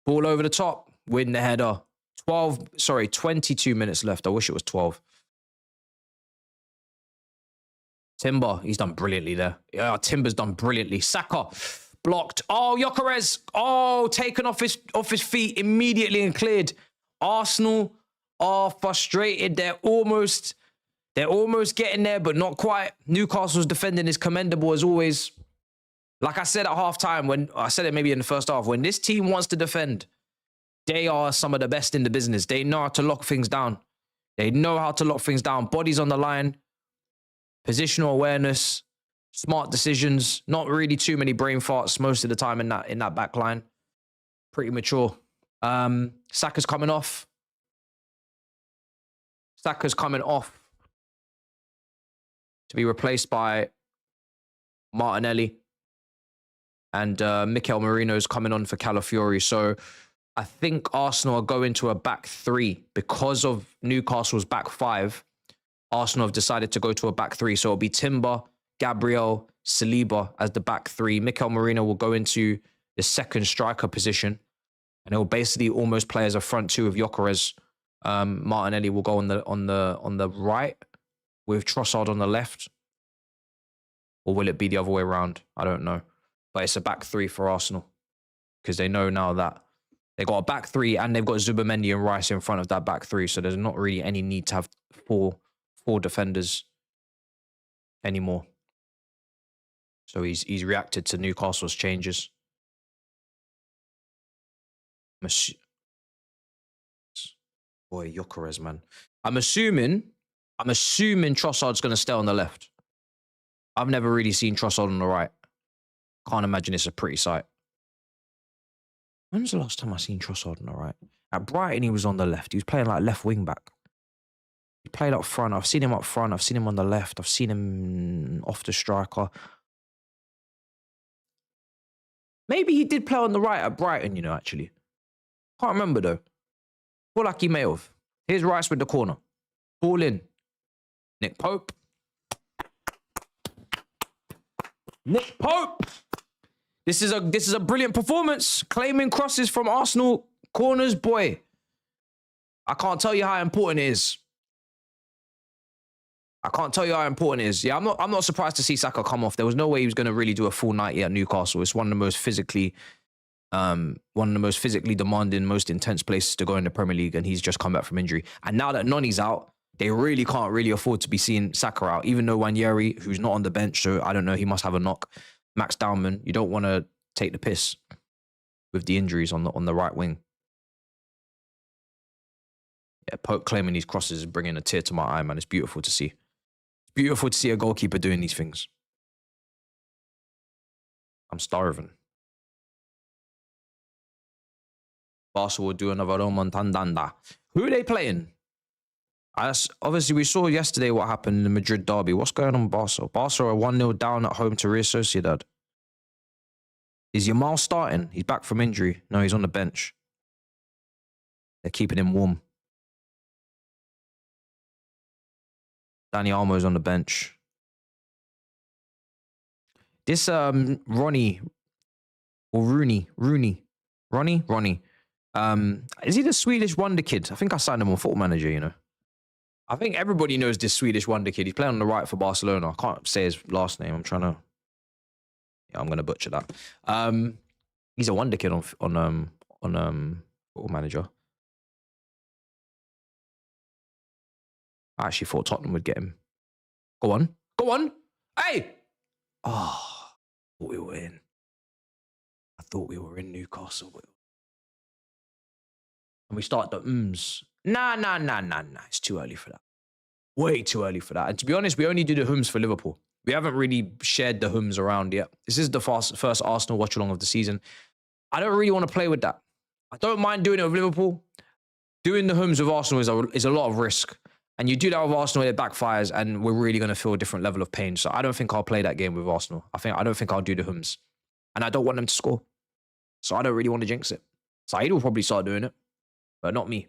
Ball over the top. Win the header. 22 minutes left. I wish it was 12. Timber, he's done brilliantly there. Yeah, Timber's done brilliantly. Saka, blocked. Oh, Gyökeres. Oh, taken off his feet immediately and cleared. Arsenal are frustrated. They're almost getting there, but not quite. Newcastle's defending is commendable as always. Like I said at halftime, when I said it maybe in the first half, when this team wants to defend, they are some of the best in the business. They know how to lock things down. Bodies on the line, positional awareness, smart decisions, not really too many brain farts most of the time in that back line. Pretty mature. Saka's coming off. To be replaced by Martinelli. And Mikel Merino's coming on for Calafiori. So I think Arsenal are going to a back 3 because of Newcastle's back 5. Arsenal have decided to go to a back 3. So it'll be Timber, Gabriel, Saliba as the back 3. Mikel Merino will go into the second striker position. And it will basically almost play as a front 2 of Gyökeres. Martinelli will go on the right with Trossard on the left. Or will it be the other way around? I don't know. But it's a back 3 for Arsenal because they know now that they've got a back 3 and they've got Zubimendi and Rice in front of that back 3. So there's not really any need to have four defenders anymore. So he's reacted to Newcastle's changes. Boy, Gyökeres, man. I'm assuming Trossard's going to stay on the left. I've never really seen Trossard on the right. Can't imagine it's a pretty sight. When's the last time I seen Trossard on the right? At Brighton, he was on the left. He was playing like left wing back. He played up front. I've seen him up front. I've seen him on the left. I've seen him off the striker. Maybe he did play on the right at Brighton, actually. Can't remember, though. Feel like he may have. Here's Rice with the corner. Ball in. Nick Pope. This is a brilliant performance. Claiming crosses from Arsenal corners, boy. I can't tell you how important it is. Yeah, I'm not surprised to see Saka come off. There was no way he was going to really do a full 90 at Newcastle. It's one of the most physically demanding, most intense places to go in the Premier League, and he's just come back from injury. And now that Noni's out, they really can't afford to be seeing Saka out, even though Wanyeri, who's not on the bench, so I don't know, he must have a knock. Max Dowman, you don't want to take the piss with the injuries on the right wing. Yeah, Pope claiming these crosses is bringing a tear to my eye, man. It's beautiful to see. It's beautiful to see a goalkeeper doing these things. I'm starving. Barca will do another Romontandanda. Who are they playing? Obviously, we saw yesterday what happened in the Madrid derby. What's going on, Barca? Barca are 1-0 down at home to Real Sociedad. Is Yamal starting? He's back from injury. No, he's on the bench. They're keeping him warm. Dani Olmo's on the bench. This Ronnie or Rooney. Is he the Swedish wonder kid? I think I signed him on Football Manager, you know. I think everybody knows this Swedish wonder kid. He's playing on the right for Barcelona. I can't say his last name. I'm trying to. Yeah, I'm gonna butcher that. He's a wonder kid on Football Manager. I actually thought Tottenham would get him. Go on. Hey! Oh, I thought we were in. I thought we were in Newcastle. And we start the Nah. It's too early for that. Way too early for that. And to be honest, we only do the hums for Liverpool. We haven't really shared the hums around yet. This is the first Arsenal watch-along of the season. I don't really want to play with that. I don't mind doing it with Liverpool. Doing the hums with Arsenal is a lot of risk. And you do that with Arsenal, it backfires, and we're really going to feel a different level of pain. So I don't think I'll play that game with Arsenal. I don't think I'll do the hums. And I don't want them to score. So I don't really want to jinx it. Saeed will probably start doing it, but not me.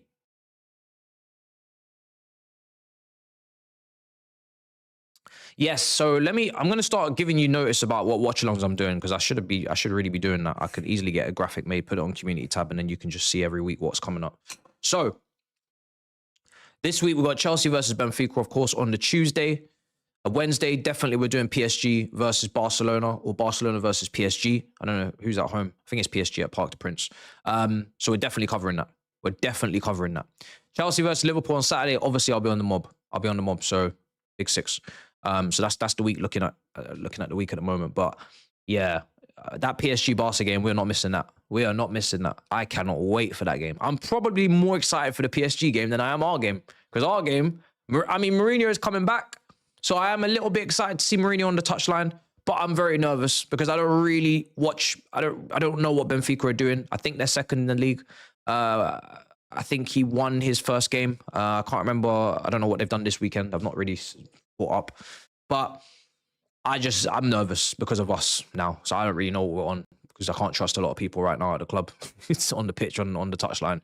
Yes, so I'm going to start giving you notice about what watch-alongs I'm doing, because I should really be doing that. I could easily get a graphic made, put it on community tab, and then you can just see every week what's coming up. So this week we've got Chelsea versus Benfica, of course, on the Tuesday. A Wednesday, definitely we're doing PSG versus Barcelona, or Barcelona versus PSG. I don't know who's at home. I think it's PSG at Parc des Princes. So we're definitely covering that. Chelsea versus Liverpool on Saturday. Obviously, I'll be on the mob. So big six. So that's the week looking at the week at the moment. But yeah, that PSG Barca game, we're not missing that. I cannot wait for that game. I'm probably more excited for the PSG game than I am our game, because our game, I mean, Mourinho is coming back, so I am a little bit excited to see Mourinho on the touchline. But I'm very nervous because I don't really watch. I don't know what Benfica are doing. I think they're second in the league. I think he won his first game. I can't remember. I don't know what they've done this weekend. I've not really caught up. But I'm nervous because of us now. So I don't really know what we're on, because I can't trust a lot of people right now at the club. It's on the pitch, on the touchline.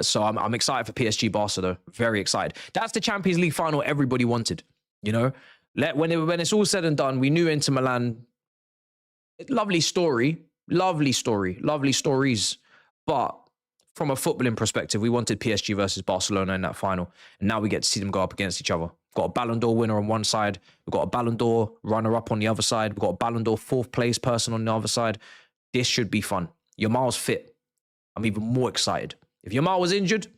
So I'm excited for PSG Barca, though. Very excited. That's the Champions League final everybody wanted. You know, when it's all said and done, we knew Inter Milan. Lovely stories. But from a footballing perspective, we wanted PSG versus Barcelona in that final. And now we get to see them go up against each other. We've got a Ballon d'Or winner on one side. We've got a Ballon d'Or runner-up on the other side. We've got a Ballon d'Or fourth place person on the other side. This should be fun. Yamal's fit. I'm even more excited. If Yamal was injured,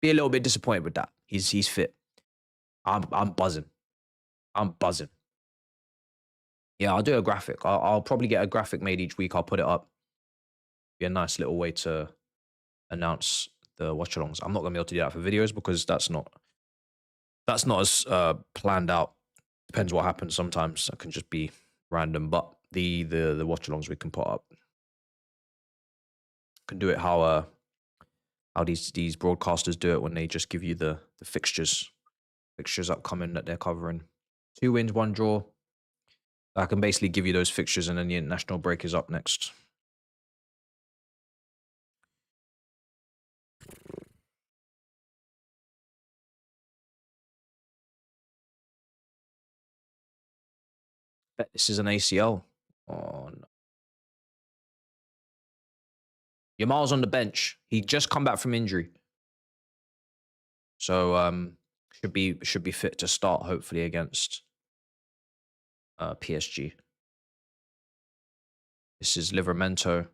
be a little bit disappointed with that. He's fit. I'm buzzing. Yeah, I'll do a graphic. I'll probably get a graphic made each week. I'll put it up. Be a nice little way to announce the watch-alongs. I'm not going to be able to do that for videos, because that's not as planned out. Depends what happens. Sometimes it can just be random, but the watch-alongs we can put up. Can do it how these broadcasters do it, when they just give you the fixtures upcoming that they're covering. 2 wins, 1 draw. I can basically give you those fixtures, and then the international break is up next. Bet this is an ACL. Oh, no. Yamal's on the bench. He just come back from injury. So should be fit to start, hopefully, against PSG. This is Livramento.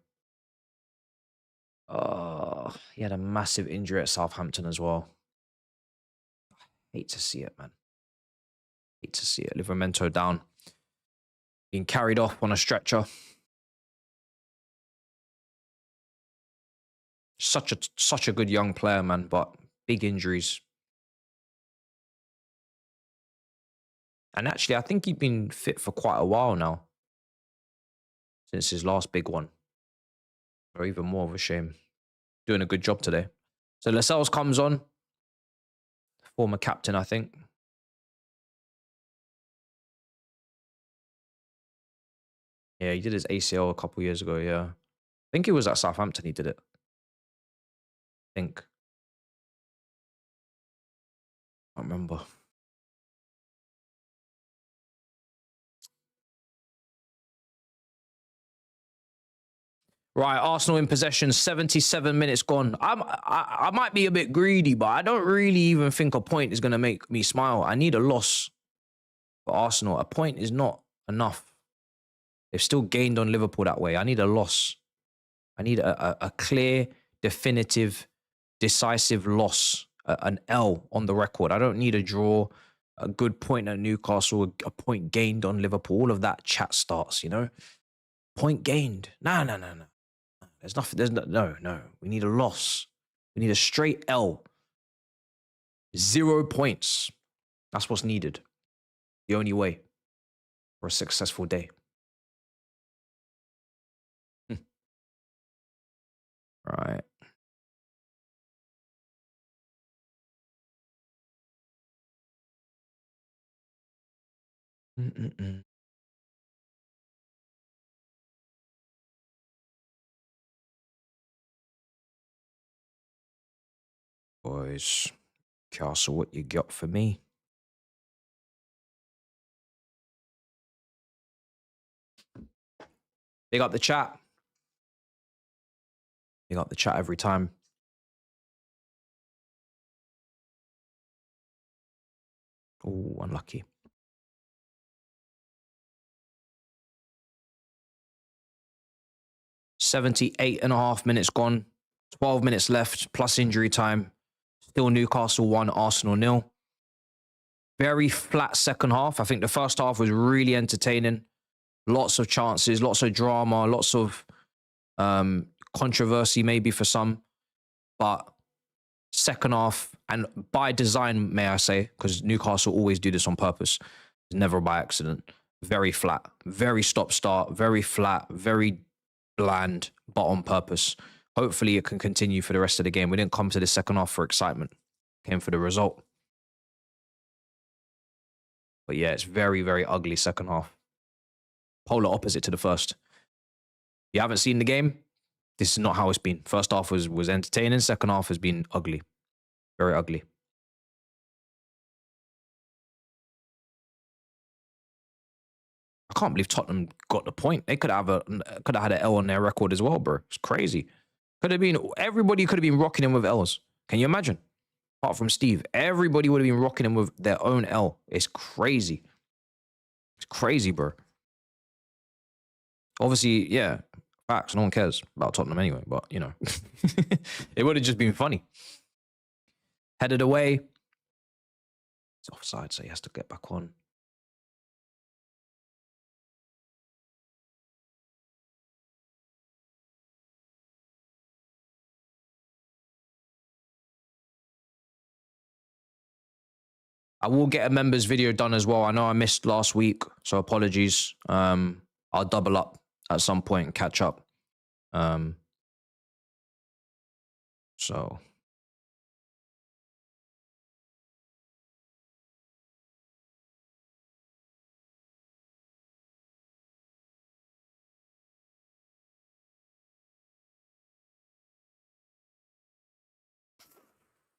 He had a massive injury at Southampton as well. I hate to see it, man. Hate to see it. Livramento down. Being carried off on a stretcher. Such a good young player, man, but Big injuries. And actually, I think he'd been fit for quite a while now. Since his last big one. Or even more of a shame. Doing a good job today. So Lascelles comes on. Former captain, I think. Yeah, he did his ACL a couple years ago, yeah. I think he was at Southampton he did it. I think. I can't remember. Right, Arsenal in possession, 77 minutes gone. I might be a bit greedy, but I don't really even think a point is going to make me smile. I need a loss for Arsenal. A point is not enough. They've still gained on Liverpool that way. I need a loss. I need a clear, definitive, decisive loss, an L on the record. I don't need a draw, a good point at Newcastle, a point gained on Liverpool. All of that chat starts, you know? Point gained. No. There's nothing. There's no. We need a loss. We need a straight L. 0 points. That's what's needed. The only way for a successful day. Right. Boys, Castle, what you got for me? Big up the chat. Big up the chat every time. Oh, unlucky. $78.5 minutes gone. 12 minutes left, plus injury time. Still Newcastle 1, Arsenal 0. Very flat second half. I think the first half was really entertaining. Lots of chances, lots of drama, lots of controversy maybe for some. But second half, and by design, may I say, because Newcastle always do this on purpose, never by accident. Very flat, very stop-start, very flat, very bland, but on purpose. Hopefully it can continue for the rest of the game. We didn't come to the second half for excitement. Came for the result. But yeah, it's very, very ugly second half. Polar opposite to the first. You haven't seen the game? This is not how it's been. First half was entertaining. Second half has been ugly. Very ugly. I can't believe Tottenham got the point. They could have had an L on their record as well, bro. It's crazy. Everybody could have been rocking him with L's. Can you imagine? Apart from Steve, everybody would have been rocking him with their own L. It's crazy. It's crazy, bro. Obviously, yeah, facts. No one cares about Tottenham anyway, but, you know, it would have just been funny. Headed away. It's offside, so he has to get back on. I will get a members video done as well. I know I missed last week, so apologies. I'll double up at some point and catch up. So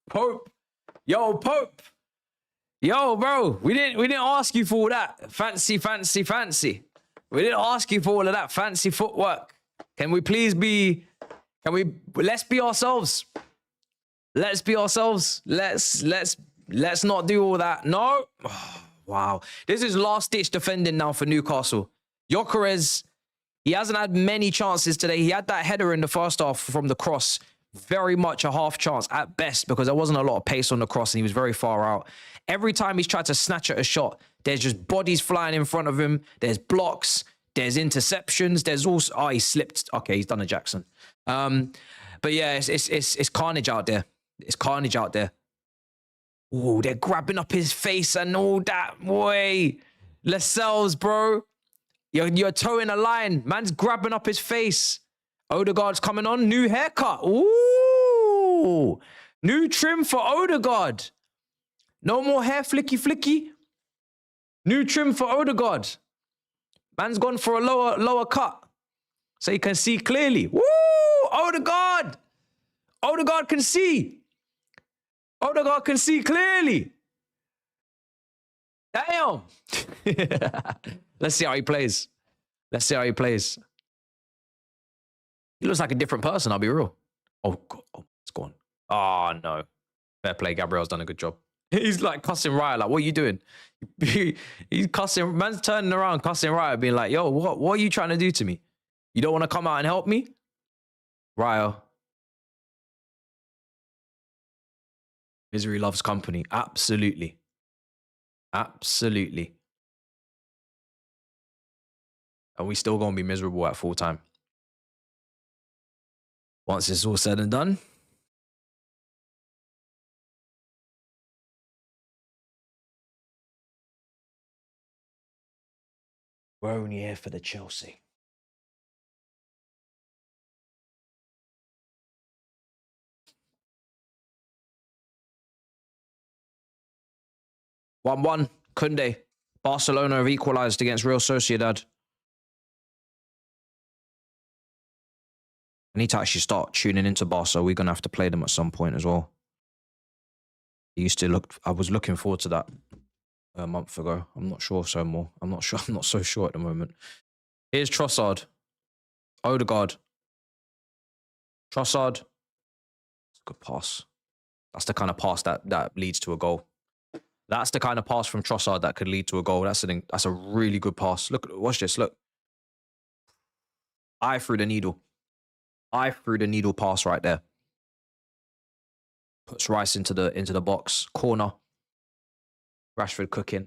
Pope, yo, Pope. Yo, bro, we didn't ask you for all that fancy. We didn't ask you for all of that fancy footwork. Can we please let's be ourselves. Let's be ourselves. Let's not do all that. No. Oh, wow. This is last ditch defending now for Newcastle. Gyökeres, he hasn't had many chances today. He had that header in the first half from the cross. Very much a half chance at best because there wasn't a lot of pace on the cross and he was very far out. Every time he's tried to snatch at a shot, there's just bodies flying in front of him. There's blocks. There's interceptions. There's also... Oh, he slipped. Okay, he's done a Jackson. But yeah, it's carnage out there. It's carnage out there. Oh, they're grabbing up his face and all that. Boy, Lascelles, bro. You're towing a line. Man's grabbing up his face. Odegaard's coming on. New haircut. Ooh. New trim for Odegaard. No more hair flicky. New trim for Odegaard. Man's gone for a lower cut. So you can see clearly. Woo! Odegaard! Odegaard can see. Odegaard can see clearly. Damn. Let's see how he plays. Let's see how he plays. He looks like a different person, I'll be real. Oh, God. Oh, it's gone. Oh, no. Fair play. Gabriel's done a good job. He's like cussing Raya. Like, what are you doing? He's cussing. Man's turning around, cussing Raya, being like, yo, what are you trying to do to me? You don't want to come out and help me? Raya. Misery loves company. Absolutely. Absolutely. And we still going to be miserable at full time. Once it's all said and done. We're only here for the Chelsea. One. KiiND. Barcelona have equalised against Real Sociedad. I need to actually start tuning into Barca. We're going to have to play them at some point as well. I was looking forward to that a month ago. I'm not sure so more. I'm not so sure at the moment. Here's Trossard. Odegaard. Trossard. It's a good pass. That's the kind of pass that leads to a goal. That's the kind of pass from Trossard that could lead to a goal. That's a really good pass. Look, watch this. Look. Eye through the needle. Eye through the needle pass right there. Puts Rice into the box. Corner. Rashford cooking.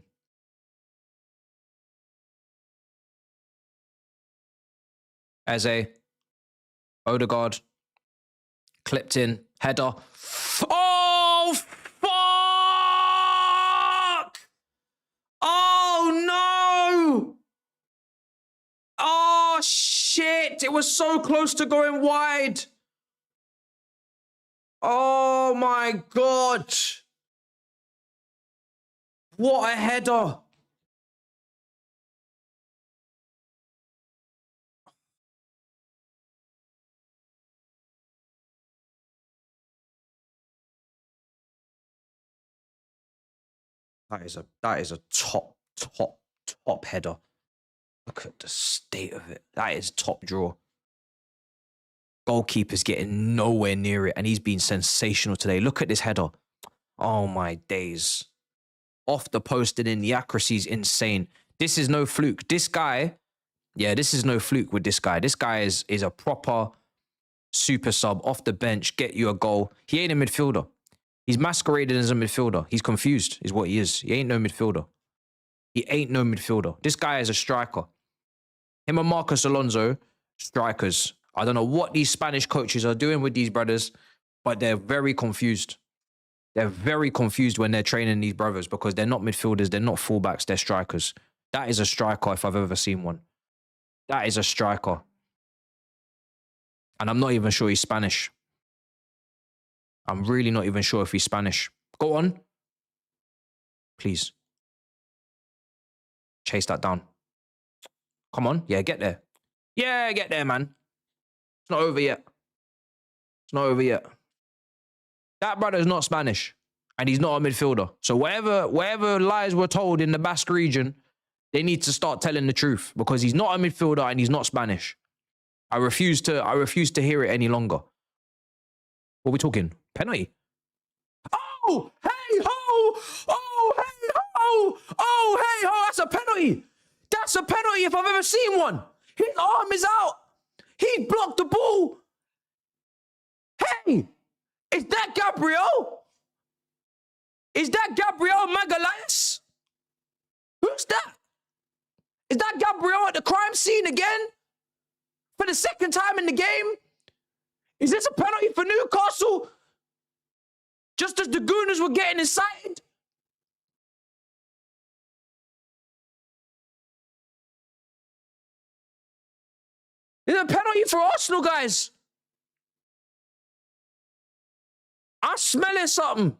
Eze. Odegaard. Clipped in. Header. Oh, fuck! Oh, no! Oh, shit! It was so close to going wide. Oh, my God. What a header. That is a top header. Look at the state of it. That is top draw. Goalkeeper's getting nowhere near it, and he's been sensational today. Look at this header. Oh, my days. Off the post and in, the accuracy's insane. This is no fluke. This guy, yeah, this is no fluke with this guy. This guy is a proper super sub off the bench, get you a goal. He ain't a midfielder. He's masquerading as a midfielder. He's confused, is what he is. He ain't no midfielder. He ain't no midfielder. This guy is a striker. Him and Marcos Alonso, strikers. I don't know what these Spanish coaches are doing with these brothers, but they're very confused. They're very confused when they're training these brothers because they're not midfielders, they're not fullbacks, they're strikers. That is a striker if I've ever seen one. That is a striker. And I'm not even sure he's Spanish. I'm really not even sure if he's Spanish. Go on. Please. Chase that down. Come on. Yeah, get there. Yeah, get there, man. It's not over yet. It's not over yet. That brother's not Spanish. And he's not a midfielder. So whatever lies were told in the Basque region, they need to start telling the truth. Because he's not a midfielder and he's not Spanish. I refuse to hear it any longer. What are we talking? Penalty? Oh, hey ho! Oh, hey ho! Oh, hey ho! That's a penalty! That's a penalty if I've ever seen one! His arm is out! He blocked the ball! Hey! Is that Gabriel? Is that Gabriel Magalhaes? Who's that? Is that Gabriel at the crime scene again? For the second time in the game? Is this a penalty for Newcastle? Just as the Gooners were getting excited. There's a penalty for Arsenal, guys. I'm smelling something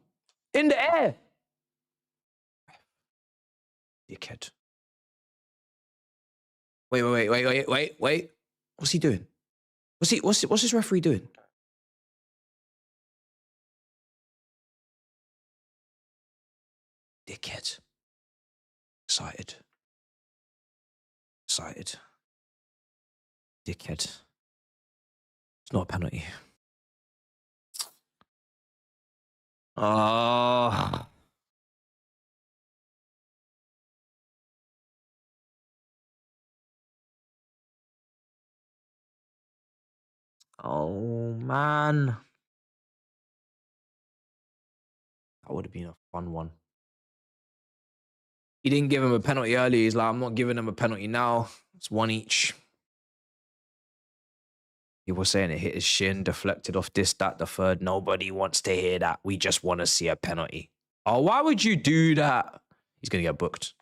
in the air. Dickhead. Wait. What's he doing? What's this referee doing? Dickhead. Excited. Dickhead. It's not a penalty. Oh. Oh, man. That would have been a fun one. He didn't give him a penalty early. He's like, I'm not giving him a penalty now. It's one each. He was saying it hit his shin, deflected off this, that, the third. Nobody wants to hear that. We just want to see a penalty. Oh, why would you do that? He's going to get booked.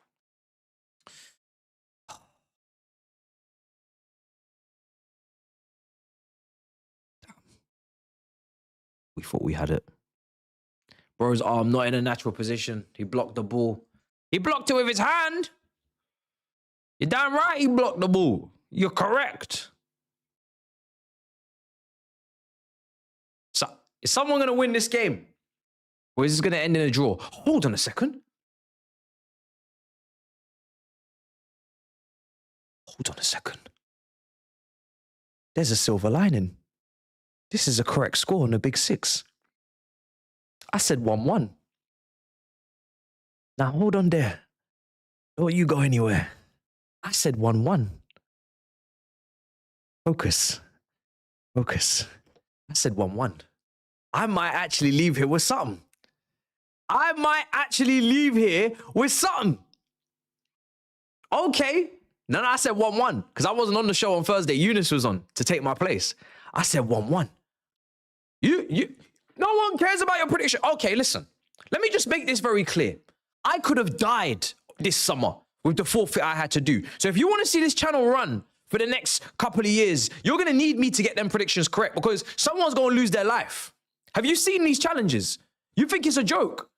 Damn. We thought we had it. Bro's arm not in a natural position. He blocked the ball. He blocked it with his hand. You're damn right he blocked the ball. You're correct. So, is someone going to win this game? Or is this going to end in a draw? Hold on a second. Hold on a second. There's a silver lining. This is a correct score on the Big Six. I said 1-1. Now, hold on there. Don't you go anywhere. I said 1-1. Focus. I said 1-1. I might actually leave here with something. Okay. No, I said 1-1 because I wasn't on the show on Thursday. Eunice was on to take my place. I said 1-1. No one cares about your prediction. Okay, listen. Let me just make this very clear. I could have died this summer with the forfeit I had to do. So if you want to see this channel run for the next couple of years, you're going to need me to get them predictions correct because someone's going to lose their life. Have you seen these challenges? You think it's a joke?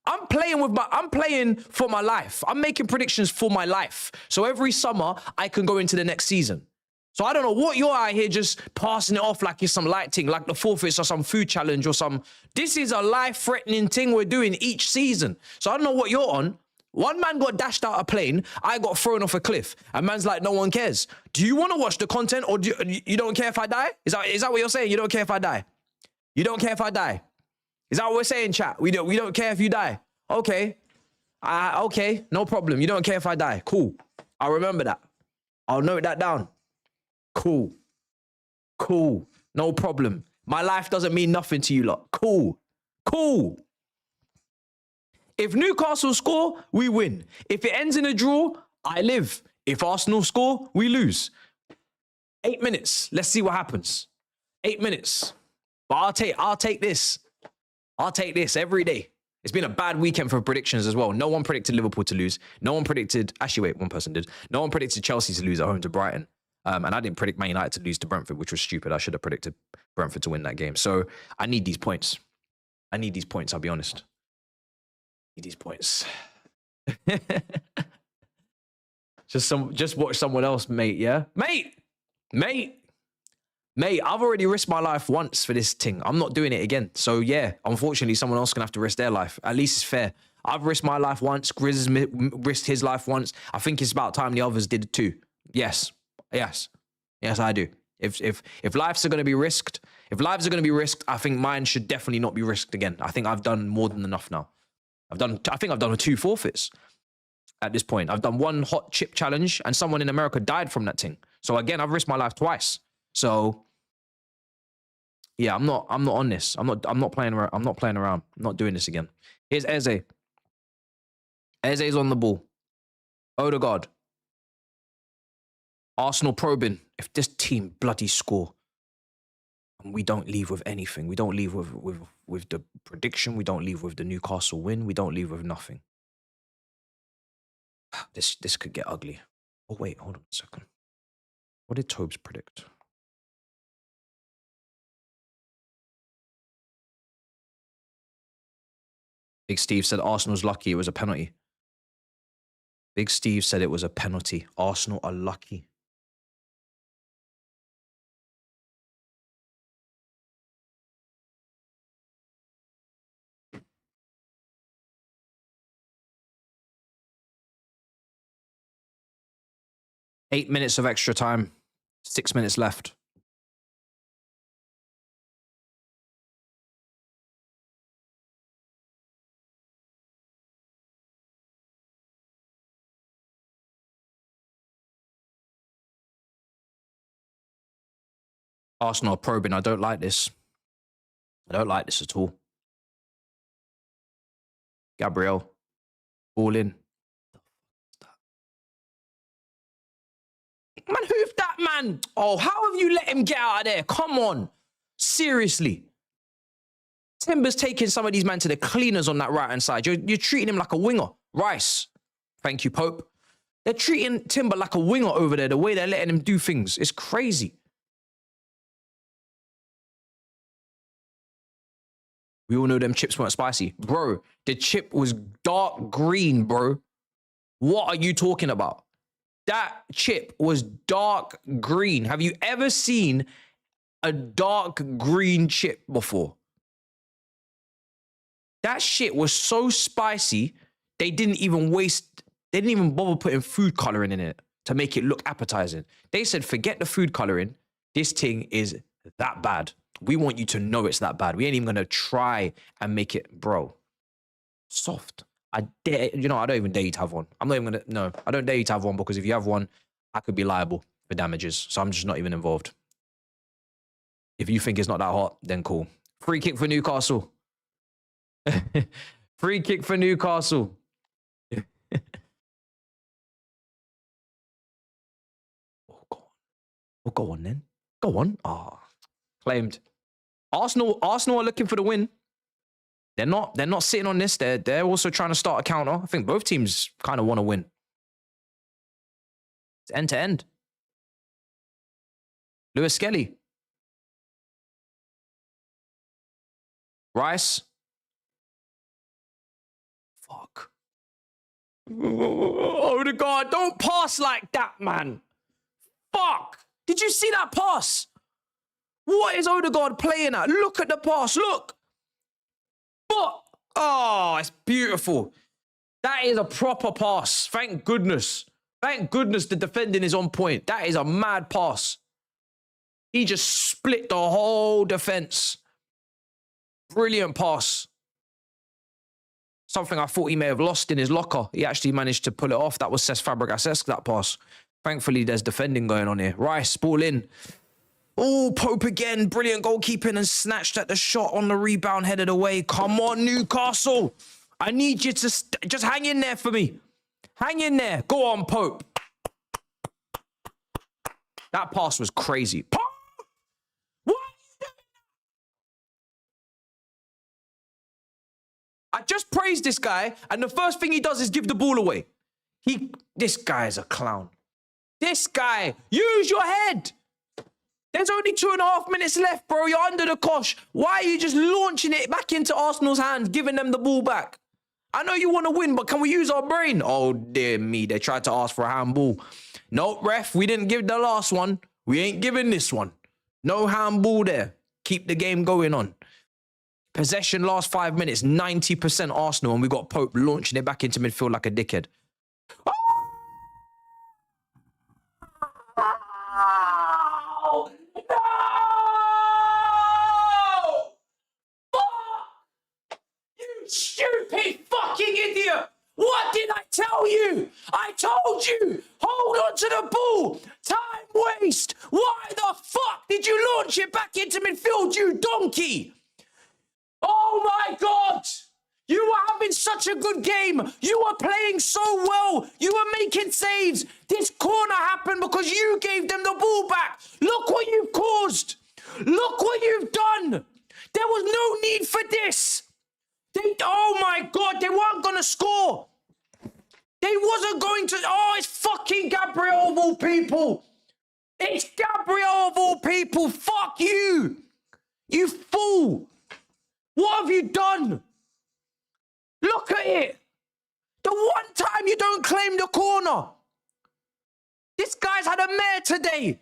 I'm playing for my life. I'm making predictions for my life. So every summer I can go into the next season. So I don't know what you're out here just passing it off like it's some light thing, like the forfeits or some food challenge or some. This is a life-threatening thing we're doing each season. So I don't know what you're on. One man got dashed out a plane. I got thrown off a cliff. And man's like, no one cares. Do you want to watch the content or do you don't care if I die? Is that what you're saying? You don't care if I die? You don't care if I die? Is that what we're saying, chat? We don't care if you die. Okay. Okay, no problem. You don't care if I die. Cool. I'll remember that. I'll note that down. Cool. No problem. My life doesn't mean nothing to you lot. Cool. If Newcastle score, we win. If it ends in a draw, I live. If Arsenal score, we lose. 8 minutes. Let's see what happens. 8 minutes. But I'll take this. I'll take this every day. It's been a bad weekend for predictions as well. No one predicted Liverpool to lose. No one predicted... Actually, wait, one person did. No one predicted Chelsea to lose at home to Brighton. And I didn't predict Man United to lose to Brentford, which was stupid. I should have predicted Brentford to win that game. So I need these points. I'll be honest. I need these points. Just watch someone else, mate, yeah? Mate, I've already risked my life once for this thing. I'm not doing it again. So yeah, unfortunately, someone else can have to risk their life. At least it's fair. I've risked my life once. Grizz has risked his life once. I think it's about time the others did it too. Yes, I do. If lives are going to be risked, I think mine should definitely not be risked again. I think I've done more than enough now. I think I've done 2 forfeits at this point. I've done 1 hot chip challenge and someone in America died from that thing. So again, I've risked my life twice. So yeah, I'm not on this. I'm not playing around. I'm not doing this again. Here's Eze. Eze's on the ball. Odegaard. Arsenal probing if this team bloody score. And we don't leave with anything. We don't leave with the prediction. We don't leave with the Newcastle win. We don't leave with nothing. This could get ugly. Oh, wait, hold on a second. What did Tobes predict? Big Steve said Arsenal's lucky it was a penalty. Big Steve said it was a penalty. Arsenal are lucky. Eight minutes of extra time. 6 minutes left. Arsenal are probing. I don't like this. I don't like this at all. Gabriel. Ball in. Man, who's that man? Oh, how have you let him get out of there? Come on. Seriously. Timber's taking some of these men to the cleaners on that right-hand side. You're treating him like a winger. Rice. Thank you, Pope. They're treating Timber like a winger over there, the way they're letting him do things. It's crazy. We all know them chips weren't spicy. Bro, the chip was dark green, bro. What are you talking about? That chip was dark green. Have you ever seen a dark green chip before? That shit was so spicy, they didn't even bother putting food coloring in it to make it look appetizing. They said, forget the food coloring. This thing is that bad. We want you to know it's that bad. We ain't even going to try and make it, bro. Soft. I don't even dare you to have one. I'm not even going to, no, I don't dare you to have one because if you have one, I could be liable for damages. So I'm just not even involved. If you think it's not that hot, then cool. Free kick for Newcastle. Free kick for Newcastle. Oh, go on. Oh, go on then. Go on. Ah, claimed. Arsenal are looking for the win. They're not sitting on this. They're also trying to start a counter. I think both teams kind of want to win. It's end to end. Lewis Skelly. Rice. Fuck. Oh, the God, don't pass like that, man. Fuck. Did you see that pass? What is Odegaard playing at? Look at the pass. Look. But, oh, it's beautiful. That is a proper pass. Thank goodness. Thank goodness the defending is on point. That is a mad pass. He just split the whole defense. Brilliant pass. Something I thought he may have lost in his locker. He actually managed to pull it off. That was Cesc Fabregas-esque, that pass. Thankfully, there's defending going on here. Rice, ball in. Oh, Pope again. Brilliant goalkeeping and snatched at the shot on the rebound, headed away. Come on, Newcastle. I need you to just hang in there for me. Hang in there. Go on, Pope. That pass was crazy. Pope! What are you doing? I just praised this guy, and the first thing he does is give the ball away. This guy is a clown. This guy, use your head. There's only 2.5 minutes left, bro. You're under the cosh. Why are you just launching it back into Arsenal's hands, giving them the ball back? I know you want to win, but can we use our brain? Oh, dear me. They tried to ask for a handball. No, ref, we didn't give the last one. We ain't giving this one. No handball there. Keep the game going on. Possession last 5 minutes, 90% Arsenal, and we got Pope launching it back into midfield like a dickhead. Oh! No! Fuck! You stupid fucking idiot! What did I tell you? I told you! Hold on to the ball! Time waste! Why the fuck did you launch it back into midfield, you donkey? Oh my God! You were having such a good game. You were playing so well. You were making saves. This corner happened because you gave them the ball back. Look what you've caused. Look what you've done. There was no need for this. Oh my God, they weren't going to score. They wasn't going to. Oh, it's fucking Gabriel of all people. It's Gabriel of all people. Fuck you. You fool. What have you done? Look at it. The one time you don't claim the corner. This guy's had a mare today.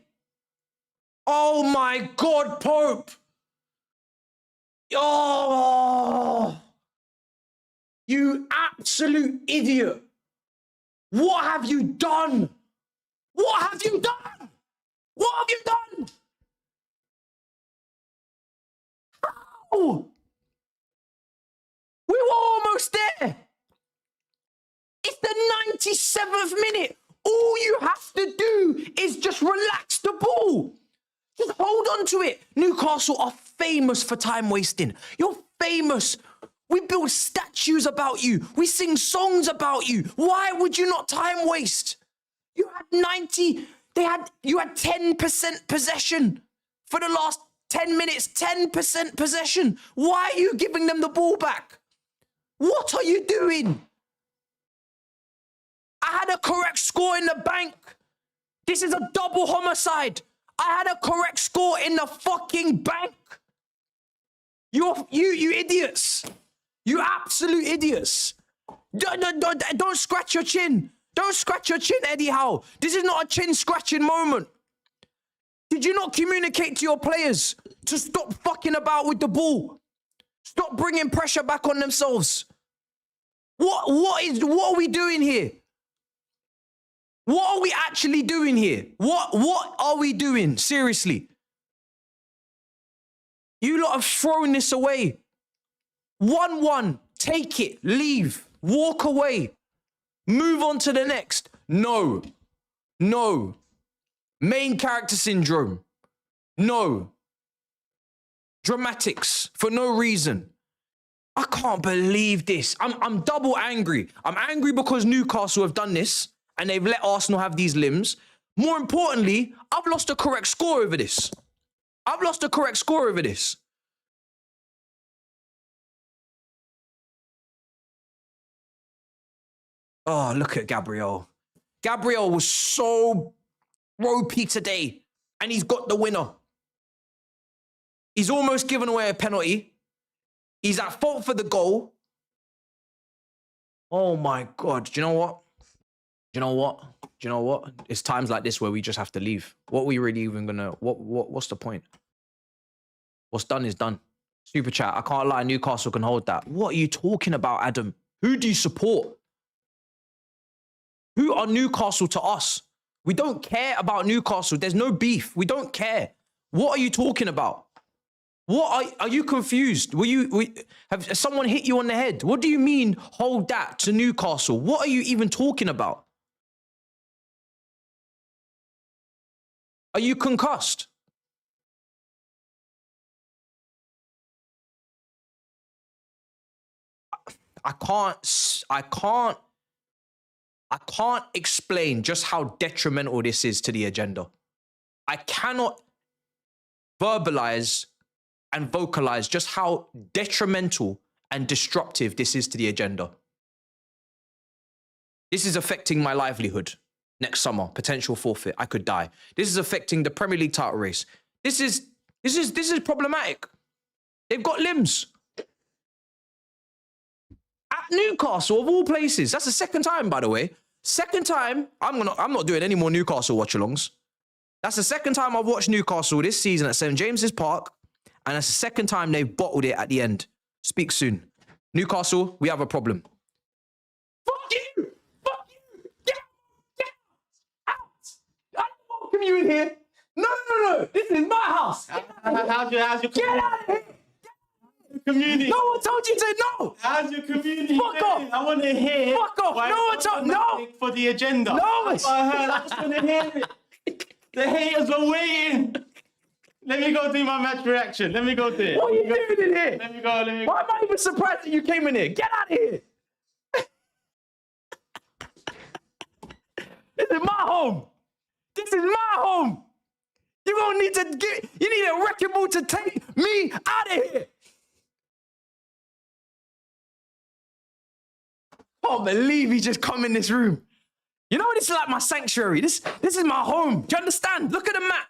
Oh my God, Pope. Oh, you absolute idiot. What have you done? What have you done? What have you done? How? We were almost there. It's the 97th minute. All you have to do is just relax the ball. Just hold on to it. Newcastle are famous for time wasting. You're famous. We build statues about you. We sing songs about you. Why would you not time waste? You had 90, you had 10% possession for the last 10 minutes, 10% possession. Why are you giving them the ball back? What are you doing? I had a correct score in the bank. This is a double homicide. I had a correct score in the fucking bank. You idiots. You absolute idiots. Don't scratch your chin. Don't scratch your chin, Eddie Howe. This is not a chin scratching moment. Did you not communicate to your players to stop fucking about with the ball? Stop bringing pressure back on themselves. What are we doing here? What are we actually doing here? What are we doing? Seriously. You lot have thrown this away. 1-1. Take it. Leave. Walk away. Move on to the next. No. No. Main character syndrome. No. Dramatics for no reason. I can't believe this. I'm double angry. I'm angry because Newcastle have done this and they've let Arsenal have these limbs. More importantly, I've lost a correct score over this. I've lost a correct score over this. Oh, look at Gabriel. Gabriel was so ropey today, and he's got the winner. He's almost given away a penalty. He's at fault for the goal. Oh my God. Do you know what? Do you know what? Do you know what? It's times like this where we just have to leave. What are we really even gonna, what's the point? What's done is done. Super chat. I can't lie. Newcastle can hold that. What are you talking about, Adam? Who do you support? Who are Newcastle to us? We don't care about Newcastle. There's no beef. We don't care. What are you talking about? What are you confused? Have someone hit you on the head? What do you mean hold that to Newcastle? What are you even talking about? Are you concussed? I can't explain just how detrimental this is to the agenda. I cannot verbalize and vocalize just how detrimental and disruptive this is to the agenda. This is affecting my livelihood next summer, potential forfeit. I could die. This is affecting the Premier League title race. This is problematic. They've got limbs. At Newcastle, of all places. That's the second time, by the way. Second time, I'm not doing any more Newcastle watch-alongs. That's the second time I've watched Newcastle this season at St. James's Park, and that's the second time they've bottled it at the end. Speak soon. Newcastle, we have a problem. Fuck you! Fuck you! Get out! I don't welcome you in here. No. This is my house. How's your Get out of here! community? No one told you to no. How's your community? Fuck off. I want to hear. Fuck off. No one told no. For the agenda. No. That's what I heard. I just want to hear it. The haters are waiting. Let me go do my match reaction. Let me go do it. What are you doing in here? Let me go. Why am I even surprised that you came in here? Get out of here. This is my home. This is my home. You gonna need to you need a wrecking ball to take me out of here. Can't believe he just come in this room. You know, this is like my sanctuary. This is my home. Do you understand? Look at the map.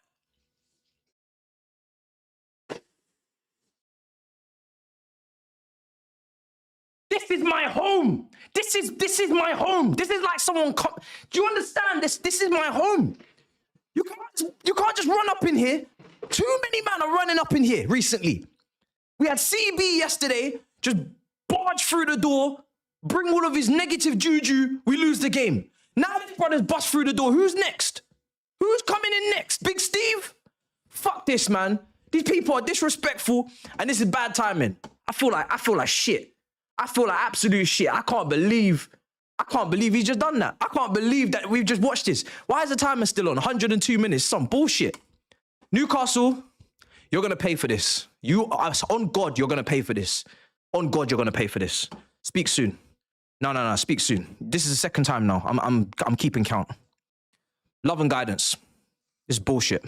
This is my home. This is my home. This is like someone. Do you understand? This is my home. You can't just run up in here. Too many men are running up in here recently. We had CB yesterday just barge through the door, bring all of his negative juju. We lose the game. Now this brother's bust through the door. Who's next? Who's coming in next? Big Steve? Fuck this, man. These people are disrespectful, and this is bad timing. I feel like shit. I feel like absolute shit. I can't believe he's just done that. I can't believe that we've just watched this. Why is the timer still on? 102 minutes. Some bullshit. Newcastle, you're gonna pay for this. On God, you're gonna pay for this. On God, you're gonna pay for this. Speak soon. No. Speak soon. This is the second time now. I'm keeping count. Love and guidance. This is bullshit.